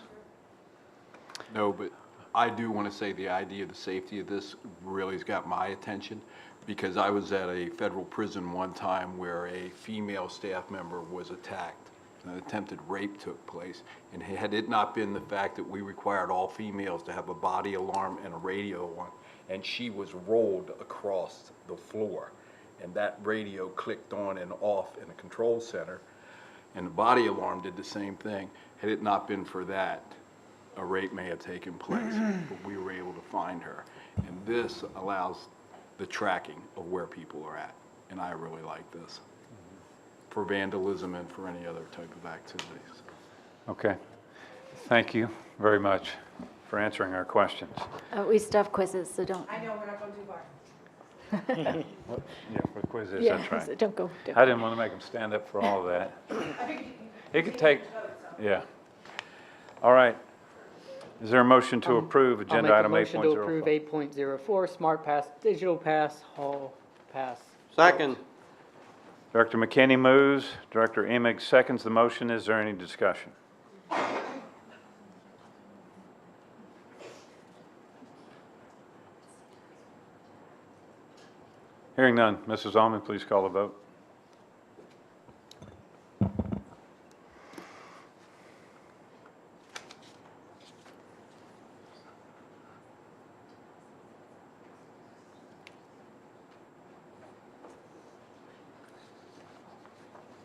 [SPEAKER 6] No, but I do want to say the idea of the safety of this really has got my attention, because I was at a federal prison one time where a female staff member was attacked. An attempted rape took place, and had it not been the fact that we required all females to have a body alarm and a radio on, and she was rolled across the floor, and that radio clicked on and off in a control center, and the body alarm did the same thing. Had it not been for that, a rape may have taken place, but we were able to find her. And this allows the tracking of where people are at, and I really like this for vandalism and for any other type of activities.
[SPEAKER 1] Okay. Thank you very much for answering our questions.
[SPEAKER 13] We still have quizzes, so don't.
[SPEAKER 15] I know, we're not going too far.
[SPEAKER 1] Yeah, for quizzes,
[SPEAKER 13] Yeah,
[SPEAKER 1] that's right.
[SPEAKER 13] so don't go.
[SPEAKER 1] I didn't want to make them stand up for all of that. It could take, yeah. All right. Is there a motion to approve agenda item 8.04?
[SPEAKER 16] I'll make a motion to approve 8.04, Smart Pass, Digital Pass, Hall Pass.
[SPEAKER 21] Second.
[SPEAKER 1] Director McKinney moves, Director Emig seconds the motion. Is there any discussion? Hearing none, Mrs. Allman, please call the vote.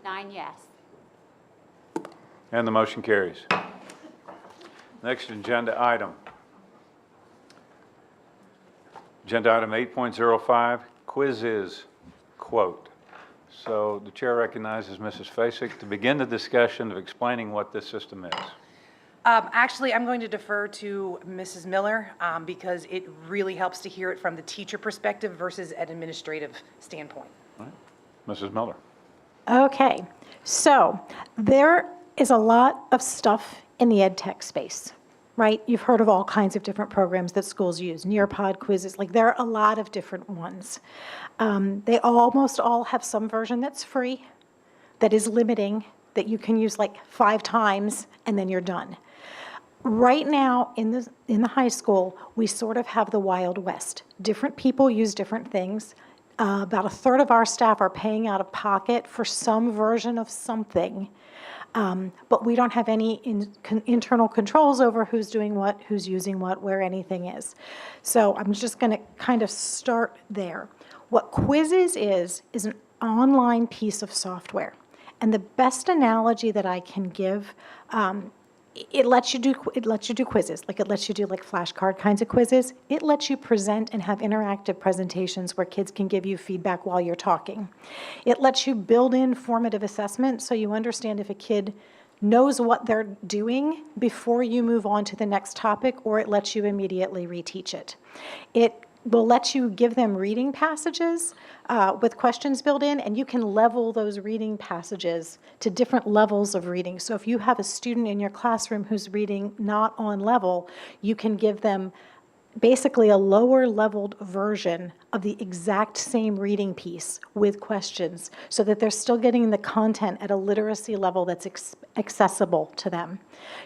[SPEAKER 2] Nine yes.
[SPEAKER 1] And the motion carries. Next agenda item. Agenda item 8.05, quizzes, quote. So the chair recognizes Mrs. Fasik to begin the discussion of explaining what this system is.
[SPEAKER 15] Actually, I'm going to defer to Mrs. Miller because it really helps to hear it from the teacher perspective versus an administrative standpoint.
[SPEAKER 1] All right. Mrs. Miller.
[SPEAKER 3] Okay, so there is a lot of stuff in the ed tech space, right? You've heard of all kinds of different programs that schools use, Nearpod, quizzes, like there are a lot of different ones. They almost all have some version that's free, that is limiting, that you can use like 5 times and then you're done. Right now, in the high school, we sort of have the Wild West. Different people use different things. About a third of our staff are paying out of pocket for some version of something, but we don't have any internal controls over who's doing what, who's using what, where anything is. So I'm just going to kind of start there. What Quizzes is an online piece of software. And the best analogy that I can give, it lets you do quizzes, like it lets you do like flashcard kinds of quizzes. It lets you present and have interactive presentations where kids can give you feedback while you're talking. It lets you build in formative assessment so you understand if a kid knows what they're doing before you move on to the next topic, or it lets you immediately reteach it. It will let you give them reading passages with questions built in, and you can level those reading passages to different levels of reading. So if you have a student in your classroom who's reading not on level, you can give them basically a lower leveled version of the exact same reading piece with questions so that they're still getting the content at a literacy level that's accessible to them.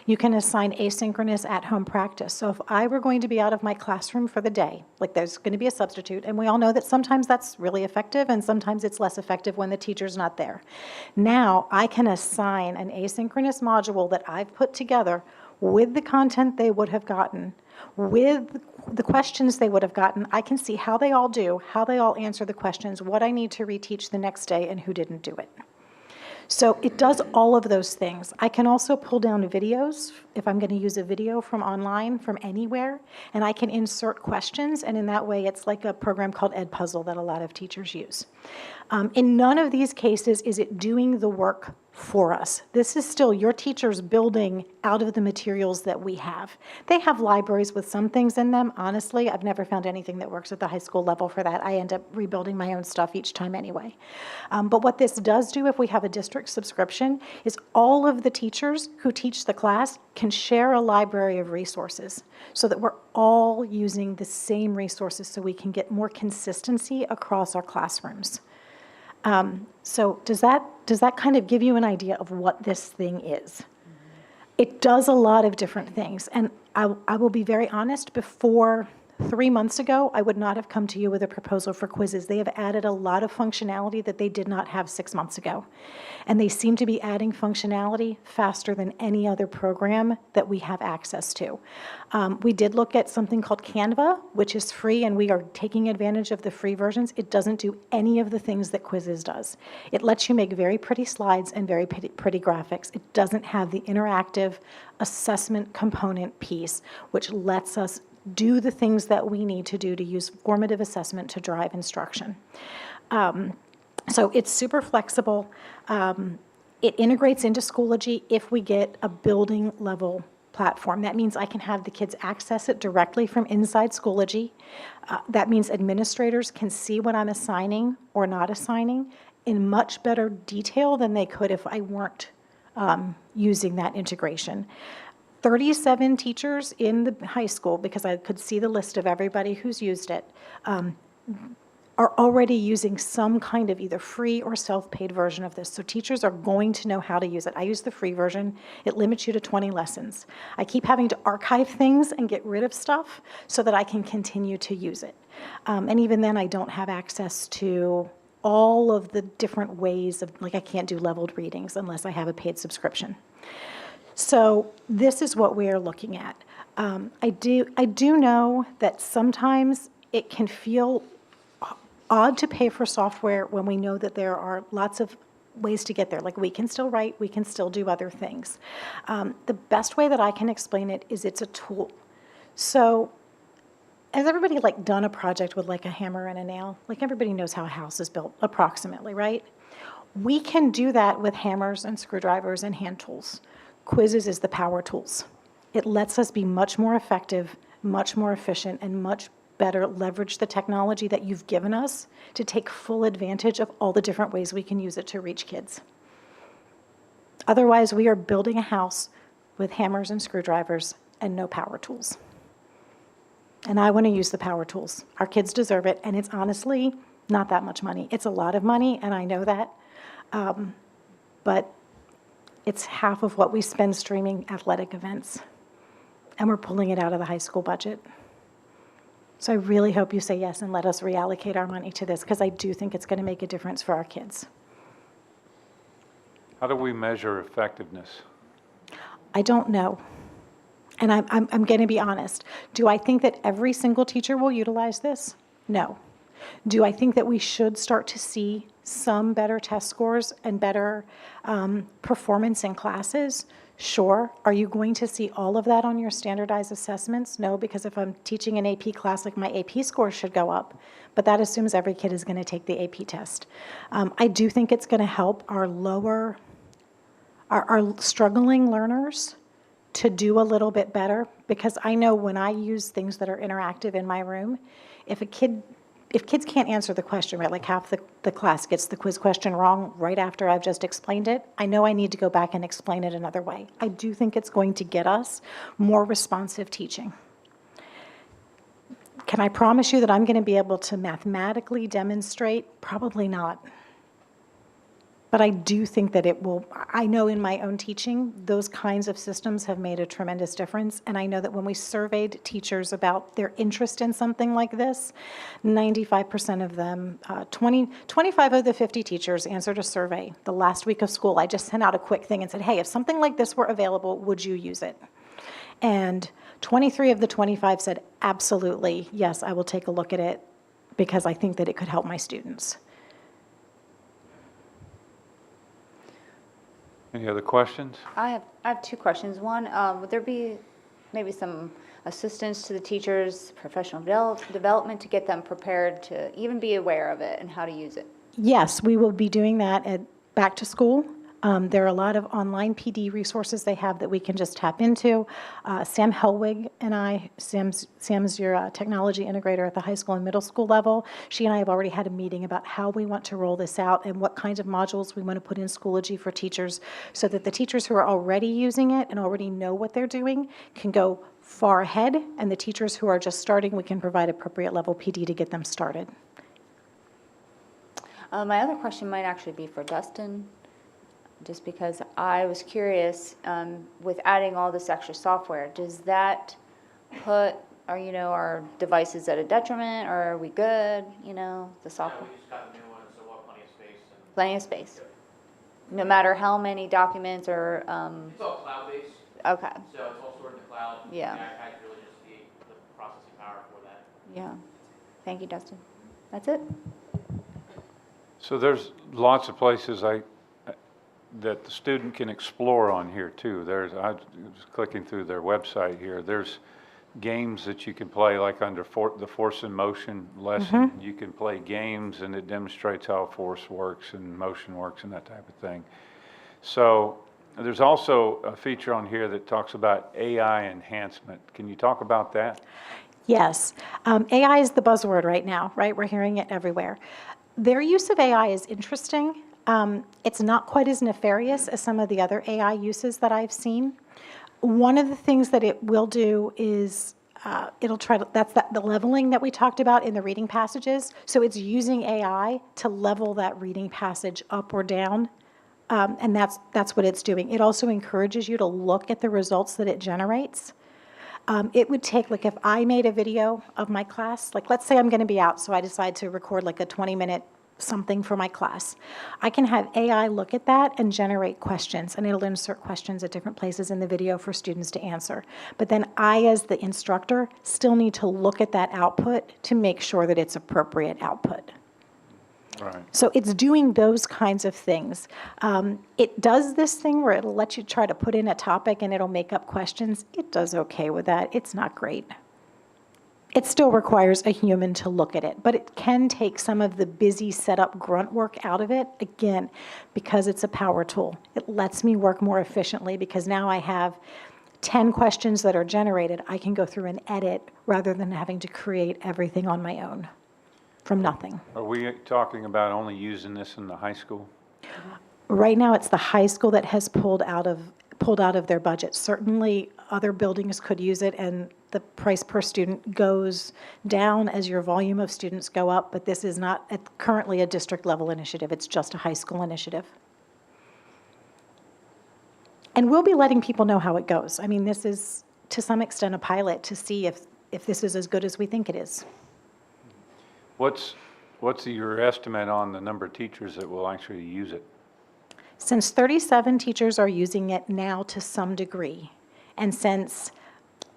[SPEAKER 3] You can assign asynchronous at-home practice. So if I were going to be out of my classroom for the day, like there's going to be a substitute, and we all know that sometimes that's really effective and sometimes it's less effective when the teacher's not there. Now I can assign an asynchronous module that I've put together with the content they would have gotten, with the questions they would have gotten. I can see how they all do, how they all answer the questions, what I need to reteach the next day, and who didn't do it. So it does all of those things. I can also pull down videos if I'm going to use a video from online, from anywhere, and I can insert questions, and in that way it's like a program called Edpuzzle that a lot of teachers use. In none of these cases is it doing the work for us. This is still your teachers building out of the materials that we have. They have libraries with some things in them. Honestly, I've never found anything that works at the high school level for that. I end up rebuilding my own stuff each time anyway. But what this does do if we have a district subscription is all of the teachers who teach the class can share a library of resources so that we're all using the same resources so we can get more consistency across our classrooms. So does that kind of give you an idea of what this thing is? It does a lot of different things. And I will be very honest, before 3 months ago, I would not have come to you with a proposal for quizzes. They have added a lot of functionality that they did not have 6 months ago. And they seem to be adding functionality faster than any other program that we have access to. We did look at something called Canva, which is free, and we are taking advantage of the free versions. It doesn't do any of the things that Quizzes does. It lets you make very pretty slides and very pretty graphics. It doesn't have the interactive assessment component piece, which lets us do the things that we need to do to use formative assessment to drive instruction. So it's super flexible. It integrates into Schoology if we get a building level platform. That means I can have the kids access it directly from inside Schoology. That means administrators can see what I'm assigning or not assigning in much better detail than they could if I weren't using that integration. 37 teachers in the high school, because I could see the list of everybody who's used it, are already using some kind of either free or self-paid version of this. So teachers are going to know how to use it. I use the free version. It limits you to 20 lessons. I keep having to archive things and get rid of stuff so that I can continue to use it. And even then, I don't have access to all of the different ways of, like I can't do leveled readings unless I have a paid subscription. So this is what we are looking at. I do know that sometimes it can feel odd to pay for software when we know that there are lots of ways to get there. Like we can still write, we can still do other things. The best way that I can explain it is it's a tool. So has everybody like done a project with like a hammer and a nail? Like everybody knows how a house is built approximately, right? We can do that with hammers and screwdrivers and hand tools. Quizzes is the power tools. It lets us be much more effective, much more efficient, and much better leverage the technology that you've given us to take full advantage of all the different ways we can use it to reach kids. Otherwise, we are building a house with hammers and screwdrivers and no power tools. And I want to use the power tools. Our kids deserve it, and it's honestly not that much money. It's a lot of money, and I know that, but it's half of what we spend streaming athletic events. and we're pulling it out of the high school budget. So I really hope you say yes and let us reallocate our money to this, because I do think it's going to make a difference for our kids.
[SPEAKER 1] How do we measure effectiveness?
[SPEAKER 3] I don't know. And I'm going to be honest. Do I think that every single teacher will utilize this? No. Do I think that we should start to see some better test scores and better performance in classes? Sure. Are you going to see all of that on your standardized assessments? No, because if I'm teaching an AP class, like my AP scores should go up. But that assumes every kid is going to take the AP test. I do think it's going to help our our struggling learners to do a little bit better, because I know when I use things that are interactive in my room, if kids can't answer the question, right, like half the class gets the quiz question wrong right after I've just explained it, I know I need to go back and explain it another way. I do think it's going to get us more responsive teaching. Can I promise you that I'm going to be able to mathematically demonstrate? Probably not. But I do think that it will. I know in my own teaching, those kinds of systems have made a tremendous difference. And I know that when we surveyed teachers about their interest in something like this, 95% of them, 25 of the 50 teachers answered a survey the last week of school. I just sent out a quick thing and said, hey, if something like this were available, would you use it? And 23 of the 25 said, absolutely, yes, I will take a look at it because I think that it could help my students.
[SPEAKER 1] Any other questions?
[SPEAKER 14] I have two questions. One, would there be maybe some assistance to the teachers, professional development to get them prepared to even be aware of it and how to use it?
[SPEAKER 3] Yes, we will be doing that at back to school. There are a lot of online PD resources they have that we can just tap into. Sam Helwig and I, Sam's your technology integrator at the high school and middle school level. She and I have already had a meeting about how we want to roll this out and what kinds of modules we want to put in Schoology for teachers, so that the teachers who are already using it and already know what they're doing can go far ahead, and the teachers who are just starting, we can provide appropriate level PD to get them started.
[SPEAKER 14] My other question might actually be for Dustin, just because I was curious, with adding all this extra software, does that put our devices at a detriment, or are we good, the software?
[SPEAKER 7] We just got the new one, so we'll have plenty of space.
[SPEAKER 14] Plenty of space. No matter how many documents or,
[SPEAKER 7] It's all cloud-based.
[SPEAKER 14] Okay.
[SPEAKER 7] So it's all stored in the cloud.
[SPEAKER 14] Yeah.
[SPEAKER 7] The iPad really just the processing power for that.
[SPEAKER 14] Yeah. Thank you, Dustin. That's it.
[SPEAKER 1] So there's lots of places that the student can explore on here too. I was clicking through their website here. There's games that you can play, like under the force and motion lesson.
[SPEAKER 3] Mm-hmm.
[SPEAKER 1] You can play games and it demonstrates how force works and motion works and that type of thing. So there's also a feature on here that talks about AI enhancement. Can you talk about that?
[SPEAKER 3] Yes. AI is the buzzword right now, right? We're hearing it everywhere. Their use of AI is interesting. It's not quite as nefarious as some of the other AI uses that I've seen. One of the things that it will do is it'll try to, the leveling that we talked about in the reading passages. So it's using AI to level that reading passage up or down. And that's what it's doing. It also encourages you to look at the results that it generates. It would take, like if I made a video of my class, like let's say I'm going to be out, so I decide to record like a 20-minute something for my class. I can have AI look at that and generate questions, and it'll insert questions at different places in the video for students to answer. But then I, as the instructor, still need to look at that output to make sure that it's appropriate output.
[SPEAKER 1] Right.
[SPEAKER 3] So it's doing those kinds of things. It does this thing where it'll let you try to put in a topic and it'll make up questions. It does okay with that. It's not great. It still requires a human to look at it, but it can take some of the busy setup grunt work out of it, again, because it's a power tool. It lets me work more efficiently because now I have 10 questions that are generated. I can go through and edit rather than having to create everything on my own from nothing.
[SPEAKER 1] Are we talking about only using this in the high school?
[SPEAKER 3] Right now, it's the high school that has pulled out of their budget. Certainly, other buildings could use it, and the price per student goes down as your volume of students go up, but this is not currently a district level initiative. It's just a high school initiative. And we'll be letting people know how it goes. I mean, this is to some extent, a pilot to see if this is as good as we think it is.
[SPEAKER 1] What's your estimate on the number of teachers that will actually use it?
[SPEAKER 3] Since 37 teachers are using it now to some degree, and since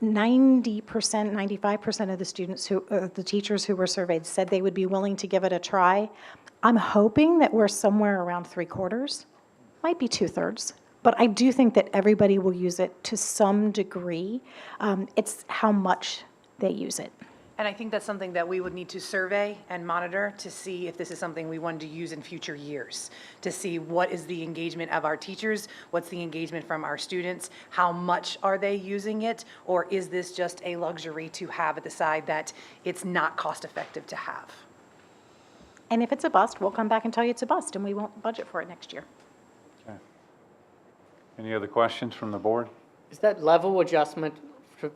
[SPEAKER 3] 90%, 95% of the students the teachers who were surveyed said they would be willing to give it a try, I'm hoping that we're somewhere around 3/4, might be 2/3. But I do think that everybody will use it to some degree. It's how much they use it.
[SPEAKER 15] And I think that's something that we would need to survey and monitor to see if this is something we wanted to use in future years, to see what is the engagement of our teachers, what's the engagement from our students, how much are they using it, or is this just a luxury to have at the side that it's not cost effective to have?
[SPEAKER 3] And if it's a bust, we'll come back and tell you it's a bust, and we won't budget for it next year.
[SPEAKER 1] Okay. Any other questions from the board?
[SPEAKER 16] Is that level adjustment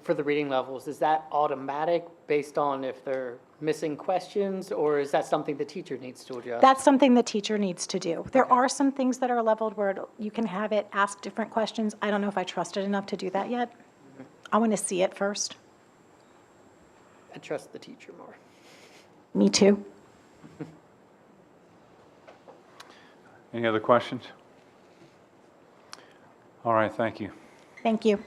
[SPEAKER 16] for the reading levels, is that automatic based on if they're missing questions, or is that something the teacher needs to adjust?
[SPEAKER 3] That's something the teacher needs to do. There are some things that are leveled where you can have it ask different questions. I don't know if I trust it enough to do that yet. I want to see it first.
[SPEAKER 16] I trust the teacher more.
[SPEAKER 3] Me too.
[SPEAKER 1] Any other questions? All right, thank you.
[SPEAKER 3] Thank you.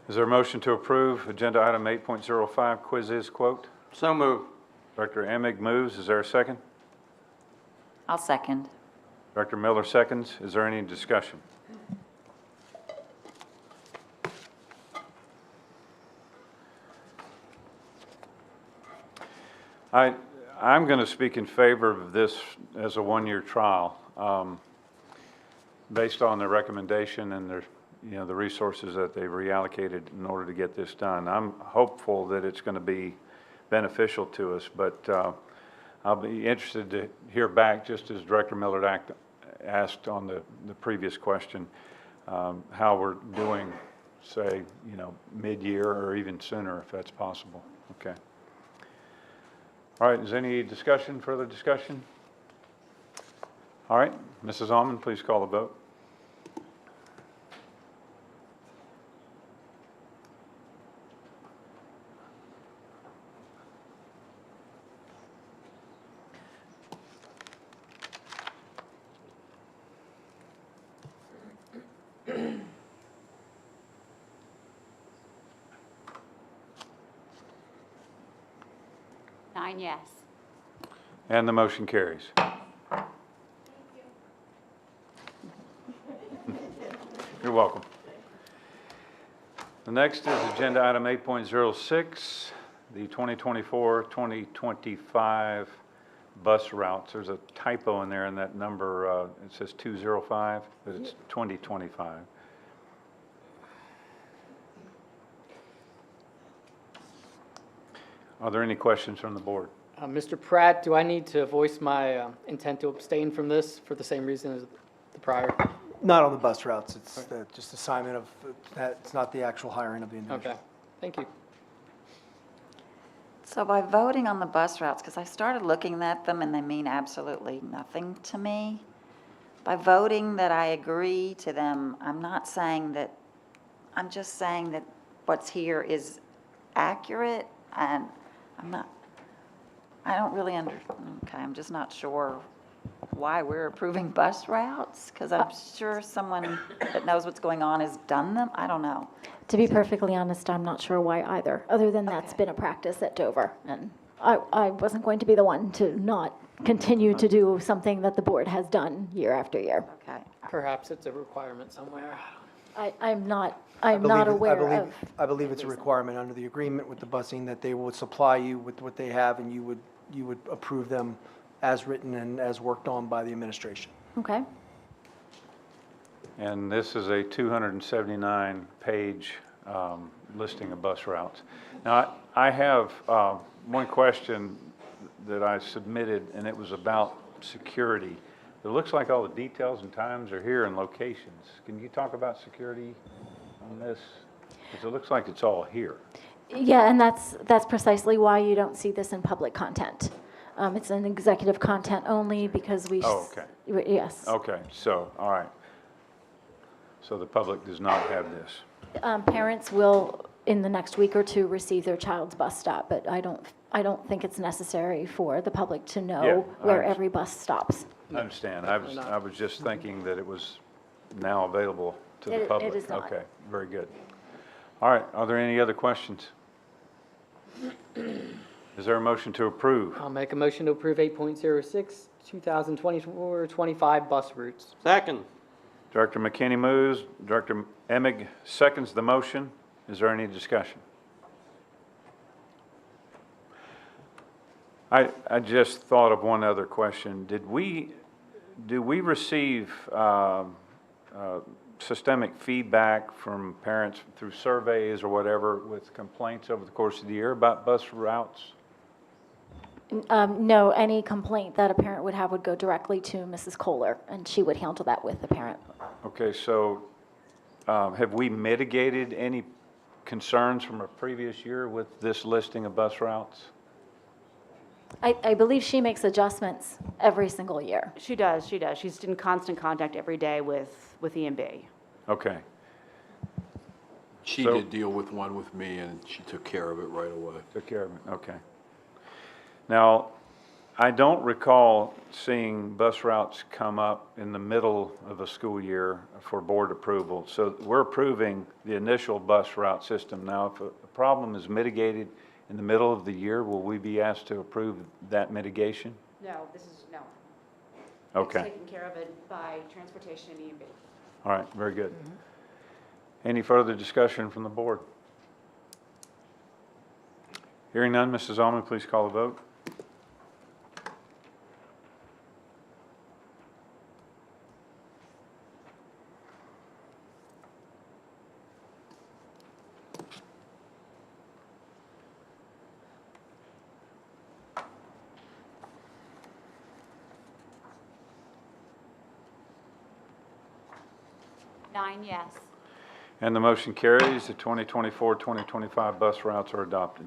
[SPEAKER 1] Is there a motion to approve agenda item 8.05, quiz is quote?
[SPEAKER 21] So moved.
[SPEAKER 1] Director Emig moves. Is there a second?
[SPEAKER 12] I'll second.
[SPEAKER 1] Director Miller seconds. Is there any discussion? I'm going to speak in favor of this as a one-year trial, based on the recommendation and the resources that they've reallocated in order to get this done. I'm hopeful that it's going to be beneficial to us, but I'll be interested to hear back, just as Director Millard asked on the previous question, how we're doing, say, mid-year or even sooner, if that's possible. Okay. All right, is any discussion, further discussion? All right, Mrs. Almond, please call the vote.
[SPEAKER 2] Nine yes.
[SPEAKER 1] And the motion carries. You're welcome. The next is agenda item 8.06, the 2024-2025 bus routes. There's a typo in there in that number. It says 205, but it's 2025. Are there any questions from the board?
[SPEAKER 16] Mr. Pratt, do I need to voice my intent to abstain from this for the same reason as the prior?
[SPEAKER 19] Not on the bus routes, it's just assignment of, it's not the actual hiring of the individual.
[SPEAKER 16] Okay, thank you.
[SPEAKER 12] So by voting on the bus routes, because I started looking at them and they mean absolutely nothing to me, by voting that I agree to them, I'm not saying that, I'm just saying that what's here is accurate, and I don't really okay, I'm just not sure why we're approving bus routes, because I'm sure someone that knows what's going on has done them. I don't know.
[SPEAKER 13] To be perfectly honest, I'm not sure why either, other than that's been a practice at Dover. And I wasn't going to be the one to not continue to do something that the board has done year after year.
[SPEAKER 12] Okay.
[SPEAKER 16] Perhaps it's a requirement somewhere.
[SPEAKER 13] I'm not aware of.
[SPEAKER 19] I believe it's a requirement under the agreement with the busing that they would supply you with what they have, and you would approve them as written and as worked on by the administration.
[SPEAKER 13] Okay.
[SPEAKER 1] And this is a 279-page listing of bus routes. Now, I have one question that I submitted, and it was about security. It looks like all the details and times are here and locations. Can you talk about security on this? Because it looks like it's all here.
[SPEAKER 13] Yeah, and that's precisely why you don't see this in public content. It's an executive content only because we.
[SPEAKER 1] Oh, okay.
[SPEAKER 13] Yes.
[SPEAKER 1] Okay, so, all right. So the public does not have this.
[SPEAKER 13] Parents will, in the next week or two, receive their child's bus stop, but I don't think it's necessary for the public to
[SPEAKER 1] Yeah,
[SPEAKER 13] know where
[SPEAKER 1] I-
[SPEAKER 13] every bus stops.
[SPEAKER 1] I understand. I was just thinking that it was now available to the
[SPEAKER 13] It
[SPEAKER 1] public.
[SPEAKER 13] is not.
[SPEAKER 1] Okay, very good. All right, are there any other questions? Is there a motion to approve?
[SPEAKER 16] I'll make a motion to approve 8.06, 2024-25 bus routes.
[SPEAKER 21] Second.
[SPEAKER 1] Director McKinney moves, Director Emig seconds the motion. Is there any discussion? I just thought of one other question. Do we receive systemic feedback from parents through surveys or whatever with complaints over the course of the year about bus routes?
[SPEAKER 13] No, any complaint that a parent would have would go directly to Mrs. Kohler, and she would handle that with the parent.
[SPEAKER 1] Okay, so have we mitigated any concerns from a previous year with this listing of bus routes?
[SPEAKER 13] I believe she makes adjustments every single year.
[SPEAKER 5] She does, she does. She's in constant contact every day with EMB.
[SPEAKER 1] Okay.
[SPEAKER 6] She
[SPEAKER 1] So-
[SPEAKER 6] did deal with one with me, and she took care of it right away.
[SPEAKER 1] Took care of it, okay. Now, I don't recall seeing bus routes come up in the middle of a school year for board approval. So we're approving the initial bus route system. Now, if a problem is mitigated in the middle of the year, will we be asked to approve that mitigation?
[SPEAKER 5] No, this is, no.
[SPEAKER 1] Okay.
[SPEAKER 5] It's taken care of it by transportation and EMB.
[SPEAKER 1] All right, very good. Any further discussion from the board? Hearing none, Mrs. Almond, please call the vote.
[SPEAKER 2] Nine yes.
[SPEAKER 1] And the motion carries. The 2024-2025 bus routes are adopted.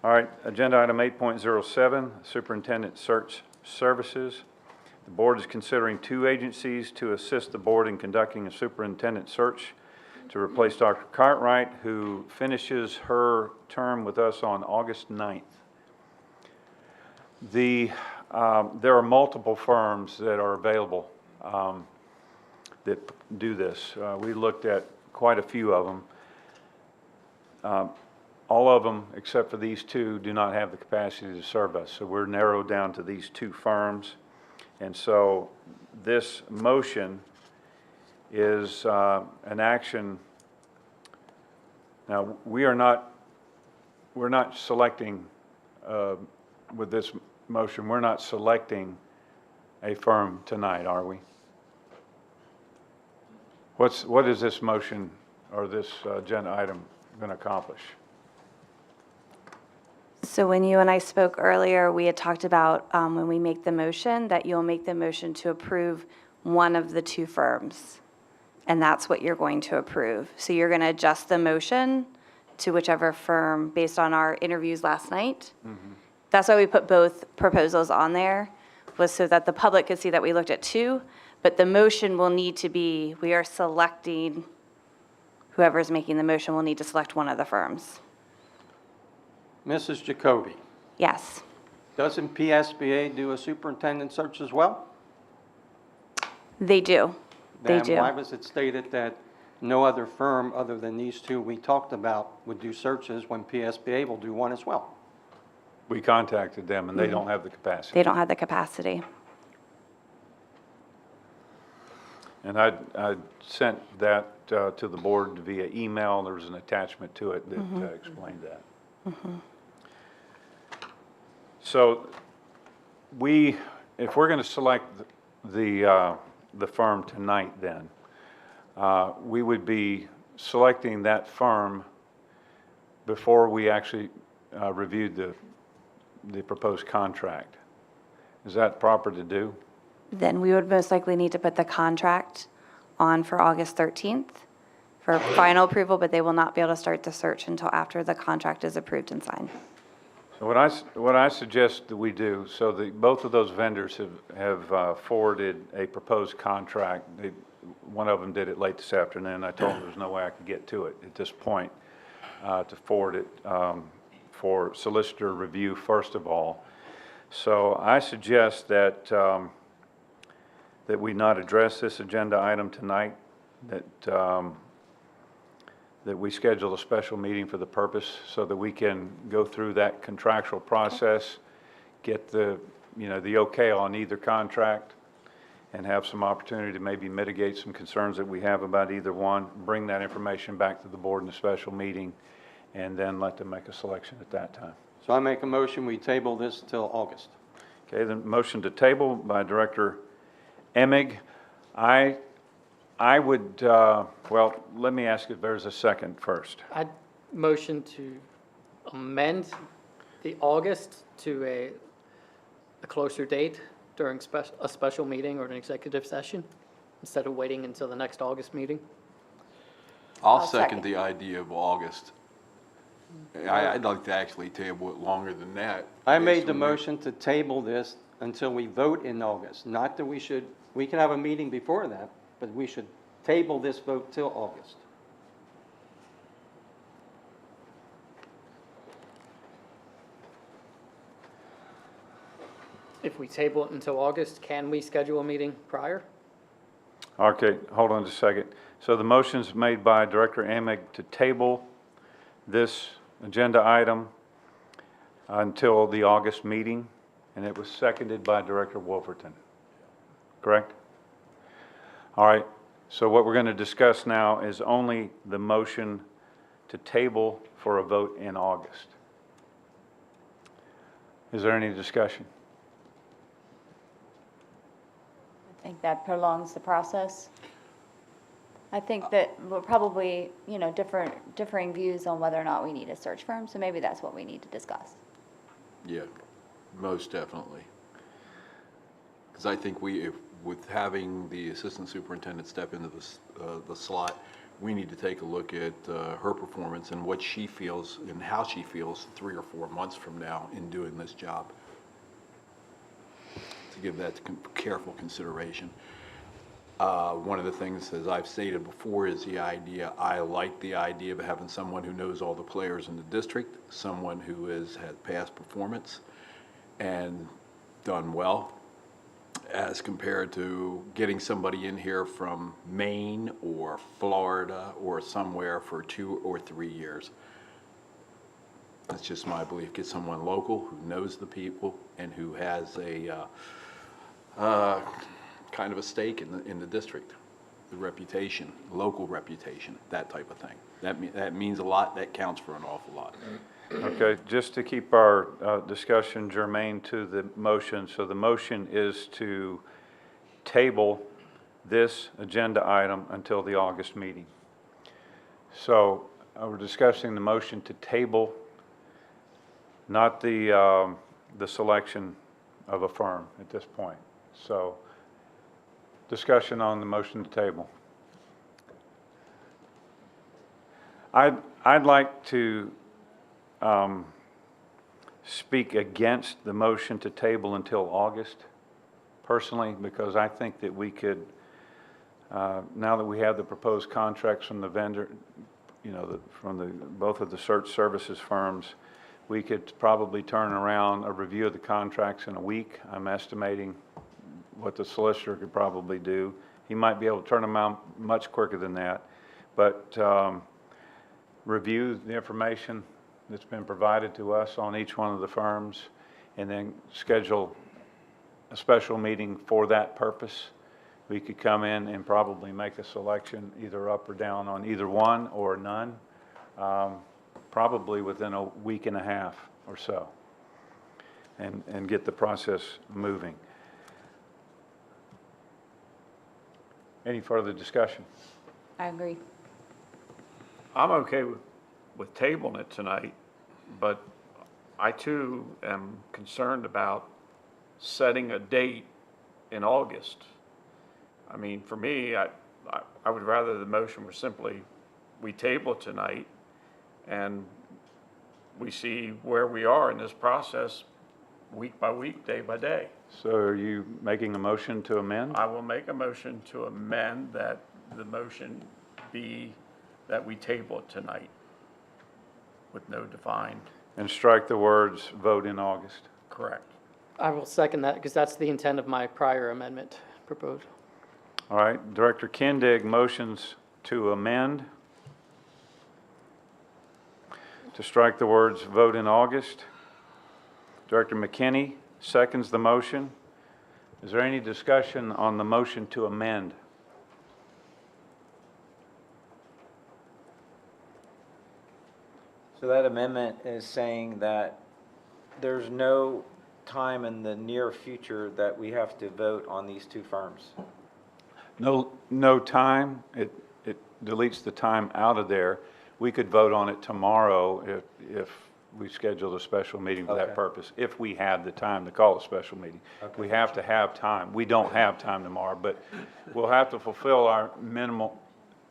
[SPEAKER 1] All right, agenda item 8.07, Superintendent Search Services. The board is considering two agencies to assist the board in conducting a superintendent search to replace Dr. Cartwright, who finishes her term with us on August 9th. There are multiple firms that are available that do this. We looked at quite a few of them. All of them, except for these two, do not have the capacity to serve us. So we're narrowed down to these two firms. And so this motion is an action. Now, we're not selecting, with this motion, we're not selecting a firm tonight, are we? What is this motion or this agenda item going to accomplish?
[SPEAKER 17] So when you and I spoke earlier, we had talked about when we make the motion, that you'll make the motion to approve one of the two firms. And that's what you're going to approve. So you're going to adjust the motion to whichever firm based on our interviews last night. That's why we put both proposals on there, was so that the public could see that we looked at two. But the motion will need to be, we are selecting, whoever's making the motion will need to select one of the firms.
[SPEAKER 21] Mrs. Jacoby,
[SPEAKER 17] Yes.
[SPEAKER 21] doesn't PSBA do a superintendent search as well?
[SPEAKER 17] They do. They do.
[SPEAKER 21] Then why was it stated that no other firm other than these two we talked about would do searches when PSBA will do one as well?
[SPEAKER 1] We contacted them and they don't have the capacity.
[SPEAKER 17] They don't have the capacity.
[SPEAKER 1] And I sent that to the board via email. There was an attachment to it that explained that. So if we're going to select the firm tonight then, we would be selecting that firm before we actually reviewed the proposed contract. Is that proper to do?
[SPEAKER 17] Then we would most likely need to put the contract on for August 13th for final approval, but they will not be able to start the search until after the contract is approved and signed.
[SPEAKER 1] So what I suggest that we do, so both of those vendors have forwarded a proposed contract. One of them did it late this afternoon. I told them there's no way I could get to it at this point to forward it for solicitor review first of all. So I suggest that that we not address this agenda item tonight, that we schedule a special meeting for the purpose so that we can go through that contractual process, get the okay on either contract, and have some opportunity to maybe mitigate some concerns that we have about either one, bring that information back to the board in a special meeting, and then let them make a selection at that time.
[SPEAKER 21] So I make a motion, we table this till August.
[SPEAKER 1] Okay, the motion to table by Director Emig. I would, well, let me ask if there's a second first.
[SPEAKER 16] I'd motion to amend the August to a closer date during a special meeting or an executive session, instead of waiting until the next August meeting.
[SPEAKER 6] I'll second the idea of August. I'd like to actually table it longer than that.
[SPEAKER 21] I made the motion to table this until we vote in August. Not that we can have a meeting before that, but we should table this vote till August.
[SPEAKER 16] If we table it until August, can we schedule a meeting prior?
[SPEAKER 1] Okay, hold on just a second. So the motion's made by Director Emig to table this agenda item until the August meeting, and it was seconded by Director Wolverton. Correct? All right, so what we're going to discuss now is only the motion to table for a vote in August. Is there any discussion?
[SPEAKER 14] I think that prolongs the process. I think that we're probably, differing views on whether or not we need a search firm, so maybe that's what we need to discuss.
[SPEAKER 6] Yeah, most definitely. Because I think with having the assistant superintendent step into the slot, we need to take a look at her performance and what she feels and how she feels 3 or 4 months from now in doing this job. To give that careful consideration. One of the things, as I've stated before, is I like the idea of having someone who knows all the players in the district, someone who has had past performance and done well, as compared to getting somebody in here from Maine or Florida or somewhere for 2 or 3 years. That's just my belief. Get someone local who knows the people and who has a kind of a stake in the district, the reputation, local reputation, that type of thing. That means a lot. That counts for an awful lot.
[SPEAKER 1] Okay, just to keep our discussion germane to the motion, so the motion is to table this agenda item until the August meeting. So we're discussing the motion to table, not the selection of a firm at this point. So discussion on the motion to table. I'd like to speak against the motion to table until August, personally, because I think that we could, now that we have the proposed contracts from the vendor, both of the search services firms, we could probably turn around a review of the contracts in a week. I'm estimating what the solicitor could probably do. He might be able to turn them out much quicker than that, but review the information that's been provided to us on each one of the firms, and then schedule a special meeting for that purpose. We could come in and probably make a selection either up or down on either one or none, probably within a week and a half or so, and get the process moving. Any further discussion?
[SPEAKER 14] I agree.
[SPEAKER 18] I'm okay with tabling it tonight, but I too am concerned about setting a date in August. I mean, for me, I would rather the motion were simply we table tonight and we see where we are in this process week by week, day by day.
[SPEAKER 1] So are you making a motion to amend?
[SPEAKER 18] I will make a motion to amend that the motion be that we table it tonight with no defined.
[SPEAKER 1] And strike the words vote in August.
[SPEAKER 18] Correct.
[SPEAKER 16] I will second that because that's the intent of my prior amendment proposed.
[SPEAKER 1] All right, Director Kindig motions to amend, to strike the words vote in August. Director McKinney seconds the motion. Is there any discussion on the motion to amend?
[SPEAKER 20] So that amendment is saying that there's no time in the near future that we have to vote on these two firms.
[SPEAKER 1] No time. It deletes the time out of there. We could vote on it tomorrow if we scheduled a special meeting for that
[SPEAKER 20] Okay.
[SPEAKER 1] purpose, if we had the time to call a special meeting.
[SPEAKER 20] Okay.
[SPEAKER 1] We have to have time. We don't have time tomorrow, but we'll have to fulfill our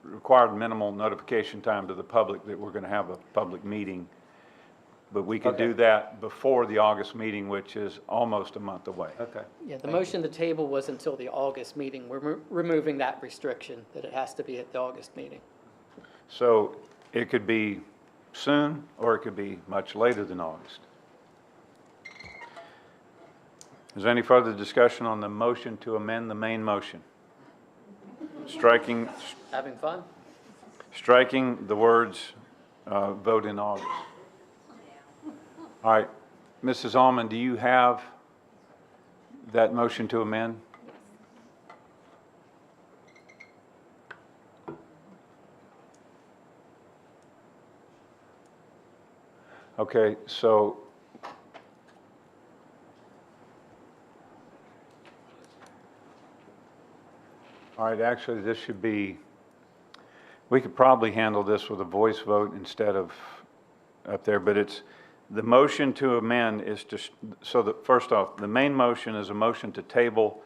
[SPEAKER 1] required minimal notification time to the public that we're going to have a public meeting. But we could do
[SPEAKER 20] Okay.
[SPEAKER 1] that before the August meeting, which is almost a month away.
[SPEAKER 20] Okay.
[SPEAKER 16] Yeah, the motion to table was until the August meeting. We're removing that restriction that it has to be at the August meeting.
[SPEAKER 1] So it could be soon, or it could be much later than August. Is there any further discussion on the motion to amend the main motion? Striking the words, vote in August. All right, Mrs. Allman, do you have that motion to amend? Okay, so all right, actually, this should be, we could probably handle this with a voice vote instead of up there, but it's, the motion to amend is to, so that, first off, the main motion is a motion to table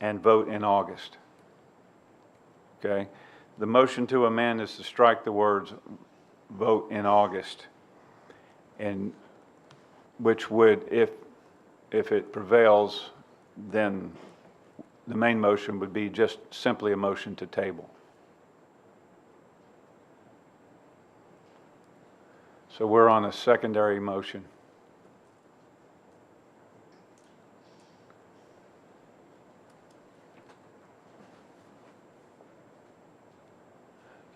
[SPEAKER 1] and vote in August. Okay? The motion to amend is to strike the words vote in August, and which would, if it prevails, then the main motion would be just simply a motion to table. So we're on a secondary motion.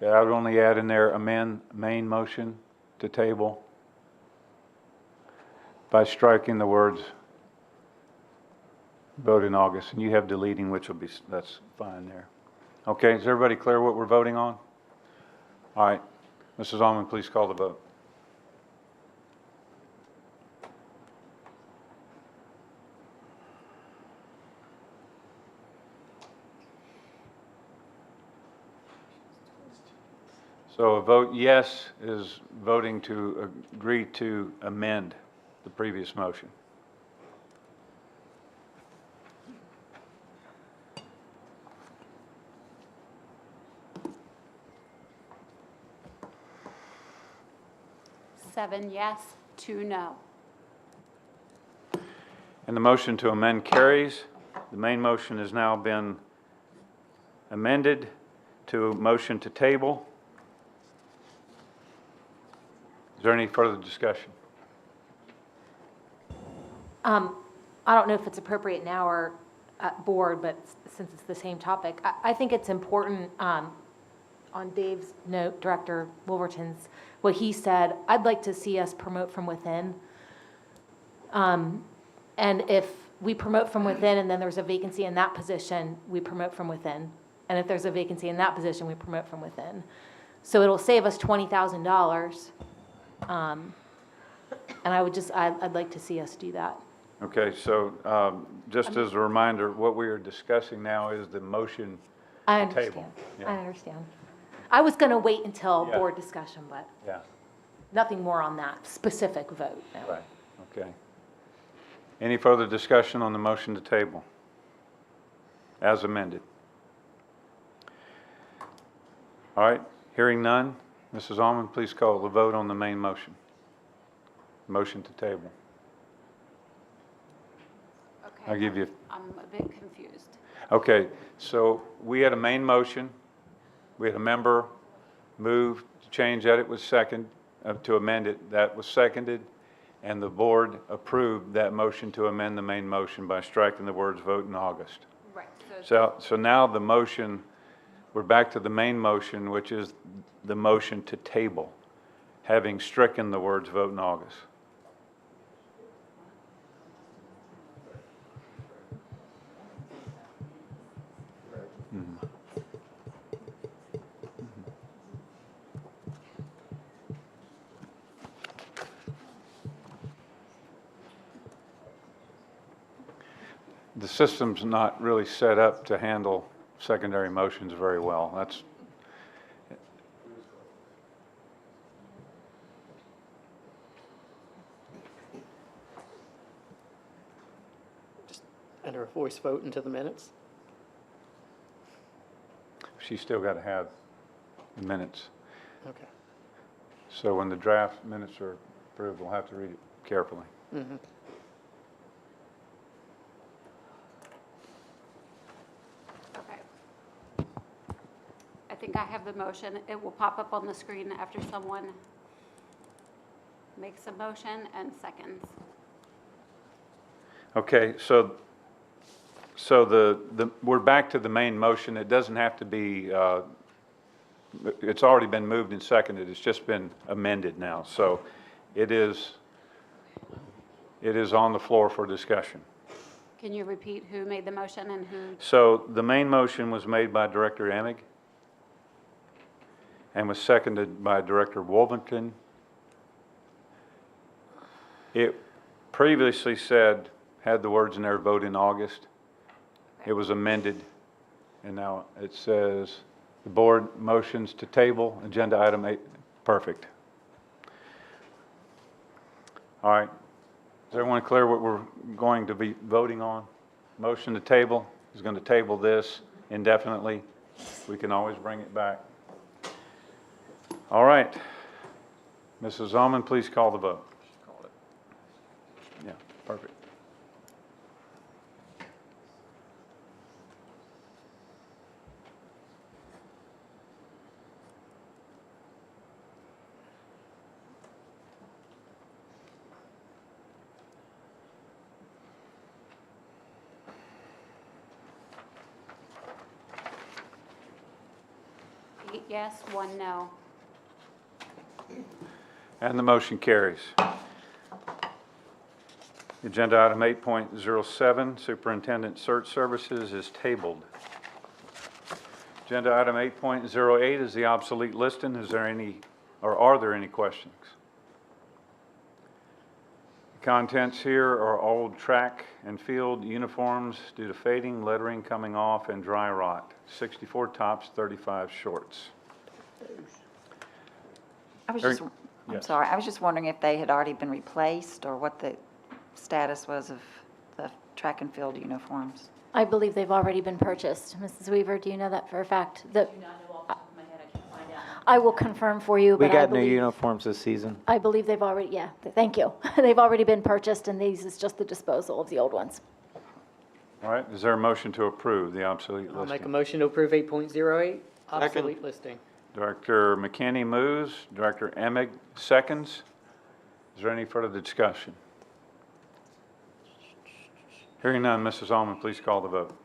[SPEAKER 1] Okay, I would only add in there amend main motion to table by striking the words vote in August, and you have deleting, which will be, that's fine there. Okay, is everybody clear what we're voting on? All right, Mrs. Allman, please call the vote. So a vote yes is voting to agree to amend the previous motion.
[SPEAKER 2] Seven yes, 2 no.
[SPEAKER 1] And the motion to amend carries. The main motion has now been amended to motion to table. Is there any further discussion?
[SPEAKER 8] I don't know if it's appropriate now or at board, but since it's the same topic, I think it's important, on Dave's note, Director Wolverton's, what he said, I'd like to see us promote from within. And if we promote from within and then there's a vacancy in that position, we promote from within. And if there's a vacancy in that position, we promote from within. So it'll save us $20,000. And I'd like to see us do that.
[SPEAKER 1] Okay, so just as a reminder, what we are discussing now is the motion
[SPEAKER 8] I
[SPEAKER 1] to table.
[SPEAKER 8] understand. I understand. I was going to wait until
[SPEAKER 1] Yeah.
[SPEAKER 8] board discussion, but
[SPEAKER 1] Yeah,
[SPEAKER 8] nothing more on that specific vote. No.
[SPEAKER 1] right, okay. Any further discussion on the motion to table as amended? All right, Hearing none, Mrs. Almond, please call the vote on the main motion. Motion to table.
[SPEAKER 2] Okay.
[SPEAKER 1] I'll give you,
[SPEAKER 2] I'm a bit confused.
[SPEAKER 1] okay, so we had a main motion. We had a member move to change that. It was second, to amend it. That was seconded. And the board approved that motion to amend the main motion by striking the words vote in August.
[SPEAKER 2] Right.
[SPEAKER 1] So now the motion, we're back to the main motion, which is the motion to table, having stricken the words vote in August. Mhm. The system's not really set up to handle secondary motions very well. That's,
[SPEAKER 16] Enter a voice vote into the minutes.
[SPEAKER 1] she's still got to have the minutes.
[SPEAKER 16] Okay.
[SPEAKER 1] So when the draft minutes are approved, we'll have to read it carefully.
[SPEAKER 16] Mm-hmm.
[SPEAKER 2] Okay. I think I have the motion. It will pop up on the screen after someone makes a motion and seconds.
[SPEAKER 1] Okay, so we're back to the main motion. It doesn't have to be, it's already been moved and seconded. It's just been amended now. So it is on the floor for discussion.
[SPEAKER 2] Can you repeat who made the motion and who?
[SPEAKER 1] So the main motion was made by Director Emig and was seconded by Director Wolverton. It previously said, had the words in there, vote in August. It was amended, and now it says the board motions to table agenda item 8. Perfect. All right. Is everyone clear what we're going to be voting on? Motion to table is going to table this indefinitely. We can always bring it back. All right. Mrs. Almond, please call the vote. Yeah, perfect.
[SPEAKER 2] Eight yes, 1 no.
[SPEAKER 1] And the motion carries. Agenda item 8.07, Superintendent Search Services, is tabled. Agenda item 8.08 is the obsolete listing. Is there any, or are there any questions? The contents here are old track and field uniforms due to fading, lettering coming off, and dry rot. 64 tops, 35 shorts.
[SPEAKER 12] I was
[SPEAKER 1] Very-
[SPEAKER 12] just, I'm
[SPEAKER 1] yes.
[SPEAKER 12] sorry, I was just wondering if they had already been replaced or what the status was of the track and field uniforms.
[SPEAKER 13] I believe they've already been purchased. Mrs. Weaver, do you know that for a fact? I will confirm for you,
[SPEAKER 20] We
[SPEAKER 13] but I
[SPEAKER 20] got new
[SPEAKER 13] believe,
[SPEAKER 20] uniforms this season.
[SPEAKER 13] I believe they've already, yeah, thank you. They've already been purchased, and these is just the disposal of the old ones.
[SPEAKER 1] All right, is there a motion to approve the obsolete
[SPEAKER 16] I'll make a
[SPEAKER 1] listing?
[SPEAKER 16] motion to approve 8.08, obsolete listing.
[SPEAKER 1] Director McKinney moves, Director Emig seconds. Is there any further discussion? Hearing none, Mrs. Almond, please call the vote.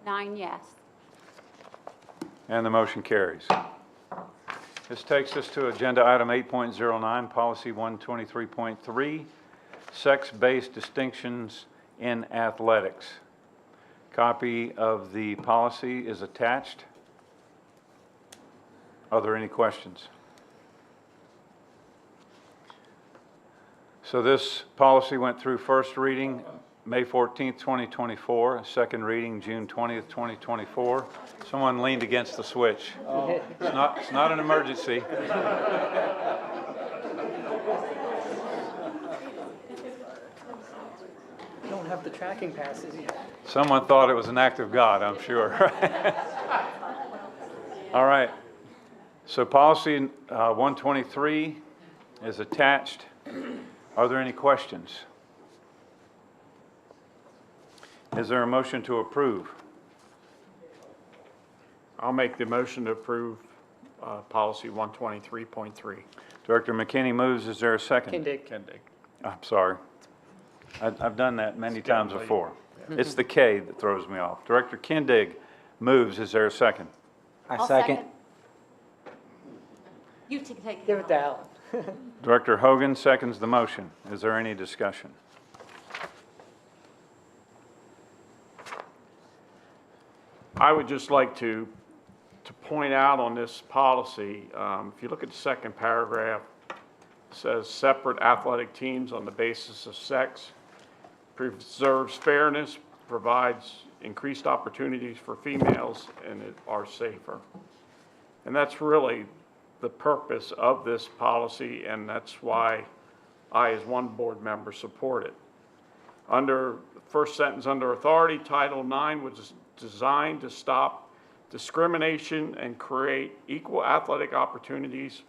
[SPEAKER 2] Nine yes.
[SPEAKER 1] And the motion carries. This takes us to agenda item 8.09, policy 123.3, sex-based distinctions in athletics. Copy of the policy is attached. Are there any questions? So this policy went through first reading May 14th, 2024, second reading June 20th, 2024. Someone leaned against the switch. It's not an emergency.
[SPEAKER 16] You don't have the tracking passes yet.
[SPEAKER 1] Someone thought it was an act of God, I'm sure. All right. So policy 123 is attached. Are there any questions? Is there a motion to approve?
[SPEAKER 18] I'll make the motion to approve policy 123.3.
[SPEAKER 1] Director McKinney moves. Is there a second?
[SPEAKER 16] Kindig.
[SPEAKER 1] I'm sorry. I've done that many times before. It's the K that throws me off. Director Kindig moves. Is there a second?
[SPEAKER 20] I second.
[SPEAKER 2] You take.
[SPEAKER 16] Give it to Alan.
[SPEAKER 1] Director Hogan seconds the motion. Is there any discussion?
[SPEAKER 18] I would just like to point out on this policy, if you look at the second paragraph, it says separate athletic teams on the basis of sex, preserves fairness, provides increased opportunities for females, and are safer. And that's really the purpose of this policy, and that's why I, as one board member, support it. Under the first sentence, under authority, Title IX was designed to stop discrimination and create equal athletic opportunities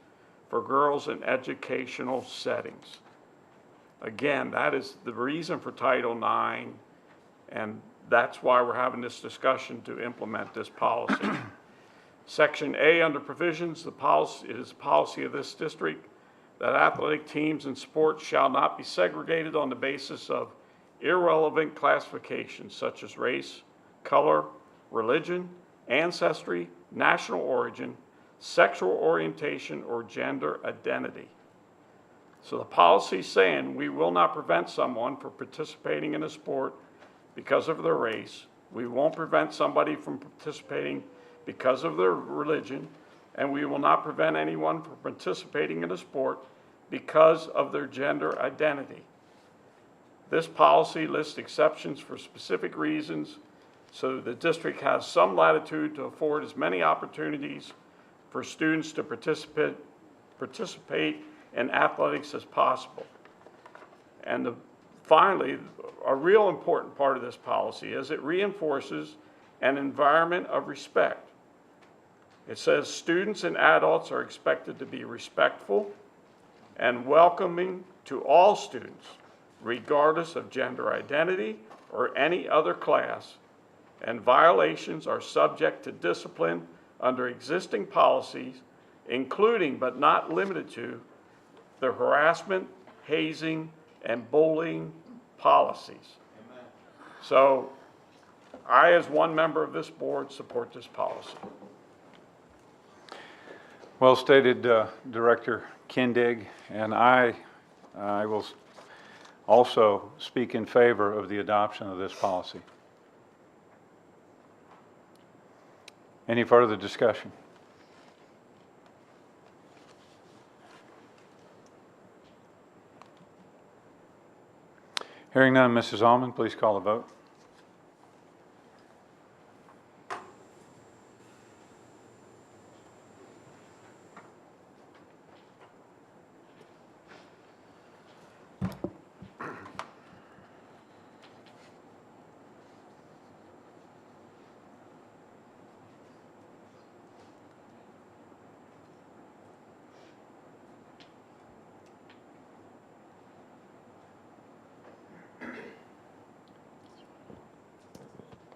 [SPEAKER 18] for girls in educational settings. Again, that is the reason for Title IX, and that's why we're having this discussion to implement this policy. Section A, under provisions, it is the policy of this district that athletic teams and sports shall not be segregated on the basis of irrelevant classifications such as race, color, religion, ancestry, national origin, sexual orientation, or gender identity. So the policy is saying we will not prevent someone from participating in a sport because of their race. We won't prevent somebody from participating because of their religion, and we will not prevent anyone from participating in a sport because of their gender identity. This policy lists exceptions for specific reasons, so the district has some latitude to afford as many opportunities for students to participate in athletics as possible. And finally, a real important part of this policy is it reinforces an environment of respect. It says students and adults are expected to be respectful and welcoming to all students, regardless of gender identity or any other class, and violations are subject to discipline under existing policies, including but not limited to the harassment, hazing, and bullying policies. Amen. So I, as one member of this board, support this policy.
[SPEAKER 1] Well stated, Director Kindig, and I will also speak in favor of the adoption of this policy. Any further discussion? Hearing none, Mrs. Almond, please call the vote.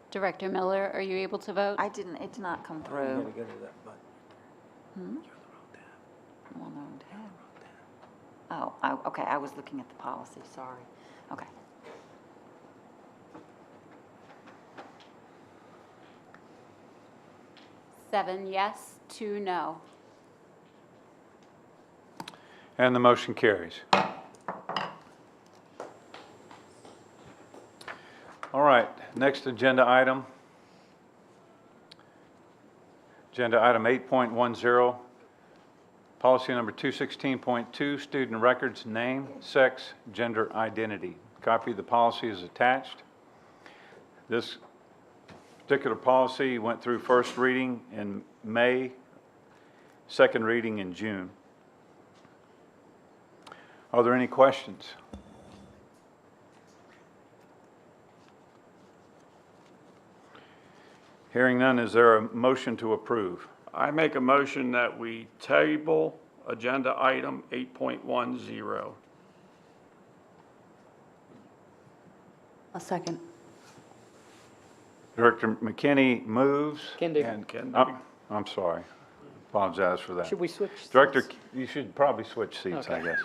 [SPEAKER 2] Director Miller, are you able to vote?
[SPEAKER 12] It did not come through.
[SPEAKER 20] Go to that button.
[SPEAKER 12] I'm on the wrong tab. Oh, okay, I was looking at the policy, sorry. Okay.
[SPEAKER 2] Seven yes, 2 no.
[SPEAKER 1] And the motion carries. All right, next agenda item. Agenda item 8.10, policy number 216.2, student records, name, sex, gender identity. Copy of the policy is attached. This particular policy went through first reading in May, second reading in June. Are there any questions? Hearing none, is there a motion to approve?
[SPEAKER 18] I make a motion that we table agenda item 8.10.
[SPEAKER 5] A second.
[SPEAKER 1] Director McKinney moves.
[SPEAKER 16] Kindig.
[SPEAKER 1] I'm sorry. Apologize for that.
[SPEAKER 16] Should we switch?
[SPEAKER 1] Director, you should probably switch seats, I
[SPEAKER 16] Okay.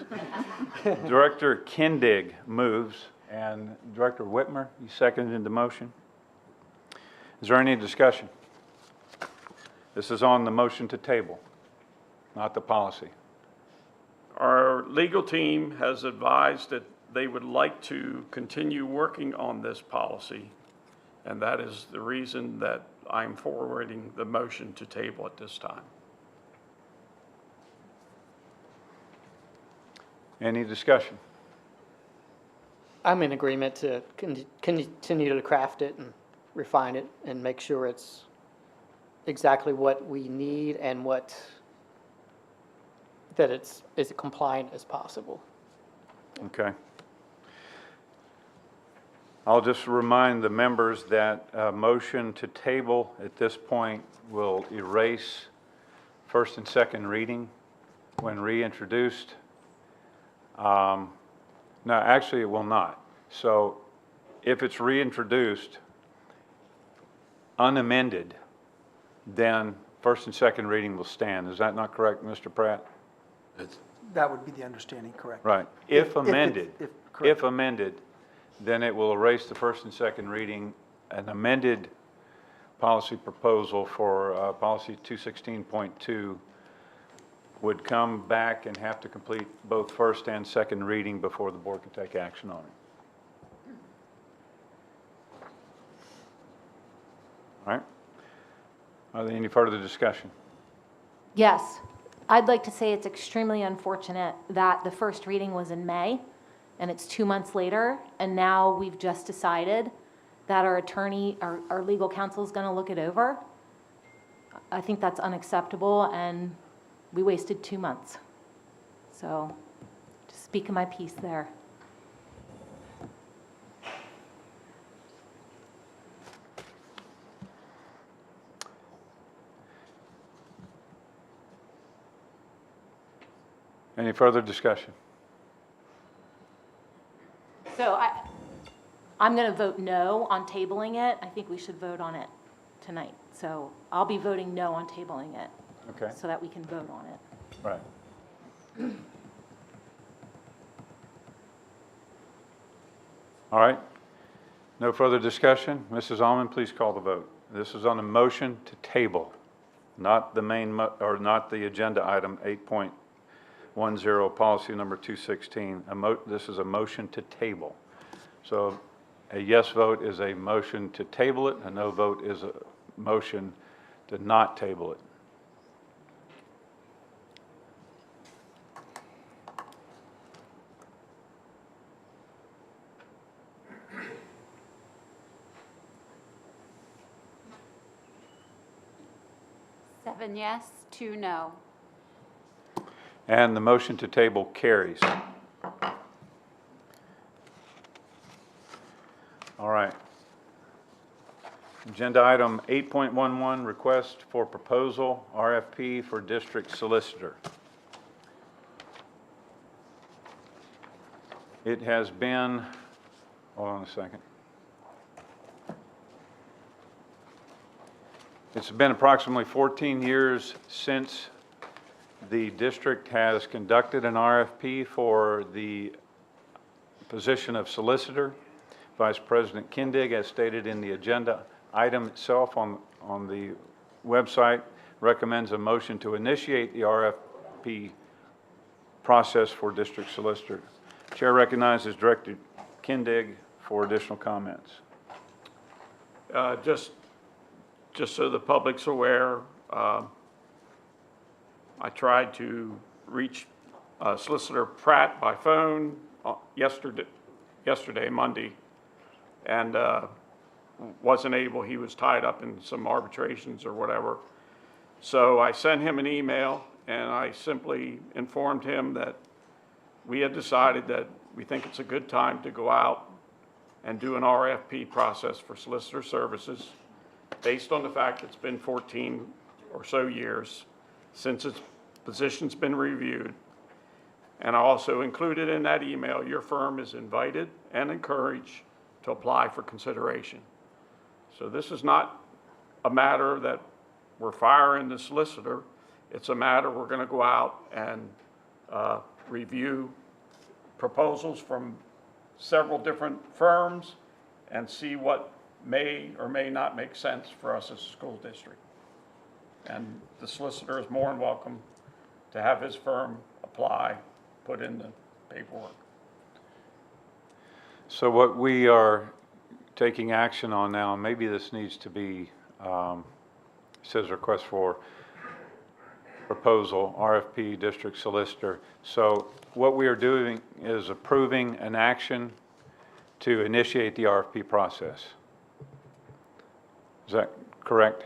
[SPEAKER 1] guess. Director Kindig moves, and Director Whitmer, you seconded the motion. Is there any discussion? This is on the motion to table, not the policy.
[SPEAKER 18] Our legal team has advised that they would like to continue working on this policy, and that is the reason that I'm forwarding the motion to table at this time.
[SPEAKER 1] Any discussion?
[SPEAKER 16] I'm in agreement to continue to craft it and refine it and make sure it's exactly what we need and that it's as compliant as possible.
[SPEAKER 1] Okay. I'll just remind the members that a motion to table at this point will erase first and second reading when reintroduced. No, actually, it will not. So if it's reintroduced unamended, then first and second reading will stand. Is that not correct, Mr. Pratt?
[SPEAKER 19] That would be the understanding, correct?
[SPEAKER 1] Right. If amended,
[SPEAKER 19] correct.
[SPEAKER 1] if amended, then it will erase the first and second reading. An amended policy proposal for policy 216.2 would come back and have to complete both first and second reading before the board can take action on it. All right. Are there any further discussion?
[SPEAKER 8] Yes. I'd like to say it's extremely unfortunate that the first reading was in May, and it's 2 months later, and now we've just decided that our attorney, our legal counsel is going to look it over. I think that's unacceptable, and we wasted 2 months. So, just speaking my piece there.
[SPEAKER 1] Any further discussion?
[SPEAKER 8] So I'm going to vote no on tabling it. I think we should vote on it tonight. So I'll be voting no on tabling it.
[SPEAKER 1] Okay.
[SPEAKER 8] So that we can vote on it.
[SPEAKER 1] Right. All right. No further discussion. Mrs. Almond, please call the vote. This is on a motion to table, not the main, or not the agenda item 8.10, policy number 216. This is a motion to table. So a yes vote is a motion to table it. A no vote is a motion to not table it.
[SPEAKER 2] Seven yes, 2 no.
[SPEAKER 1] And the motion to table carries. All right. Agenda item 8.11, request for proposal, RFP for district solicitor. It has been, hold on a second. It's been approximately 14 years since the district has conducted an RFP for the position of solicitor. Vice President Kindig, as stated in the agenda item itself on the website, recommends a motion to initiate the RFP process for district solicitor. Chair recognizes Director Kindig for additional comments.
[SPEAKER 18] Just so the public's aware, I tried to reach Solicitor Pratt by phone yesterday, yesterday, Monday, and wasn't able, he was tied up in some arbitrations or whatever. So I sent him an email, and I simply informed him that we had decided that we think it's a good time to go out and do an RFP process for solicitor services based on the fact it's been 14 or so years since its position's been reviewed. And I also included in that email, your firm is invited and encouraged to apply for consideration. So this is not a matter that we're firing the solicitor. It's a matter we're going to go out and review proposals from several different firms and see what may or may not make sense for us as a school district. And the solicitor is more than welcome to have his firm apply, put in the paperwork.
[SPEAKER 1] So what we are taking action on now, and maybe this needs to be, says request for proposal, RFP, district solicitor. So what we are doing is approving an action to initiate the RFP process. Is that correct?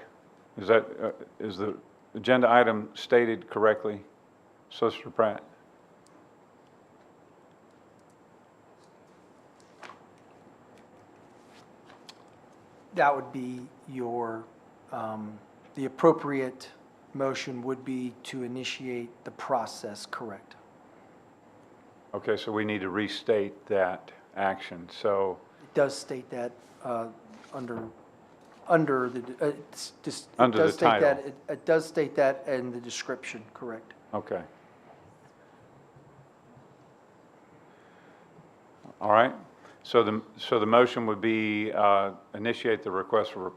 [SPEAKER 1] Is that, is the agenda item stated correctly, Solicitor Pratt?
[SPEAKER 19] That would be your, the appropriate motion would be to initiate the process, correct?
[SPEAKER 1] Okay, so we need to restate that action. So
[SPEAKER 19] It does state that under the, it does
[SPEAKER 1] the
[SPEAKER 19] state that,
[SPEAKER 1] title.
[SPEAKER 19] it does state that in the description, correct?
[SPEAKER 1] okay. All right. So the motion would be initiate the request for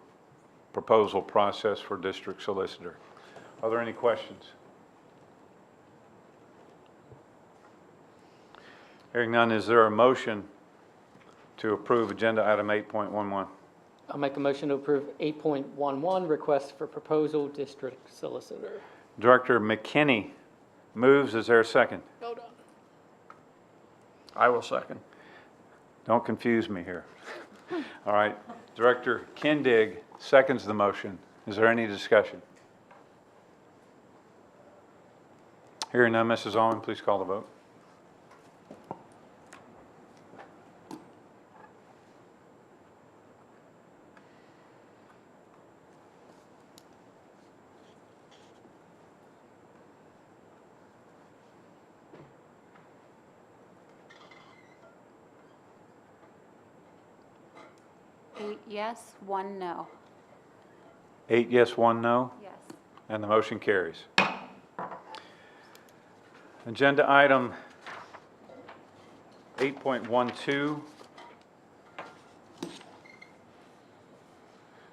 [SPEAKER 1] proposal process for district solicitor. Are there any questions? Hearing none, is there a motion to approve agenda item 8.11?
[SPEAKER 16] I'll make a motion to approve 8.11, request for proposal, district solicitor.
[SPEAKER 1] Director McKinney moves. Is there a second?
[SPEAKER 16] Hold on.
[SPEAKER 18] I will second.
[SPEAKER 1] Don't confuse me here. All right. Director Kindig seconds the motion. Is there any discussion? Hearing none, Mrs. Allman, please call the vote.
[SPEAKER 2] Eight yes, 1 no.
[SPEAKER 1] 8 yes, 1 no.
[SPEAKER 2] Yes.
[SPEAKER 1] And the motion carries. Agenda item 8.12,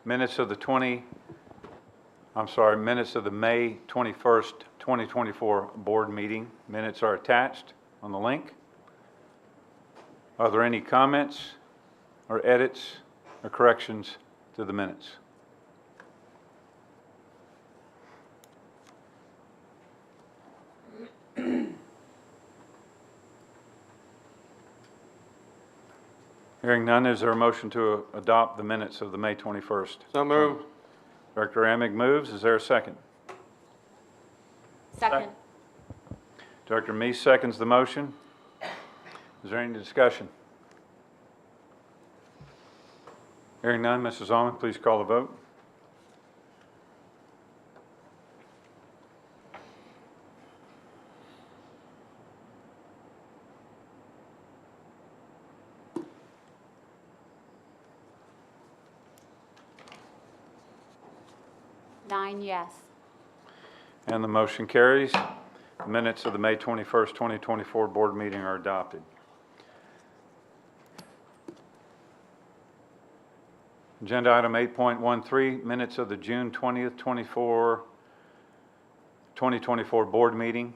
[SPEAKER 1] minutes of the minutes of the May 21st, 2024 board meeting. Minutes are attached on the link. Are there any comments or edits or corrections to the minutes? Hearing none, is there a motion to adopt the minutes of the May 21st?
[SPEAKER 21] So moved.
[SPEAKER 1] Director Amig moves. Is there a second?
[SPEAKER 2] Second.
[SPEAKER 1] Director Meese seconds the motion. Is there any discussion? Hearing none, Mrs. Allman, please call the vote.
[SPEAKER 2] Nine yes.
[SPEAKER 1] And the motion carries. The minutes of the May 21st, 2024 board meeting are adopted. Agenda item 8.13, minutes of the June 20th, 2024 board meeting.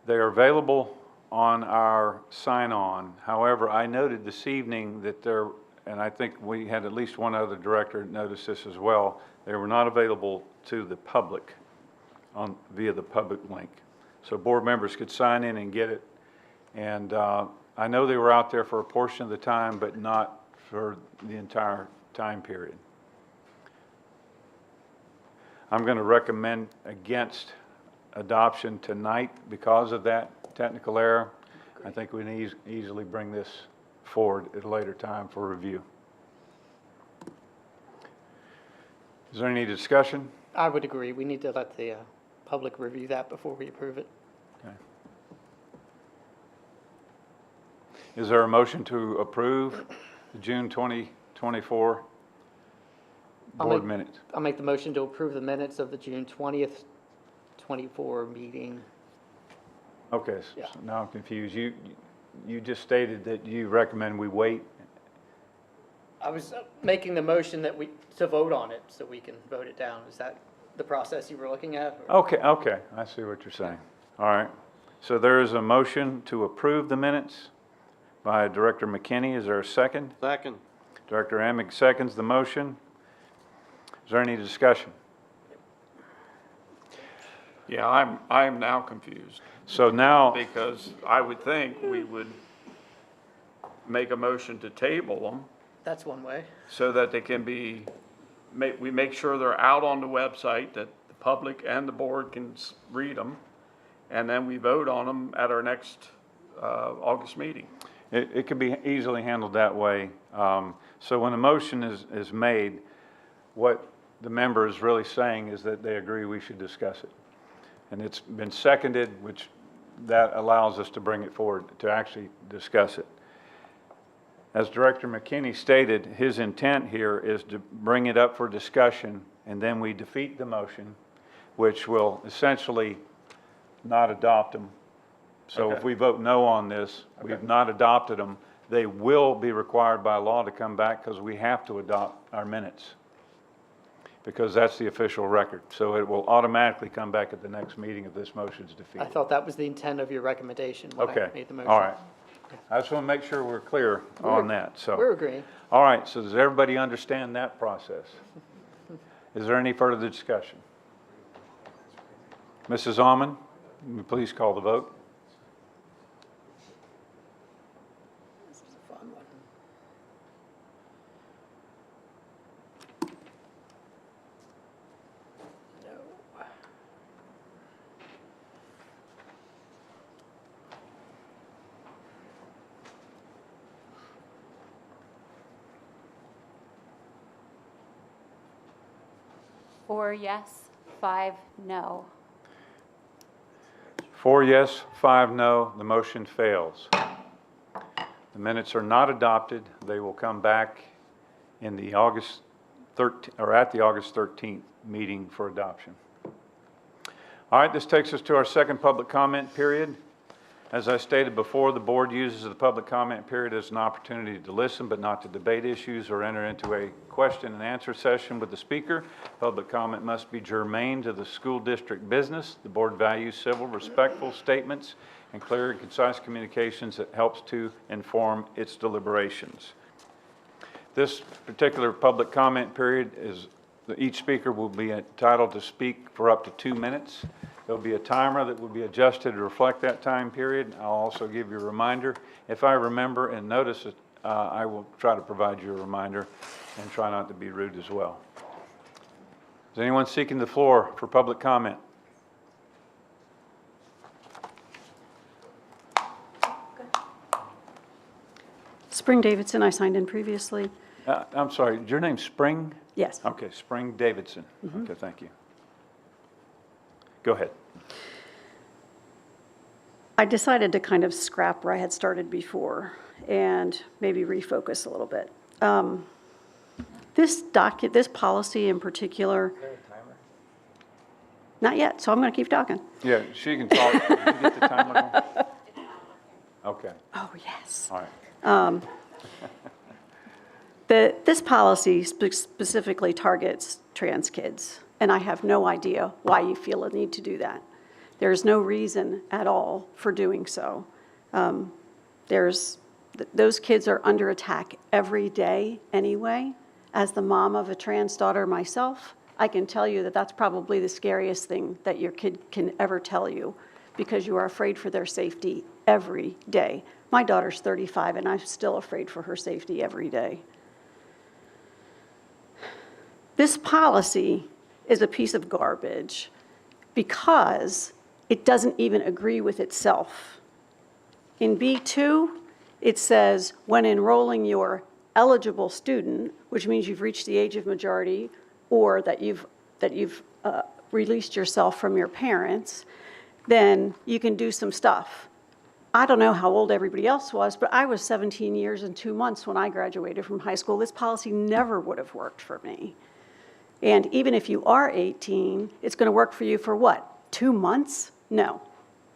[SPEAKER 1] They are available on our sign-on. However, I noted this evening that there, and I think we had at least one other director notice this as well, they were not available to the public via the public link. So board members could sign in and get it. And I know they were out there for a portion of the time, but not for the entire time period. I'm going to recommend against adoption tonight because of that technical error. I think we can easily bring this forward at a later time for review. Is there any discussion?
[SPEAKER 16] I would agree. We need to let the public review that before we approve it.
[SPEAKER 1] Okay. Is there a motion to approve the June 2024 board minutes?
[SPEAKER 16] I'll make the motion to approve the minutes of the June 20th, 24 meeting.
[SPEAKER 1] Okay, so now I'm confused. You just stated that you recommend we wait.
[SPEAKER 16] I was making the motion that to vote on it so we can vote it down. Is that the process you were looking at? Or?
[SPEAKER 1] Okay, I see what you're saying. All right. So there is a motion to approve the minutes by Director McKinney. Is there a second?
[SPEAKER 21] Second.
[SPEAKER 1] Director Emig seconds the motion. Is there any discussion?
[SPEAKER 18] Yeah, I'm now confused.
[SPEAKER 1] So now,
[SPEAKER 18] Because I would think we would make a motion to table them
[SPEAKER 16] That's one way.
[SPEAKER 18] so that they can be, we make sure they're out on the website, that the public and the board can read them, and then we vote on them at our next August meeting.
[SPEAKER 1] it can be easily handled that way. So when a motion is made, what the member is really saying is that they agree we should discuss it. And it's been seconded, which that allows us to bring it forward to actually discuss it. As Director McKinney stated, his intent here is to bring it up for discussion, and then we defeat the motion, which will essentially not adopt them. So if we vote no on this, we've not adopted them, they will be required by law to come back because we have to adopt our minutes, because that's the official record. So it will automatically come back at the next meeting if this motion is
[SPEAKER 16] I
[SPEAKER 1] defeated.
[SPEAKER 16] thought that was the intent of your recommendation when I made the motion.
[SPEAKER 1] All right. I just want to make sure we're clear on that, so.
[SPEAKER 16] We're agreeing.
[SPEAKER 1] All right, so does everybody understand that process? Is there any further discussion? Mrs. Almond, will you please call the vote?
[SPEAKER 16] This is a fun one.
[SPEAKER 2] 4 yes, 5 no.
[SPEAKER 1] 4 yes, 5 no, the motion fails. The minutes are not adopted. They will come back in the August 13th, or at the August 13th meeting for adoption. All right, this takes us to our second public comment period. As I stated before, the board uses the public comment period as an opportunity to listen but not to debate issues or enter into a question and answer session with the speaker. Public comment must be germane to the school district business. The board values civil, respectful statements and clear and concise communications that helps to inform its deliberations. This particular public comment period is, each speaker will be entitled to speak for up to 2 minutes. There'll be a timer that will be adjusted to reflect that time period. I'll also give you a reminder. If I remember and notice it, I will try to provide you a reminder and try not to be rude as well. Is anyone seeking the floor for public comment?
[SPEAKER 9] Spring Davidson, I signed in previously.
[SPEAKER 1] I'm sorry, is your name Spring?
[SPEAKER 9] Yes.
[SPEAKER 1] Okay, Spring Davidson. Okay, thank you. Go ahead.
[SPEAKER 9] I decided to kind of scrap where I had started before and maybe refocus a little bit. This policy in particular. Is there a timer? Not yet, so I'm going to keep talking.
[SPEAKER 1] Yeah, she can talk. Did you get the timer going? Okay.
[SPEAKER 9] Oh, yes.
[SPEAKER 1] All right.
[SPEAKER 9] This policy specifically targets trans kids, and I have no idea why you feel a need to do that. There's no reason at all for doing so. Those kids are under attack every day anyway. As the mom of a trans daughter myself, I can tell you that that's probably the scariest thing that your kid can ever tell you, because you are afraid for their safety every day, My daughter's 35, and I'm still afraid for her safety every day. This policy is a piece of garbage because it doesn't even agree with itself. In B2, it says when enrolling your eligible student, which means you've reached the age of majority or that you've released yourself from your parents, then you can do some stuff. I don't know how old everybody else was, but I was 17 years and 2 months when I graduated from high school. This policy never would have worked for me. And even if you are 18, it's going to work for you for what, 2 months? No,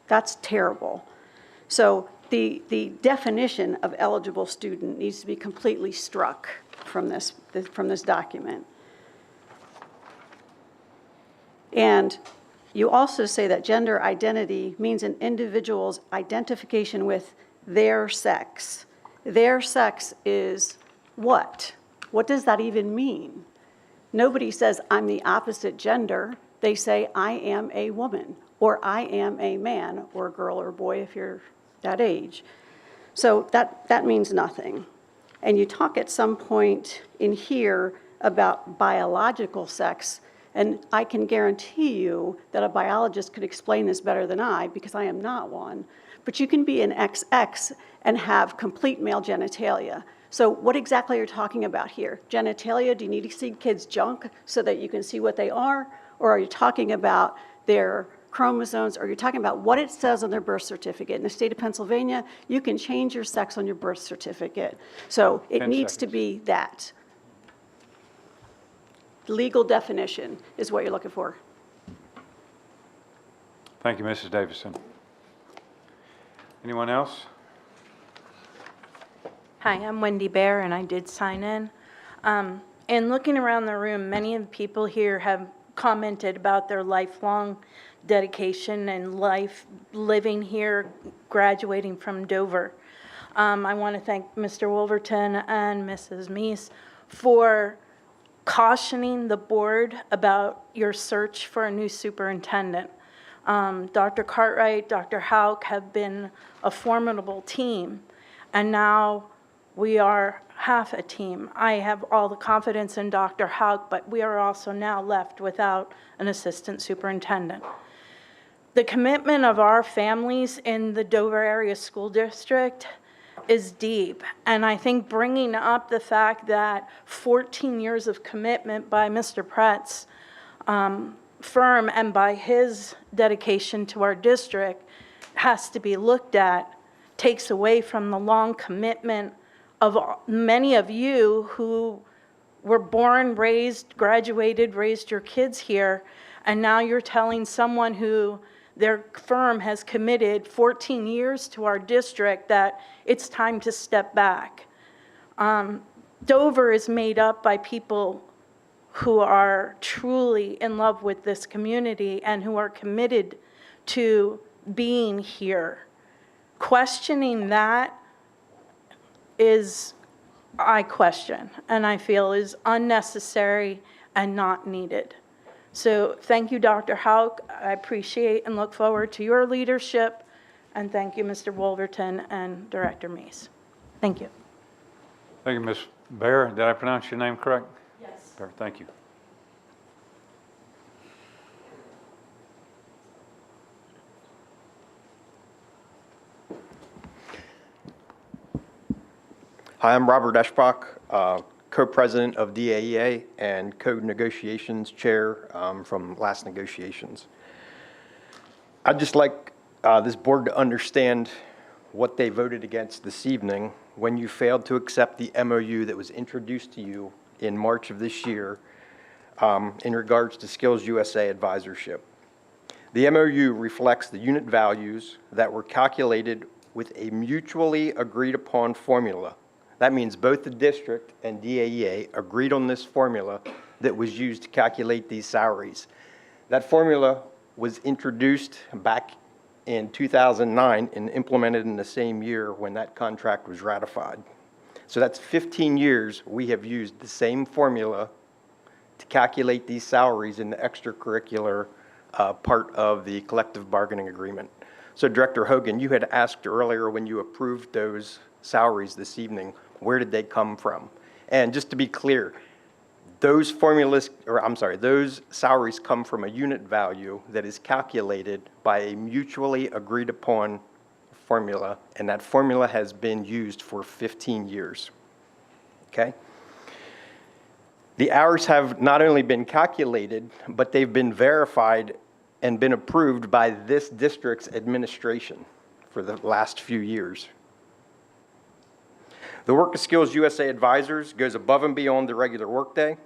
[SPEAKER 9] that's terrible. So the definition of eligible student needs to be completely struck from this document. And you also say that gender identity means an individual's identification with their sex. Their sex is what? What does that even mean? Nobody says, I'm the opposite gender. They say, I am a woman, or I am a man, or a girl or boy if you're that age. So that means nothing. And you talk at some point in here about biological sex, and I can guarantee you that a biologist could explain this better than I, because I am not one. But you can be an XX and have complete male genitalia. So what exactly are you talking about here? Genitalia, do you need to see kids' junk so that you can see what they are? Or are you talking about their chromosomes? Or are you talking about what it says on their birth certificate? In the state of Pennsylvania, you can change your sex on your birth certificate. So it needs to be that. Legal definition is what you're looking for.
[SPEAKER 1] Thank you, Mrs. Davison. Anyone else?
[SPEAKER 11] Hi, I'm Wendy Bear, and I did sign in. And looking around the room, many of the people here have commented about their lifelong dedication and life living here, graduating from Dover. I want to thank Mr. Wolverton and Mrs. Meese for cautioning the board about your search for a new superintendent. Dr. Cartwright, Dr. Hauk have been a formidable team, and now we are half a team. I have all the confidence in Dr. Hauk, but we are also now left without an assistant superintendent. The commitment of our families in the Dover Area School District is deep, and I think bringing up the fact that 14 years of commitment by Mr. Pratt's firm and by his dedication to our district has to be looked at, takes away from the long commitment of many of you who were born, raised, graduated, raised your kids here, and now you're telling someone who their firm has committed 14 years to our district that it's time to step back. Dover is made up by people who are truly in love with this community and who are committed to being here. Questioning that is, I question, and I feel is unnecessary and not needed. So thank you, Dr. Hauk. I appreciate and look forward to your leadership. And thank you, Mr. Wolverton and Director Meese. Thank you.
[SPEAKER 1] Thank you, Ms. Bear. Did I pronounce your name correct?
[SPEAKER 11] Yes.
[SPEAKER 1] Bear, thank you.
[SPEAKER 22] Hi, I'm Robert Eschbach, co-president of DAEA and co-negotiations chair from last negotiations. I'd just like this board to understand what they voted against this evening when you failed to accept the MOU that was introduced to you in March of this year in regards to Skills USA advisorship. The MOU reflects the unit values that were calculated with a mutually agreed upon formula. That means both the district and DAEA agreed on this formula that was used to calculate these salaries. That formula was introduced back in 2009 and implemented in the same year when that contract was ratified. So that's 15 years we have used the same formula to calculate these salaries in the extracurricular part of the collective bargaining agreement. So Director Hogan, you had asked earlier when you approved those salaries this evening, where did they come from? And just to be clear, those those salaries come from a unit value that is calculated by a mutually agreed upon formula, and that formula has been used for 15 years. Okay? The hours have not only been calculated, but they've been verified and been approved by this district's administration for the last few years. The Work Skills USA Advisors goes above and beyond the regular workday.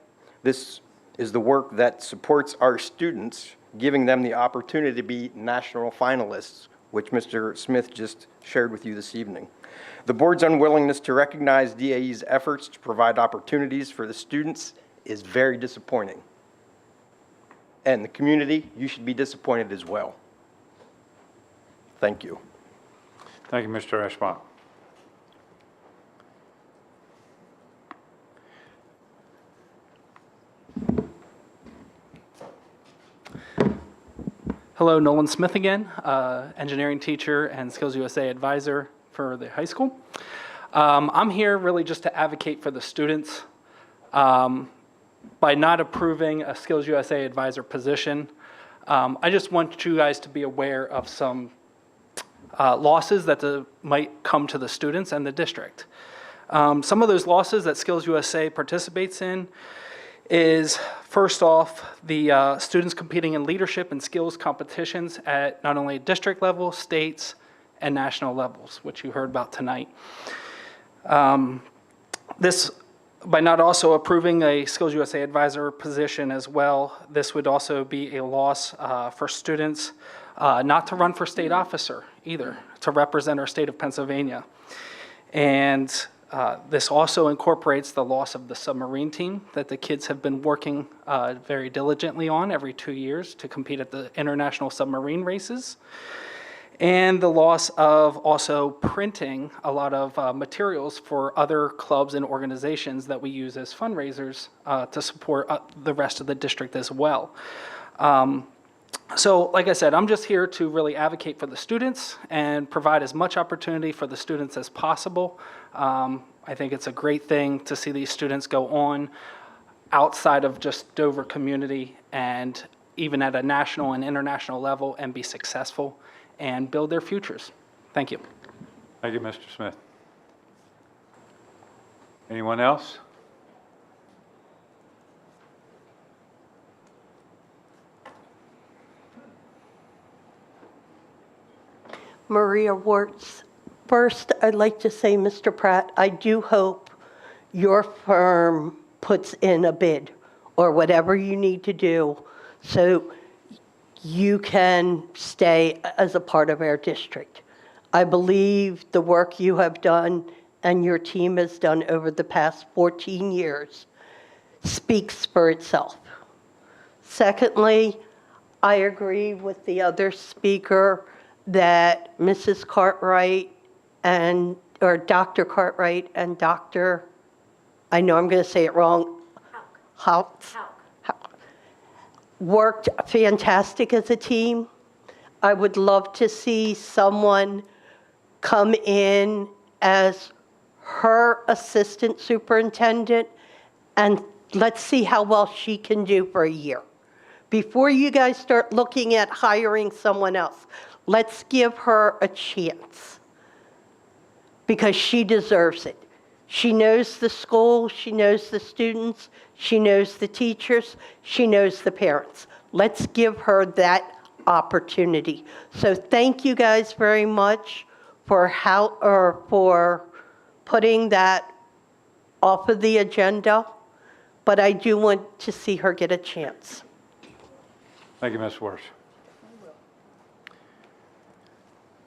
[SPEAKER 22] This is the work that supports our students, giving them the opportunity to be national finalists, which Mr. Smith just shared with you this evening. The board's unwillingness to recognize DAE's efforts to provide opportunities for the students is very disappointing. And the community, you should be disappointed as well. Thank you.
[SPEAKER 1] Thank you, Mr. Eschbach.
[SPEAKER 4] Hello, Nolan Smith again, engineering teacher and Skills USA advisor for the high school. I'm here really just to advocate for the students. By not approving a Skills USA advisor position, I just want you guys to be aware of some losses that might come to the students and the district. Some of those losses that Skills USA participates in is, first off, the students competing in leadership and skills competitions at not only district level, states, and national levels, which you heard about tonight. By not also approving a Skills USA advisor position as well, this would also be a loss for students not to run for state officer either, to represent our state of Pennsylvania. And this also incorporates the loss of the submarine team that the kids have been working very diligently on every 2 years to compete at the international submarine races. And the loss of also printing a lot of materials for other clubs and organizations that we use as fundraisers to support the rest of the district as well. So like I said, I'm just here to really advocate for the students and provide as much opportunity for the students as possible. I think it's a great thing to see these students go on outside of just Dover community and even at a national and international level and be successful and build their futures. Thank you.
[SPEAKER 1] Thank you, Mr. Smith. Anyone else?
[SPEAKER 10] Maria Wartz. First, I'd like to say, Mr. Pratt, I do hope your firm puts in a bid or whatever you need to do so you can stay as a part of our district. I believe the work you have done and your team has done over the past 14 years speaks for itself. Secondly, I agree with the other speaker that Mrs. Cartwright or Dr. Cartwright and Dr., I know I'm going to say it wrong, Hauk, worked fantastic as a team. I would love to see someone come in as her assistant superintendent, and let's see how well she can do for a year. Before you guys start looking at hiring someone else, let's give her a chance because she deserves it. She knows the school, she knows the students, she knows the teachers, she knows the parents. Let's give her that opportunity. So thank you guys very much for putting that off of the agenda, but I do want to see her get a chance.
[SPEAKER 1] Thank you, Ms. Worth.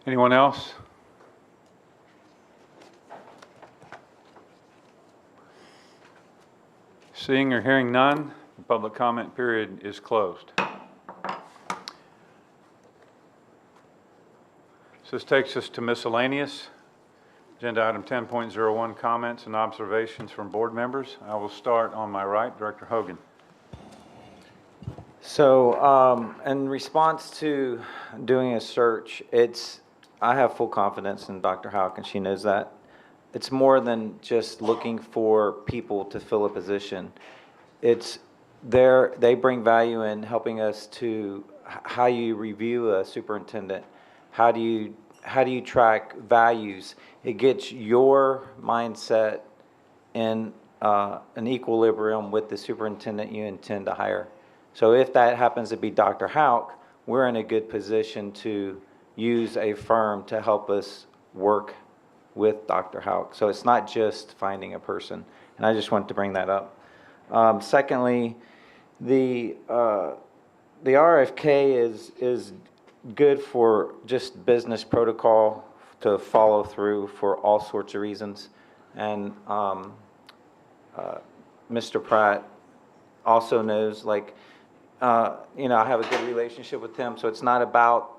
[SPEAKER 1] Anyone else? Seeing or hearing none, the public comment period is closed. So this takes us to miscellaneous. Agenda item 10.01, comments and observations from board members. I will start on my right, Director Hogan.
[SPEAKER 20] So, in response to doing a search, I have full confidence in Dr. Houck, and she knows that. It's more than just looking for people to fill a position. They bring value in helping us to how you review a superintendent, how do you track values. It gets your mindset in an equilibrium with the superintendent you intend to hire. So if that happens to be Dr. Houck, we're in a good position to use a firm to help us work with Dr. Houck. So it's not just finding a person, and I just wanted to bring that up. Secondly, the RFK is good for just business protocol to follow through for all sorts of reasons, and Mr. Pratt also knows, like, I have a good relationship with him, so it's not about,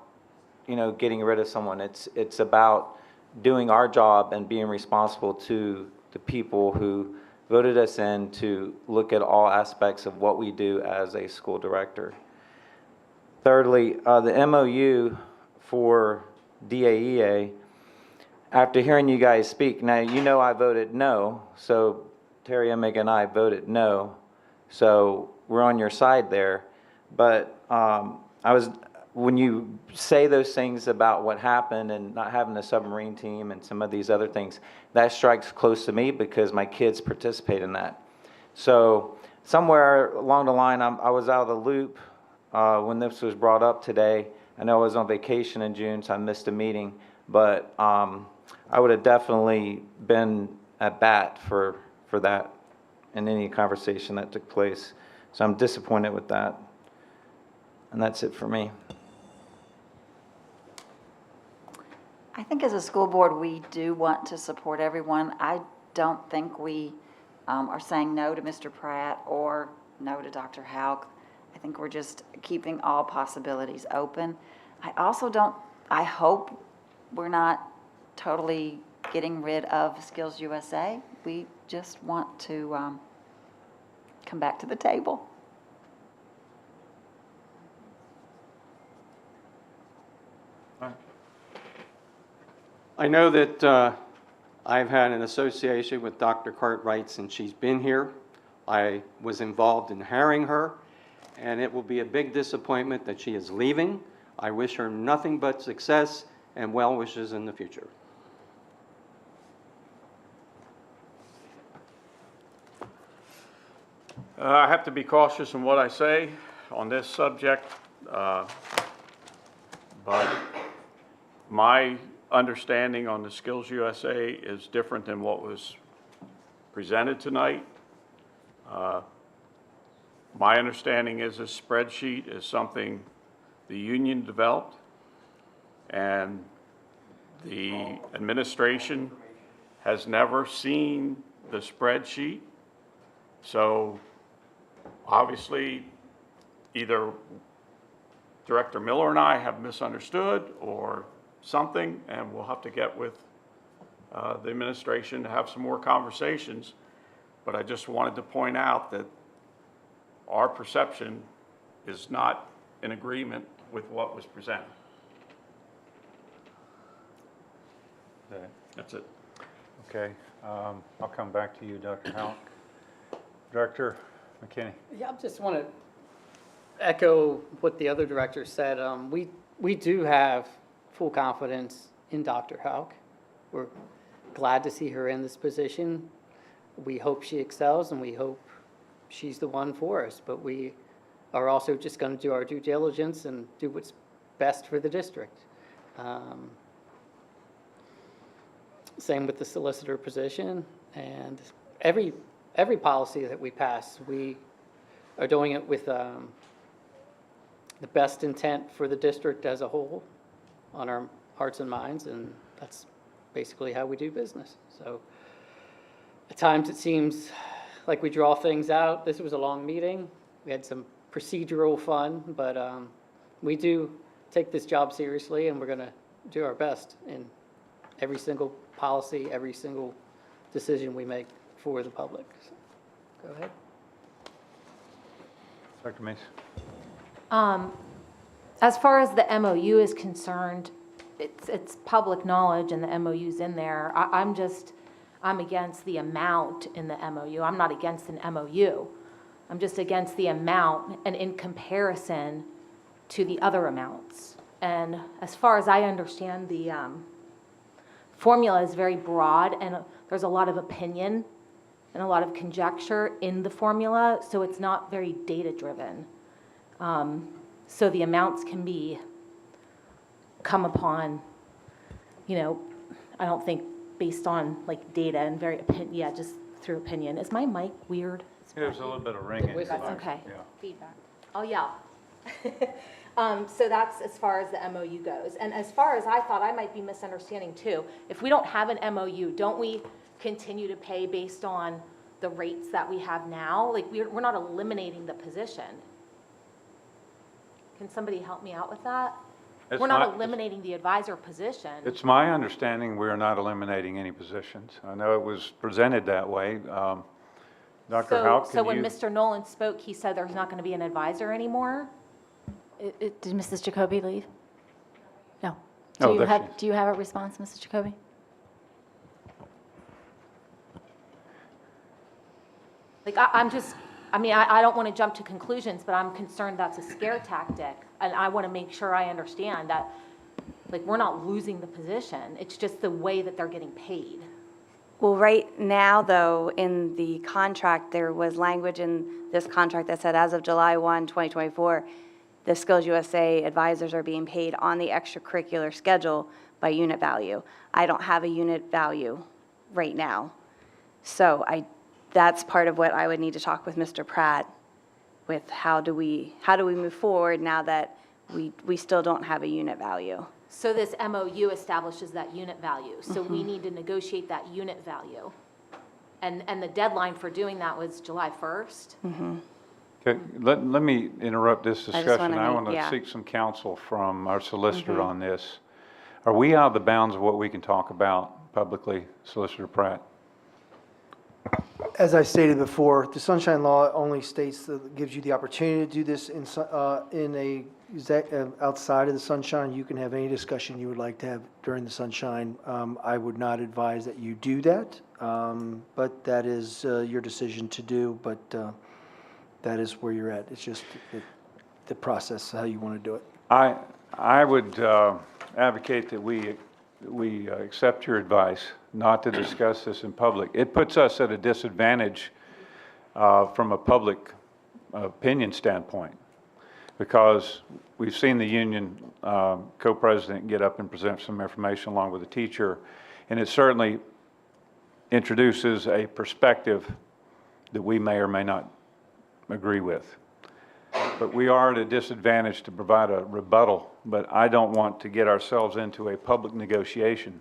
[SPEAKER 20] getting rid of someone. It's about doing our job and being responsible to the people who voted us in to look at all aspects of what we do as a school director. Thirdly, the MOU for DAEA, after hearing you guys speak, now I voted no, so Terry Emig and I voted no, so we're on your side there. But when you say those things about what happened and not having a submarine team and some of these other things, that strikes close to me because my kids participate in that. So somewhere along the line, I was out of the loop when this was brought up today. I know I was on vacation in June, so I missed a meeting, but I would have definitely been at bat for that in any conversation that took place. So I'm disappointed with that. And that's it for me.
[SPEAKER 12] I think as a school board, we do want to support everyone. I don't think we are saying no to Mr. Pratt or no to Dr. Houck. I think we're just keeping all possibilities open. I hope we're not totally getting rid of Skills USA. We just want to come back to the table.
[SPEAKER 21] I know that I've had an association with Dr. Cartwright since she's been here. I was involved in hiring her, and it will be a big disappointment that she is leaving. I wish her nothing but success and well wishes in the future.
[SPEAKER 18] I have to be cautious in what I say on this subject, but my understanding on the Skills USA is different than what was presented tonight. My understanding is this spreadsheet is something the union developed, and the administration has never seen the spreadsheet. So obviously, either Director Miller and I have misunderstood or something, and we'll have to get with the administration to have some more conversations. But I just wanted to point out that our perception is not in agreement with what was presented.
[SPEAKER 1] Okay.
[SPEAKER 18] That's it.
[SPEAKER 1] Okay, I'll come back to you, Dr. Houck. Director McKinney.
[SPEAKER 16] Yeah, I just want to echo what the other director said. We do have full confidence in Dr. Houck. We're glad to see her in this position. We hope she excels, and we hope she's the one for us. But we are also just going to do our due diligence and do what's best for the district. Same with the solicitor position, and every policy that we pass, we are doing it with the best intent for the district as a whole on our hearts and minds, and that's basically how we do business. So at times it seems like we draw things out. This was a long meeting. We had some procedural fun, but we do take this job seriously, and we're going to do our best in every single policy, every single decision we make for the public. So, go ahead.
[SPEAKER 1] Dr. Mace.
[SPEAKER 8] As far as the MOU is concerned, it's public knowledge and the MOU's in there. I'm against the amount in the MOU. I'm not against an MOU. I'm just against the amount and in comparison to the other amounts. And as far as I understand, the formula is very broad and there's a lot of opinion and a lot of conjecture in the formula, so it's not very data-driven. So the amounts can come upon, I don't think based on like data and just through opinion. Is my mic weird?
[SPEAKER 1] There's a little bit of ringing.
[SPEAKER 8] Okay.
[SPEAKER 1] Yeah.
[SPEAKER 8] Feedback. Oh, yeah. So that's as far as the MOU goes. And as far as I thought, I might be misunderstanding too. If we don't have an MOU, don't we continue to pay based on the rates that we have now? Like we're not eliminating the position. Can somebody help me out with that? We're not eliminating the advisor position.
[SPEAKER 1] It's my understanding we're not eliminating any positions. I know it was presented that way. Dr. Houck,
[SPEAKER 8] So when Mr. Nolan spoke, he said there's not going to be an advisor anymore?
[SPEAKER 13] Did Mrs. Jacoby leave? No.
[SPEAKER 1] Oh,
[SPEAKER 13] Do you have a response, Mrs. Jacoby?
[SPEAKER 8] Like, I don't want to jump to conclusions, but I'm concerned that's a scare tactic. And I want to make sure I understand that, like, we're not losing the position. It's just the way that they're getting paid.
[SPEAKER 17] Well, right now, though, in the contract, there was language in this contract that said as of July 1, 2024, the Skills USA advisors are being paid on the extracurricular schedule by unit value. I don't have a unit value right now. So that's part of what I would need to talk with Mr. Pratt with how do we move forward now that we still don't have a unit value.
[SPEAKER 8] So this MOU establishes that unit value. So we need to negotiate that unit value. And the deadline for doing that was July 1st.
[SPEAKER 1] Okay, let me interrupt this discussion. I want to
[SPEAKER 17] yeah.
[SPEAKER 1] seek some counsel from our solicitor on this. Are we out of the bounds of what we can talk about publicly, Solicitor Pratt?
[SPEAKER 19] As I stated before, the Sunshine Law only states that gives you the opportunity to do this outside of the Sunshine. You can have any discussion you would like to have during the Sunshine. I would not advise that you do that, but that is your decision to do, but that is where you're at. It's just the process, how you want to do it.
[SPEAKER 1] I would advocate that we accept your advice not to discuss this in public. It puts us at a disadvantage from a public opinion standpoint, because we've seen the union co-president get up and present some information along with the teacher, and it certainly introduces a perspective that we may or may not agree with. But we are at a disadvantage to provide a rebuttal, but I don't want to get ourselves into a public negotiation.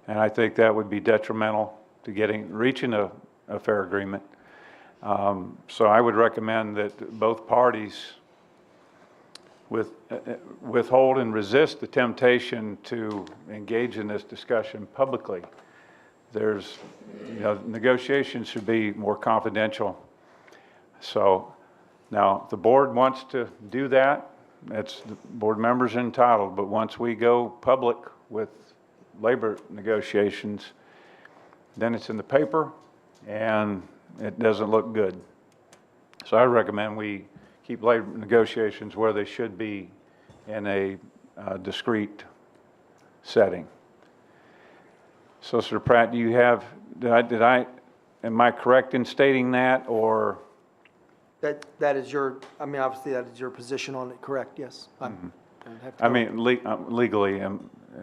[SPEAKER 1] And I think that would be detrimental to reaching a fair agreement. So I would recommend that both parties withhold and resist the temptation to engage in this discussion publicly. Negotiations should be more confidential. So now, if the board wants to do that, the board members are entitled, but once we go public with labor negotiations, then it's in the paper and it doesn't look good. So I recommend we keep labor negotiations where they should be, in a discrete setting. Solicitor Pratt, am I correct in stating that, or?
[SPEAKER 19] That is obviously that is your position on it, correct? Yes.
[SPEAKER 1] Legally.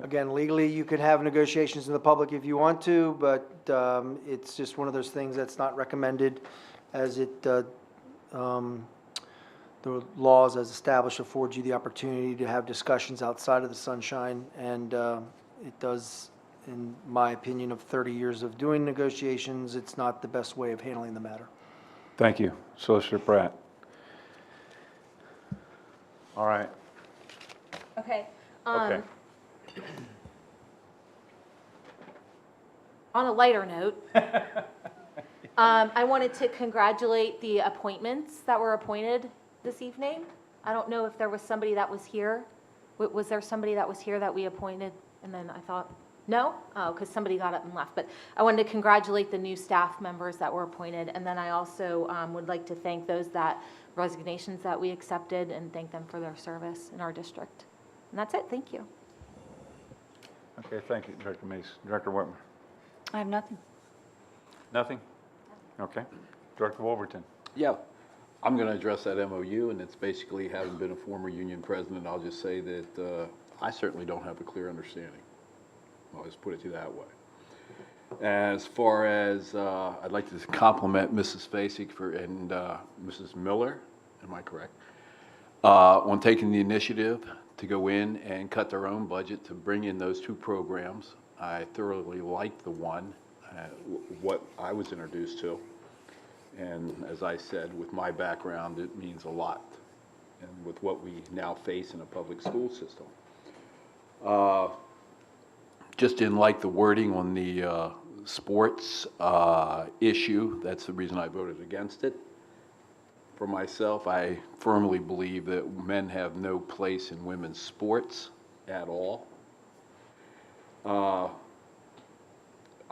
[SPEAKER 19] Again, legally, you could have negotiations in the public if you want to, but it's just one of those things that's not recommended, as the laws as established afford you the opportunity to have discussions outside of the Sunshine, and it does, in my opinion, of 30 years of doing negotiations, it's not the best way of handling the matter.
[SPEAKER 1] Thank you, Solicitor Pratt. All right.
[SPEAKER 8] Okay.
[SPEAKER 1] Okay.
[SPEAKER 8] On a lighter note, I wanted to congratulate the appointments that were appointed this evening. I don't know if there was somebody that was here. Was there somebody that was here that we appointed? And then I thought, no? Oh, because somebody got up and left. But I wanted to congratulate the new staff members that were appointed. And then I also would like to thank those resignations that we accepted and thank them for their service in our district. And that's it. Thank you.
[SPEAKER 1] Okay, thank you, Director Meese. Director Whitmer?
[SPEAKER 14] I have nothing.
[SPEAKER 1] Nothing? Okay. Director Wolverton?
[SPEAKER 6] Yeah, I'm going to address that MOU, and it's basically, having been a former union president, I'll just say that I certainly don't have a clear understanding. I'll just put it to you that way. As far as, I'd like to compliment Mrs. Fasik and Mrs. Miller, am I correct, on taking the initiative to go in and cut their own budget to bring in those two programs. I thoroughly liked the one, what I was introduced to. And as I said, with my background, it means a lot. And with what we now face in a public school system. Just didn't like the wording on the sports issue. That's the reason I voted against it. For myself, I firmly believe that men have no place in women's sports at all.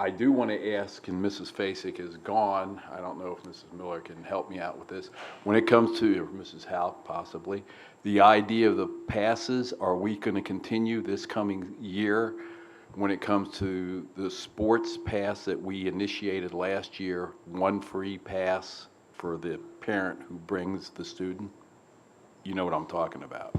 [SPEAKER 6] I do want to ask, and Mrs. Fasik is gone, I don't know if Mrs. Miller can help me out with this. When it comes to, or Mrs. Howe possibly, the idea of the passes, are we going to continue this coming year when it comes to the sports pass that we initiated last year, one free pass for the parent who brings the student? You know what I'm talking about.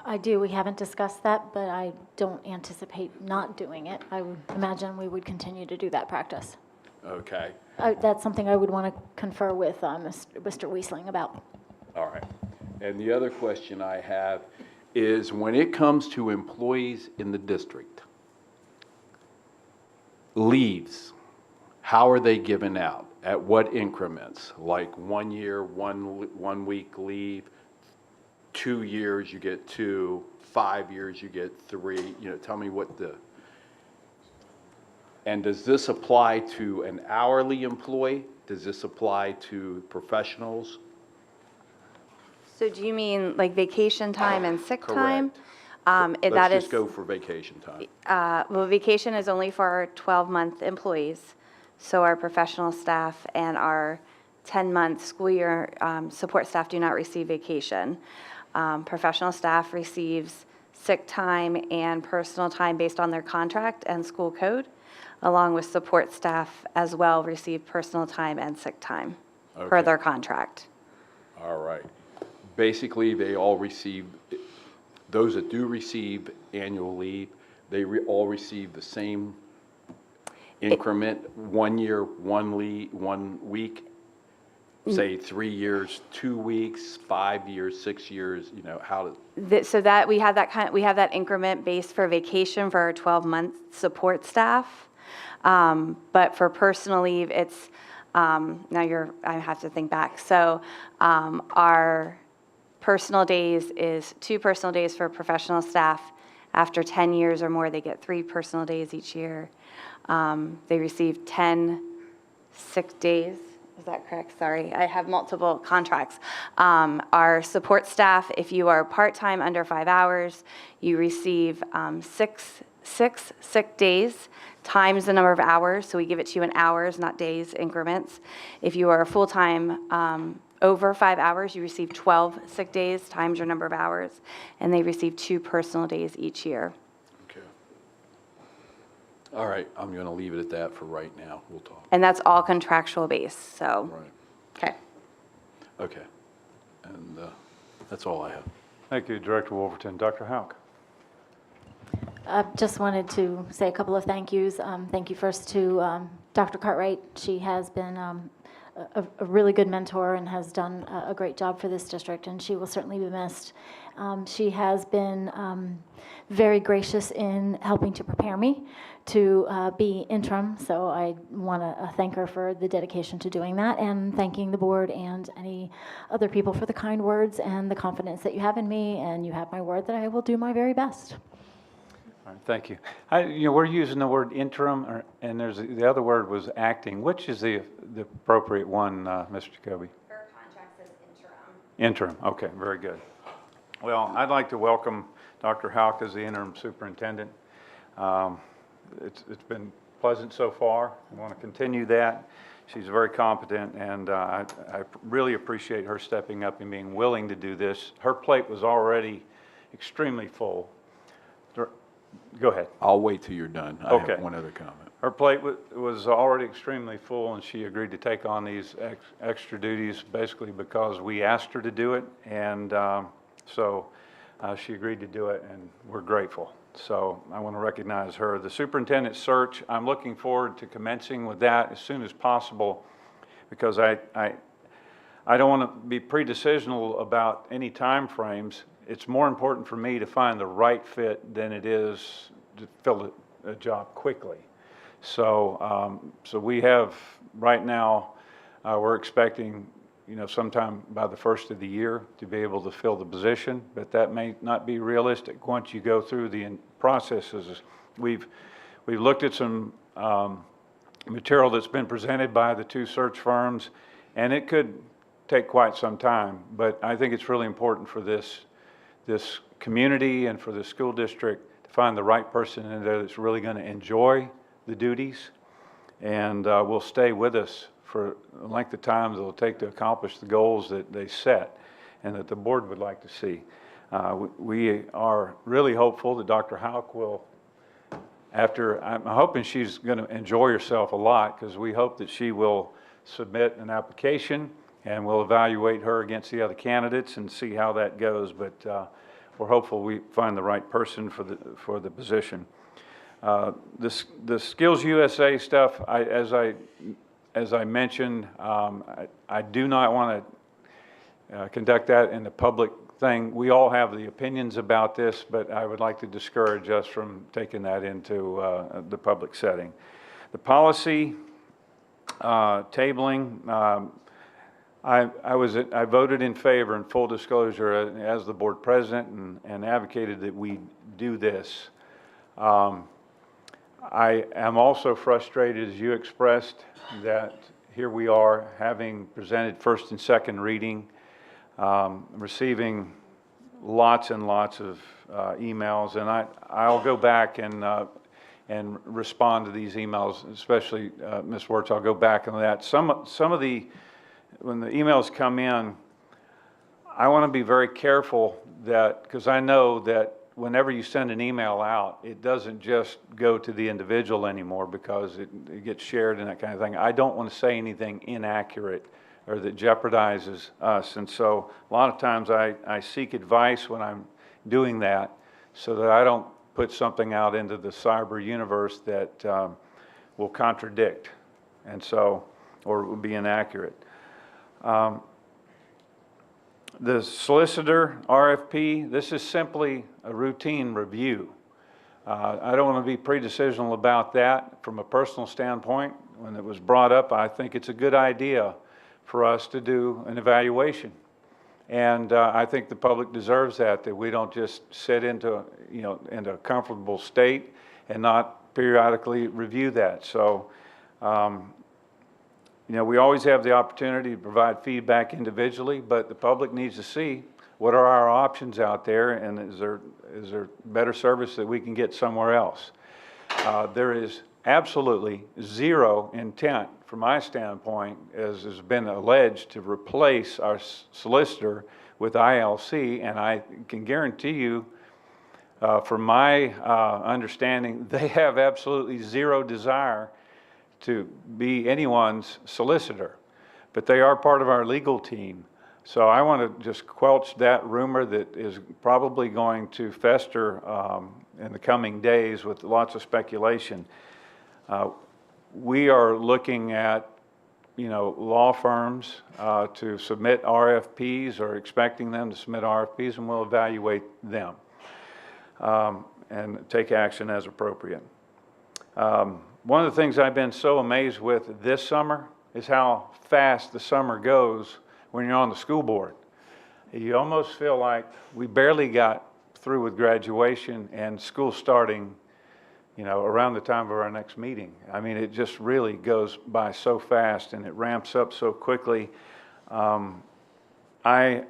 [SPEAKER 13] I do. We haven't discussed that, but I don't anticipate not doing it. I would imagine we would continue to do that practice.
[SPEAKER 6] Okay.
[SPEAKER 13] That's something I would want to confer with Mr. Weisling about.
[SPEAKER 6] All right. And the other question I have is, when it comes to employees in the district, leaves, how are they given out? At what increments? Like 1 year, 1 week leave, 2 years you get 2, 5 years you get 3. You know, tell me what the... And does this apply to an hourly employee? Does this apply to professionals?
[SPEAKER 17] So do you mean like vacation time and sick time?
[SPEAKER 6] Correct.
[SPEAKER 17] That
[SPEAKER 6] Let's
[SPEAKER 17] is,
[SPEAKER 6] just go for vacation time.
[SPEAKER 17] well, vacation is only for our 12-month employees. So our professional staff and our 10-month school year support staff do not receive vacation. Professional staff receives sick time and personal time based on their contract and school code, along with support staff as well receive personal time and sick time per their contract.
[SPEAKER 6] All right. Basically, they all receive, those that do receive annual leave, they all receive the same increment, 1 year, 1 week, say 3 years, 2 weeks, 5 years, 6 years, you know, how to...
[SPEAKER 17] So that we have that increment based for vacation for our 12-month support staff. But for personal leave, it's, I have to think back. So our personal days is 2 personal days for professional staff. After 10 years or more, they get 3 personal days each year. They receive 10 sick days. Is that correct? Sorry, I have multiple contracts. Our support staff, if you are part-time under 5 hours, you receive 6 sick days times the number of hours. So we give it to you in hours, not days, increments. If you are full-time over 5 hours, you receive 12 sick days times your number of hours, and they receive 2 personal days each year.
[SPEAKER 6] Okay. All right, I'm going to leave it at that for right now. We'll talk.
[SPEAKER 17] And that's all contractual based, so.
[SPEAKER 6] Right.
[SPEAKER 17] Okay.
[SPEAKER 6] Okay. And that's all I have.
[SPEAKER 1] Thank you, Director Wolverton. Dr. Houck?
[SPEAKER 13] I just wanted to say a couple of thank yous. Thank you first to Dr. Cartwright. She has been a really good mentor and has done a great job for this district, and she will certainly be missed. She has been very gracious in helping to prepare me to be interim, so I want to thank her for the dedication to doing that, and thanking the board and any other people for the kind words and the confidence that you have in me, and you have my word that I will do my very best.
[SPEAKER 1] All right, thank you. We're using the word interim, and the other word was acting. Which is the appropriate one, Mr. Jacoby?
[SPEAKER 17] Her contract says interim.
[SPEAKER 1] Interim, okay, very good. Well, I'd like to welcome Dr. Houck as the interim superintendent. It's been pleasant so far. I want to continue that. She's very competent, and I really appreciate her stepping up and being willing to do this. Her plate was already extremely full. Go ahead.
[SPEAKER 6] I'll wait till you're done. I
[SPEAKER 1] Okay.
[SPEAKER 6] have one other comment.
[SPEAKER 1] Her plate was already extremely full, and she agreed to take on these extra duties basically because we asked her to do it, and so she agreed to do it, and we're grateful. So I want to recognize her. The superintendent search, I'm looking forward to commencing with that as soon as possible because I don't want to be pre-decisional about any time frames. It's more important for me to find the right fit than it is to fill a job quickly. So, so we have right now, we're expecting, sometime by the first of the year to be able to fill the position, but that may not be realistic once you go through the processes. We've looked at some material that's been presented by the two search firms, and it could take quite some time, but I think it's really important for this community and for the school district to find the right person in there that's really going to enjoy the duties and will stay with us for the length of time that it'll take to accomplish the goals that they set and that the board would like to see. We are really hopeful that Dr. Houck will, I'm hoping she's going to enjoy herself a lot because we hope that she will submit an application and we'll evaluate her against the other candidates and see how that goes. But we're hopeful we find the right person for the position. The Skills USA stuff, as I mentioned, I do not want to conduct that in the public thing. We all have the opinions about this, but I would like to discourage us from taking that into the public setting. The policy tabling, I voted in favor, in full disclosure, as the board president and advocated that we do this. I am also frustrated, as you expressed, that here we are having presented first and second reading, receiving lots and lots of emails, and I'll go back and respond to these emails, especially Ms. Wirtz. I'll go back on that. Some of the, when the emails come in, I want to be very careful that, because I know that whenever you send an email out, it doesn't just go to the individual anymore because it gets shared and that kind of thing. I don't want to say anything inaccurate or that jeopardizes us. And so a lot of times I seek advice when I'm doing that so that I don't put something out into the cyber universe that will contradict and so, or will be inaccurate. The solicitor RFP, this is simply a routine review. I don't want to be pre-decisional about that from a personal standpoint. When it was brought up, I think it's a good idea for us to do an evaluation. And I think the public deserves that we don't just sit into a comfortable state and not periodically review that. So, we always have the opportunity to provide feedback individually, but the public needs to see what are our options out there, and is there better service that we can get somewhere else. There is absolutely zero intent, from my standpoint, as has been alleged, to replace our solicitor with ILC, and I can guarantee you, from my understanding, they have absolutely zero desire to be anyone's solicitor, but they are part of our legal team. So I want to just quelch that rumor that is probably going to fester in the coming days with lots of speculation. We are looking at, law firms to submit RFPs or expecting them to submit RFPs, and we'll evaluate them and take action as appropriate. One of the things I've been so amazed with this summer is how fast the summer goes when you're on the school board. You almost feel like we barely got through with graduation and school starting, around the time of our next meeting. I mean, it just really goes by so fast and it ramps up so quickly. I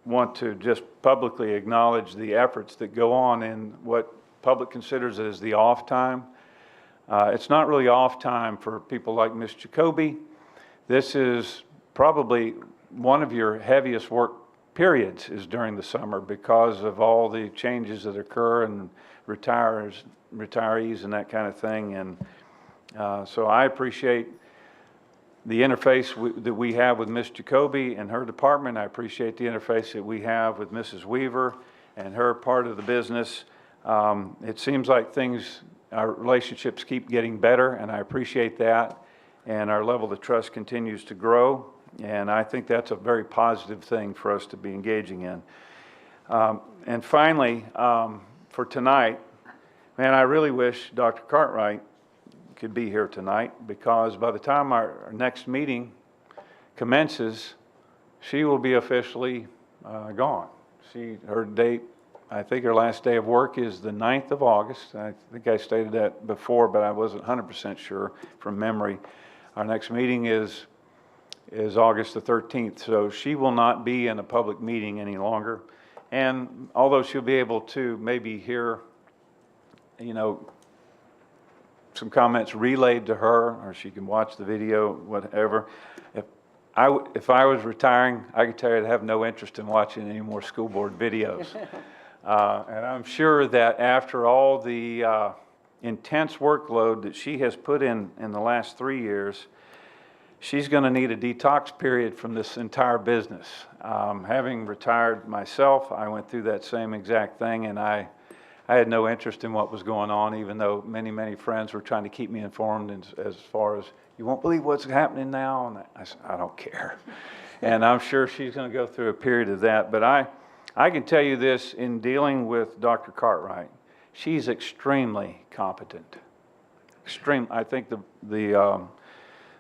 [SPEAKER 1] want to just publicly acknowledge the efforts that go on in what public considers as the off time. It's not really off time for people like Ms. Jacoby. This is probably one of your heaviest work periods is during the summer because of all the changes that occur and retirees and that kind of thing. And so I appreciate the interface that we have with Ms. Jacoby and her department. I appreciate the interface that we have with Mrs. Weaver and her part of the business. It seems like our relationships keep getting better, and I appreciate that. And our level of trust continues to grow. And I think that's a very positive thing for us to be engaging in. And finally, for tonight, man, I really wish Dr. Cartwright could be here tonight, because by the time our next meeting commences, she will be officially gone. Her date, I think her last day of work is the 9th of August. I think I stated that before, but I wasn't 100% sure from memory. Our next meeting is August the 13th, so she will not be in a public meeting any longer. And although she'll be able to maybe hear, some comments relayed to her, or she can watch the video, whatever. If I was retiring, I could tell you I'd have no interest in watching any more school board videos. And I'm sure that after all the intense workload that she has put in the last 3 years, she's going to need a detox period from this entire business. Having retired myself, I went through that same exact thing, and I had no interest in what was going on, even though many, many friends were trying to keep me informed as far as, you won't believe what's happening now, and I said, I don't care. And I'm sure she's going to go through a period of that. But I can tell you this, in dealing with Dr. Cartwright, she's extremely competent. I think the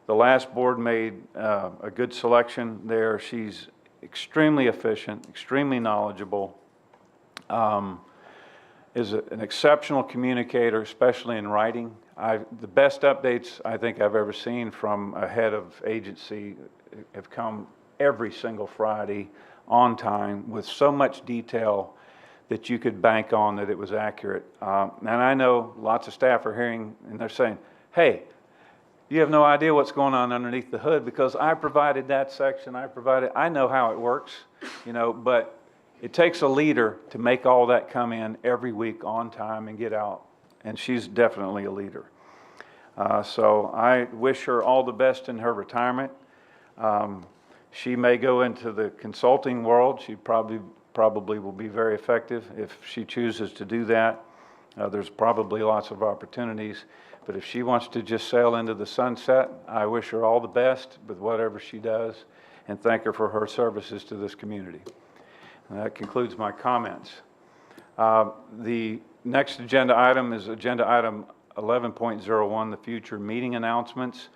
[SPEAKER 1] last board made a good selection there. She's extremely efficient, extremely knowledgeable, is an exceptional communicator, especially in writing. The best updates I think I've ever seen from a head of agency have come every single Friday on time with so much detail that you could bank on that it was accurate. And I know lots of staff are hearing and they're saying, hey, you have no idea what's going on underneath the hood because I provided that section, I know how it works, but it takes a leader to make all that come in every week on time and get out, and she's definitely a leader. So I wish her all the best in her retirement. She may go into the consulting world. She probably will be very effective if she chooses to do that. There's probably lots of opportunities, but if she wants to just sail into the sunset, I wish her all the best with whatever she does and thank her for her services to this community. And that concludes my comments. The next agenda item is agenda item 11.01, the future meeting announcements.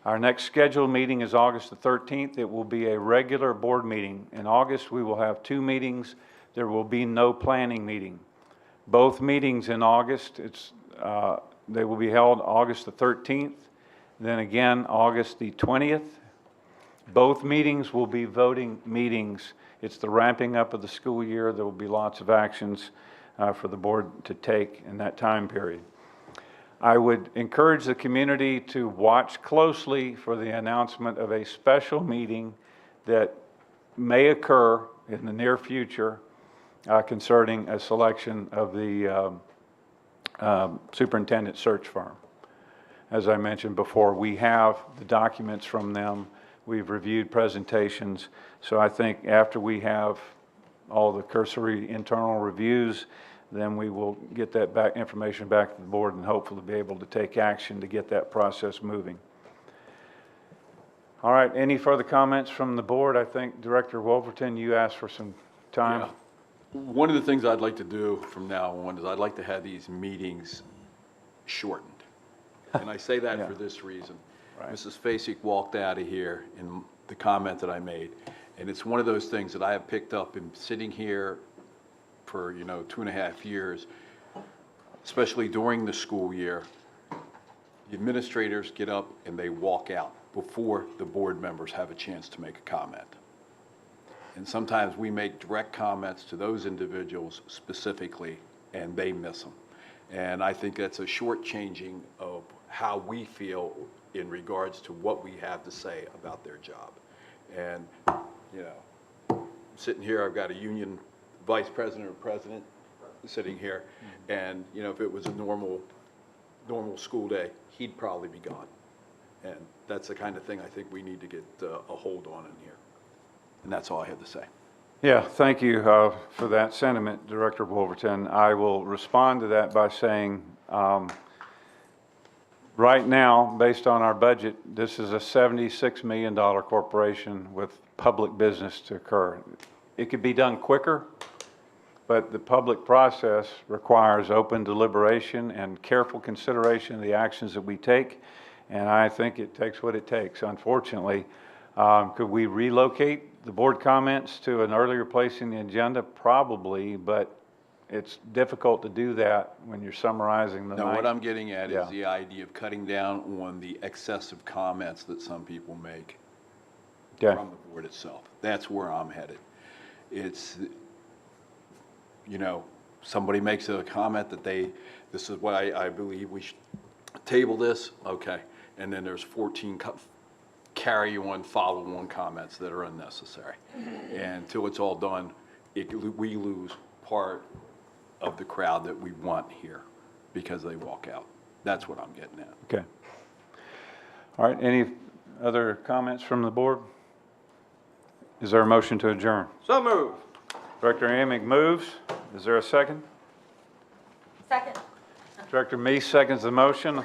[SPEAKER 1] Our next scheduled meeting is August the 13th. It will be a regular board meeting. In August, we will have 2 meetings. There will be no planning meeting. Both meetings in August, they will be held August the 13th, then again August the 20th. Both meetings will be voting meetings. It's the ramping up of the school year. There will be lots of actions for the board to take in that time period. I would encourage the community to watch closely for the announcement of a special meeting that may occur in the near future concerning a selection of the superintendent search firm. As I mentioned before, we have the documents from them. We've reviewed presentations. So I think after we have all the cursory internal reviews, then we will get that information back to the board and hopefully be able to take action to get that process moving. All right, any further comments from the board? I think Director Wolverton, you asked for some time.
[SPEAKER 6] Yeah. One of the things I'd like to do from now on is I'd like to have these meetings shortened. And I say that for this reason. Right. Mrs. Fasik walked out of here in the comment that I made. And it's one of those things that I have picked up in sitting here for, 2.5 years, especially during the school year. The administrators get up and they walk out before the board members have a chance to make a comment. And sometimes we make direct comments to those individuals specifically, and they miss them. And I think that's a shortchanging of how we feel in regards to what we have to say about their job. And, you know, sitting here, I've got a union vice president or president sitting here, and, you know, if it was a normal school day, he'd probably be gone. And that's the kind of thing I think we need to get a hold on in here. And that's all I had to say.
[SPEAKER 1] Yeah, thank you for that sentiment, Director Wolverton. I will respond to that by saying, right now, based on our budget, this is a $76 million corporation with public business to occur. It could be done quicker, but the public process requires open deliberation and careful consideration of the actions that we take, and I think it takes what it takes. Unfortunately, could we relocate the board comments to an earlier place in the agenda? Probably, but it's difficult to do that when you're summarizing the night.
[SPEAKER 6] Now, what I'm getting at
[SPEAKER 1] Yeah.
[SPEAKER 6] is the idea of cutting down on the excessive comments that some people make
[SPEAKER 1] Okay.
[SPEAKER 6] from the board itself. That's where I'm headed. It's, you know, somebody makes a comment that this is what I believe we should table this, okay, and then there's 14 carry-on, follow-on comments that are unnecessary. And until it's all done, we lose part of the crowd that we want here because they walk out. That's what I'm getting at.
[SPEAKER 1] Okay. All right, any other comments from the board? Is there a motion to adjourn?
[SPEAKER 21] So moved.
[SPEAKER 1] Director Amick moves. Is there a second?
[SPEAKER 8] Second.
[SPEAKER 1] Director Meese seconds the motion.